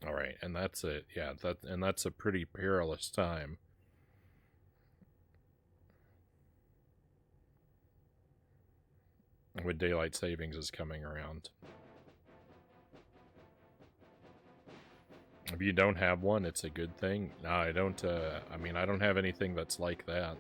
All right, and that's it. Yeah, that's a pretty perilous time. When daylight savings is coming around. If you don't have one, it's a good thing. No, I don't, I mean, I don't have anything that's like that.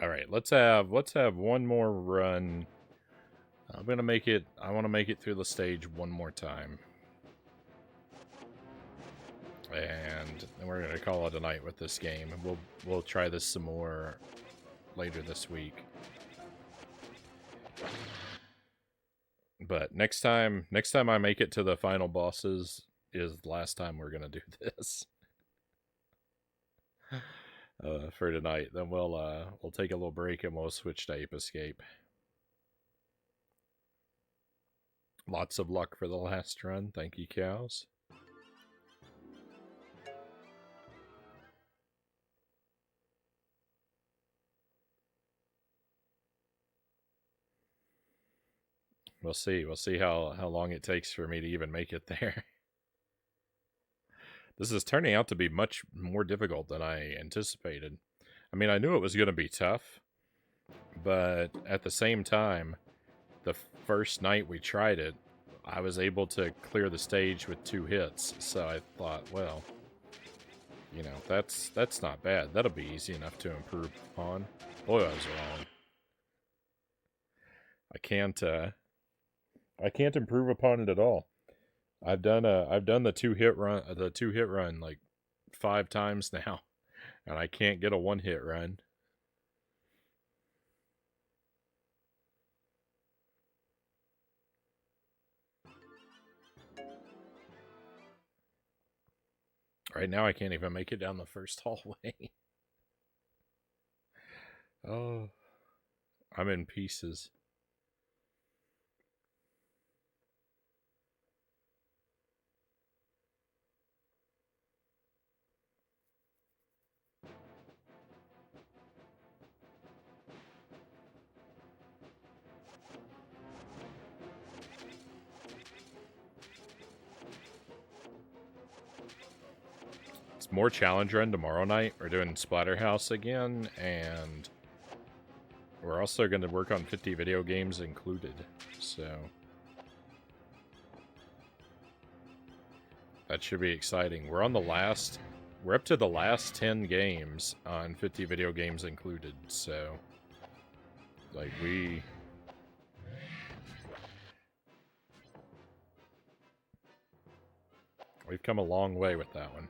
All right, let's have one more run. I want to make it through the stage one more time. And then we're going to call it a night with this game. And we'll try this some more later this week. But next time I make it to the final bosses is the last time we're going to do this. For tonight. Then we'll take a little break and we'll switch to Ape Escape. Lots of luck for the last run. Thank you, cows. We'll see. We'll see how long it takes for me to even make it there. This is turning out to be much more difficult than I anticipated. I mean, I knew it was going to be tough, but at the same time, the first night we tried it, I was able to clear the stage with 2 hits, so I thought, well, you know, that's not bad. That'll be easy enough to improve upon. Boy, I was wrong. I can't improve upon it at all. I've done the 2-hit run like 5 times now, and I can't get a 1-hit run. Right now I can't even make it down the first hallway. Oh, I'm in pieces. It's more challenge run tomorrow night. We're doing Splatterhouse again, and we're also going to work on 50 video games included. So that should be exciting. We're up to the last 10 games on 50 video games included. So like we've come a long way with that one.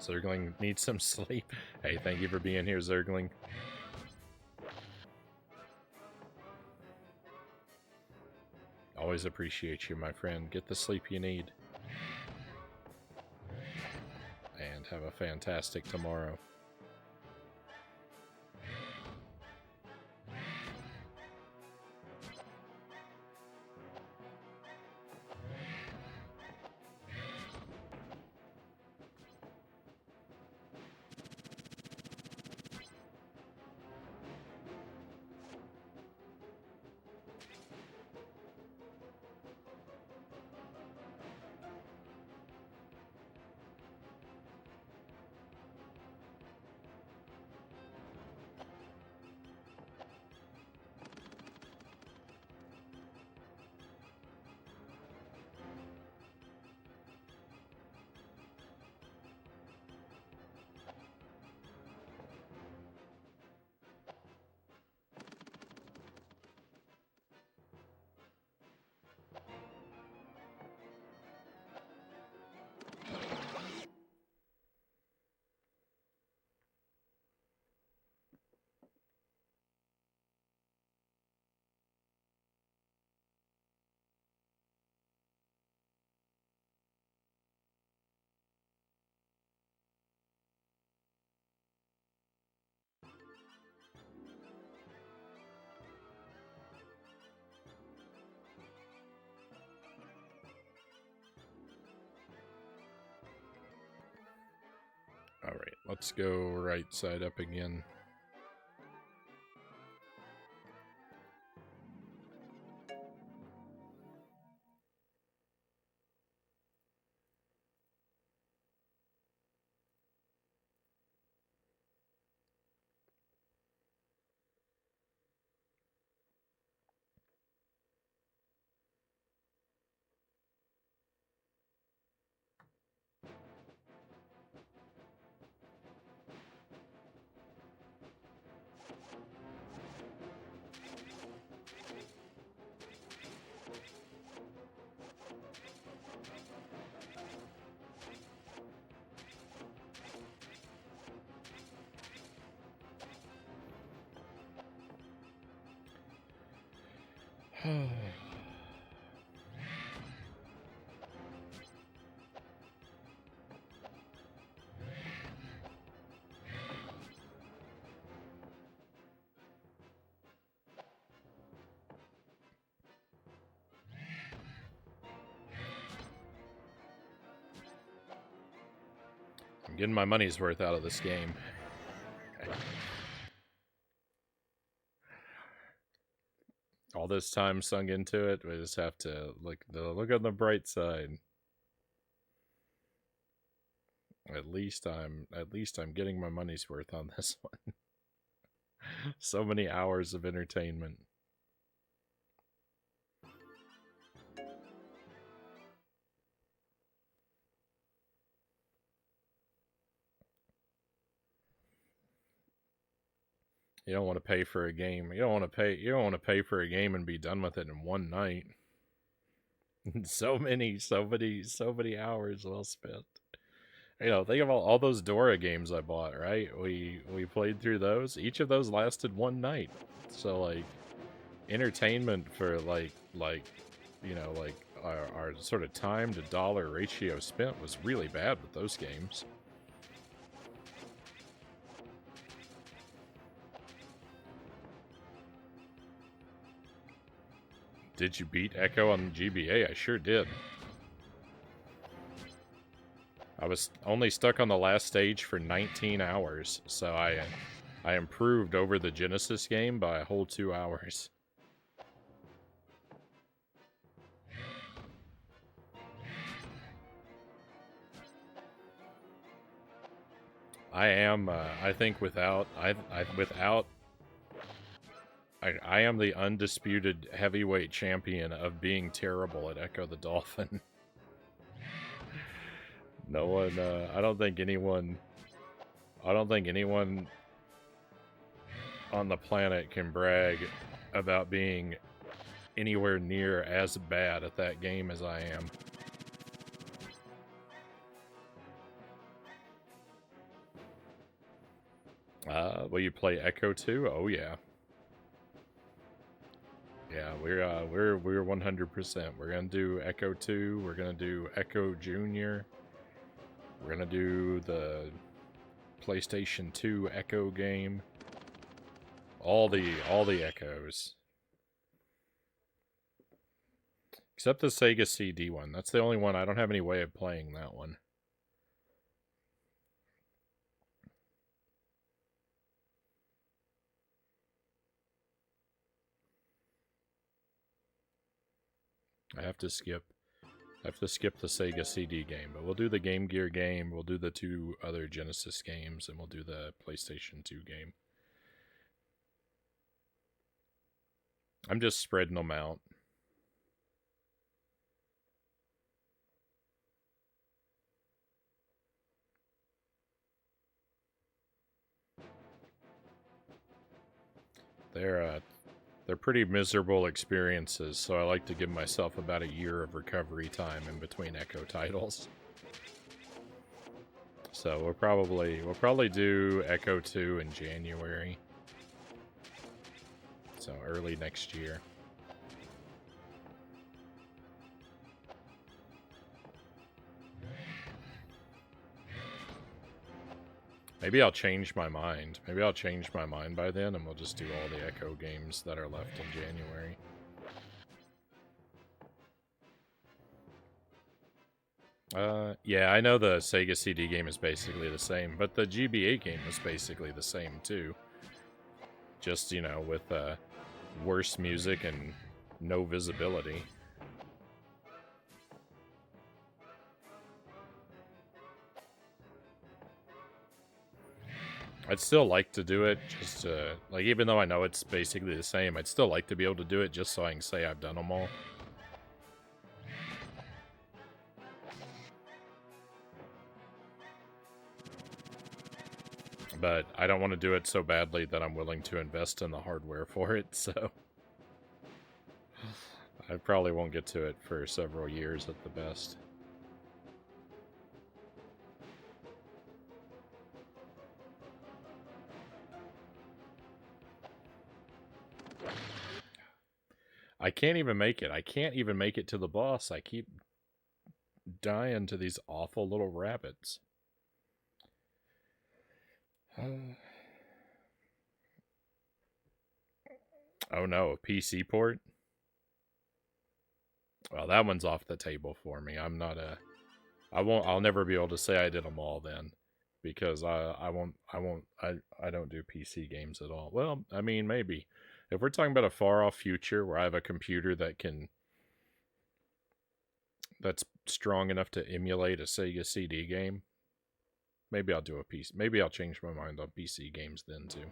Zergling needs some sleep. Hey, thank you for being here, Zergling. Always appreciate you, my friend. Get the sleep you need. And have a fantastic tomorrow. Alright, let's go right side up again. I'm getting my money's worth out of this game. All this time sunk into it, we just have to look on the bright side. At least I'm getting my money's worth on this one. So many hours of entertainment. You don't want to pay for a game. You don't want to pay for a game and be done with it in one night. so many hours well spent. You know, think of all those Dora games I bought, right? We played through those. Each of those lasted one night. So like entertainment for like you know, like our sort of time to dollar ratio spent was really bad with those games. Did you beat Echo on GBA? I sure did. I was only stuck on the last stage for 19 hours, so I improved over the Genesis game by a whole 2 hours. I am, I think I am the undisputed heavyweight champion of being terrible at Echo the Dolphin. No one, I don't think anyone on the planet can brag about being anywhere near as bad at that game as I am. Will you play Echo 2? Oh yeah. Yeah, we're 100%. We're gonna do Echo 2. We're gonna do Echo Junior. We're gonna do the PlayStation 2 Echo game. All the Echoes. Except the Sega CD one. That's the only one. I don't have any way of playing that one. I have to skip the Sega CD game, but we'll do the Game Gear game, we'll do the 2 other Genesis games, and we'll do the PlayStation 2 game. I'm just spreading them out. They're pretty miserable experiences, so I like to give myself about a year of recovery time in between Echo titles. So we'll probably do Echo 2 in January. So early next year. Maybe I'll change my mind. Maybe I'll change my mind by then, and we'll just do all the Echo games that are left in January. Yeah, I know the Sega CD game is basically the same, but the GBA game is basically the same too. Just, you know, with worse music and no visibility. I'd still like to do it, just like, even though I know it's basically the same, I'd still like to be able to do it just so I can say I've done them all. But I don't want to do it so badly that I'm willing to invest in the hardware for it, so I probably won't get to it for several years at the best. I can't even make it. I can't even make it to the boss. I keep dying to these awful little rabbits. Oh no, a PC port? Well, that one's off the table for me. I'll never be able to say I did them all then. Because I don't do PC games at all. Well, I mean, maybe. If we're talking about a far off future where I have a computer that's strong enough to emulate a Sega CD game, maybe I'll do a PC. Maybe I'll change my mind on PC games then too.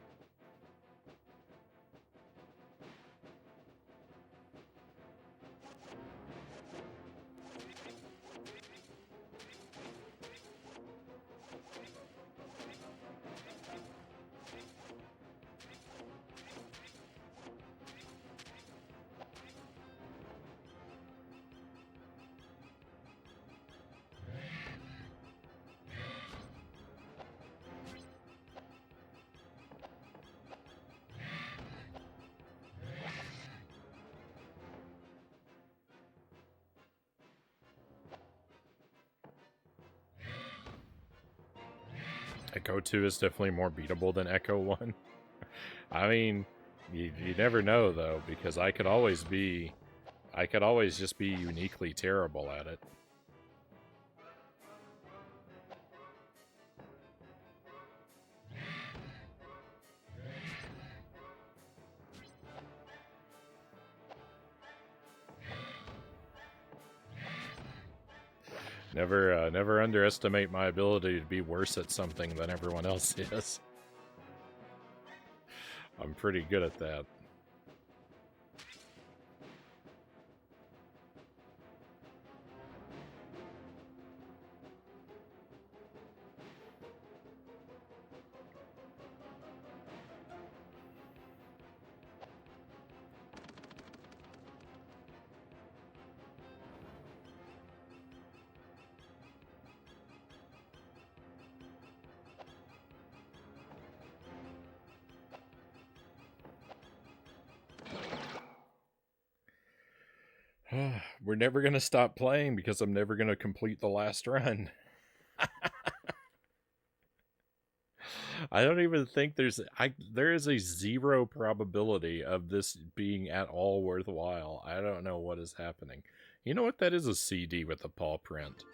Echo 2 is definitely more beatable than Echo 1. I mean, you never know though, because I could always just be uniquely terrible at it. Never underestimate my ability to be worse at something than everyone else is. I'm pretty good at that. We're never going to stop playing because I'm never going to complete the last run. I don't even think there is a 0 probability of this being at all worthwhile. I don't know what is happening. You know what? That is a CD with a paw print.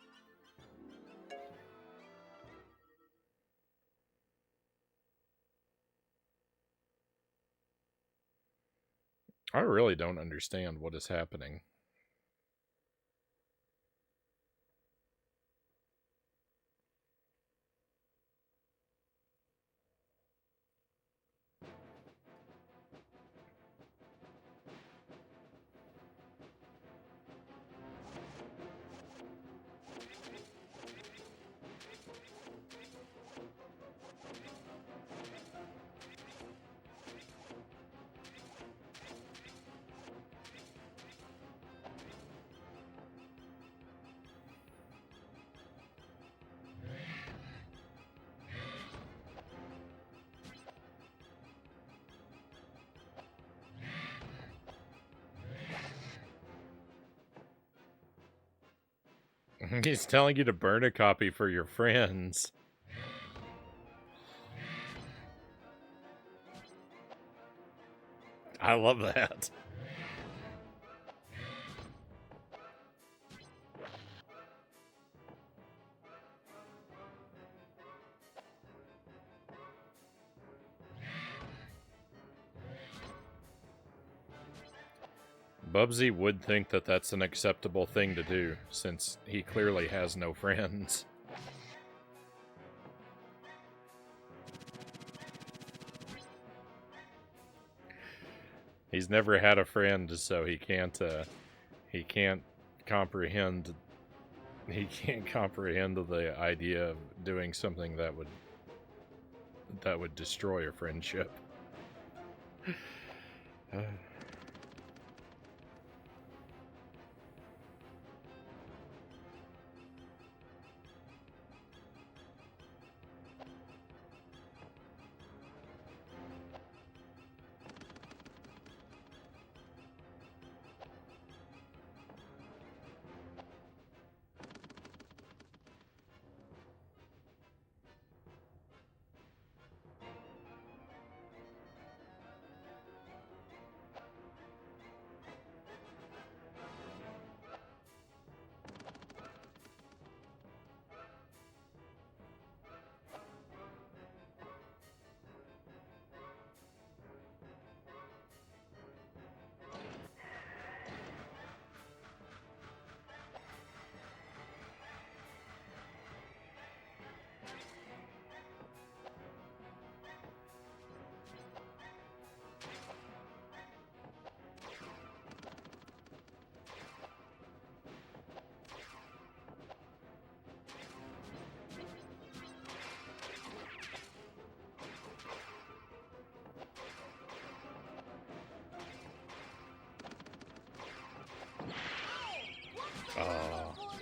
I really don't understand what is happening. He's telling you to burn a copy for your friends. I love that. Bubsy would think that that's an acceptable thing to do, since he clearly has no friends. He's never had a friend, so he can't comprehend the idea of doing something that would destroy a friendship.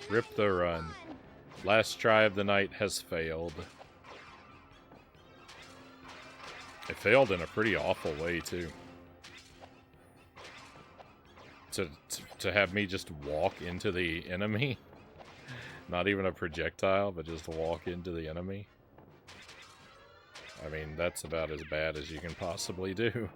Rip the run. Last try of the night has failed. It failed in a pretty awful way, too. To have me just walk into the enemy. Not even a projectile, but just walk into the enemy. I mean, that's about as bad as you can possibly do.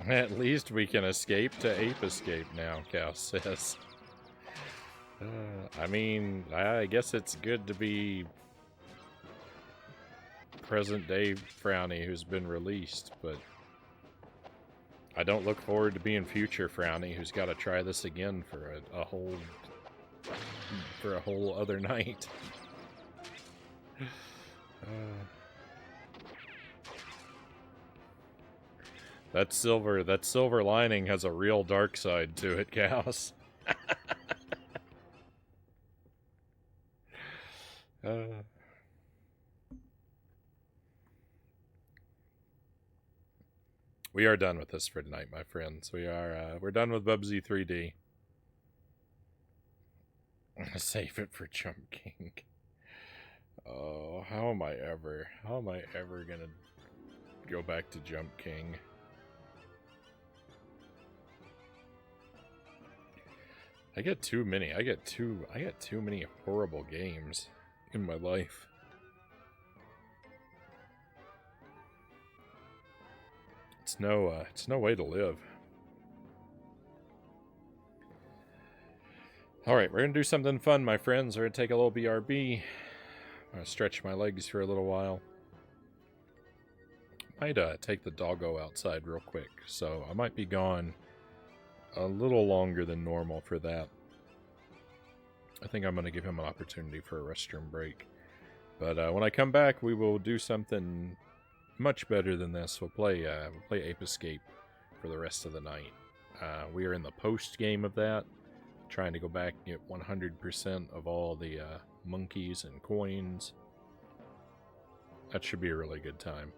At least we can escape to Ape Escape now, Cal says. I mean, I guess it's good to be present-day Frownie who's been released, but I don't look forward to being future Frownie who's got to try this again for a whole other night. That silver lining has a real dark side to it, Chaos. We are done with this for tonight, my friends. We're done with Bubsy 3D. I'm gonna save it for Jump King. Oh, how am I ever gonna go back to Jump King? I get too many horrible games in my life. It's no way to live. Alright, we're gonna do something fun, my friends. We're gonna take a little BRB. I'm gonna stretch my legs for a little while. Might take the doggo outside real quick, so I might be gone a little longer than normal for that. I think I'm gonna give him an opportunity for a restroom break. But when I come back, we will do something much better than this. We'll play Ape Escape for the rest of the night. We are in the post game of that, trying to go back and get 100% of all the monkeys and coins. That should be a really good time.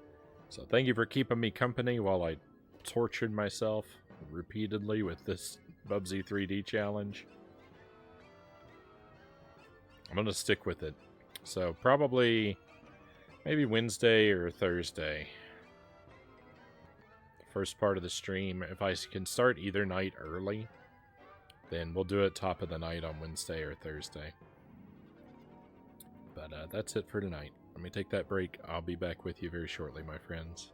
So thank you for keeping me company while I tortured myself repeatedly with this Bubsy 3D challenge. I'm going to stick with it. So probably maybe Wednesday or Thursday. The first part of the stream. If I can start either night early, then we'll do it top of the night on Wednesday or Thursday. But that's it for tonight. Let me take that break. I'll be back with you very shortly, my friends.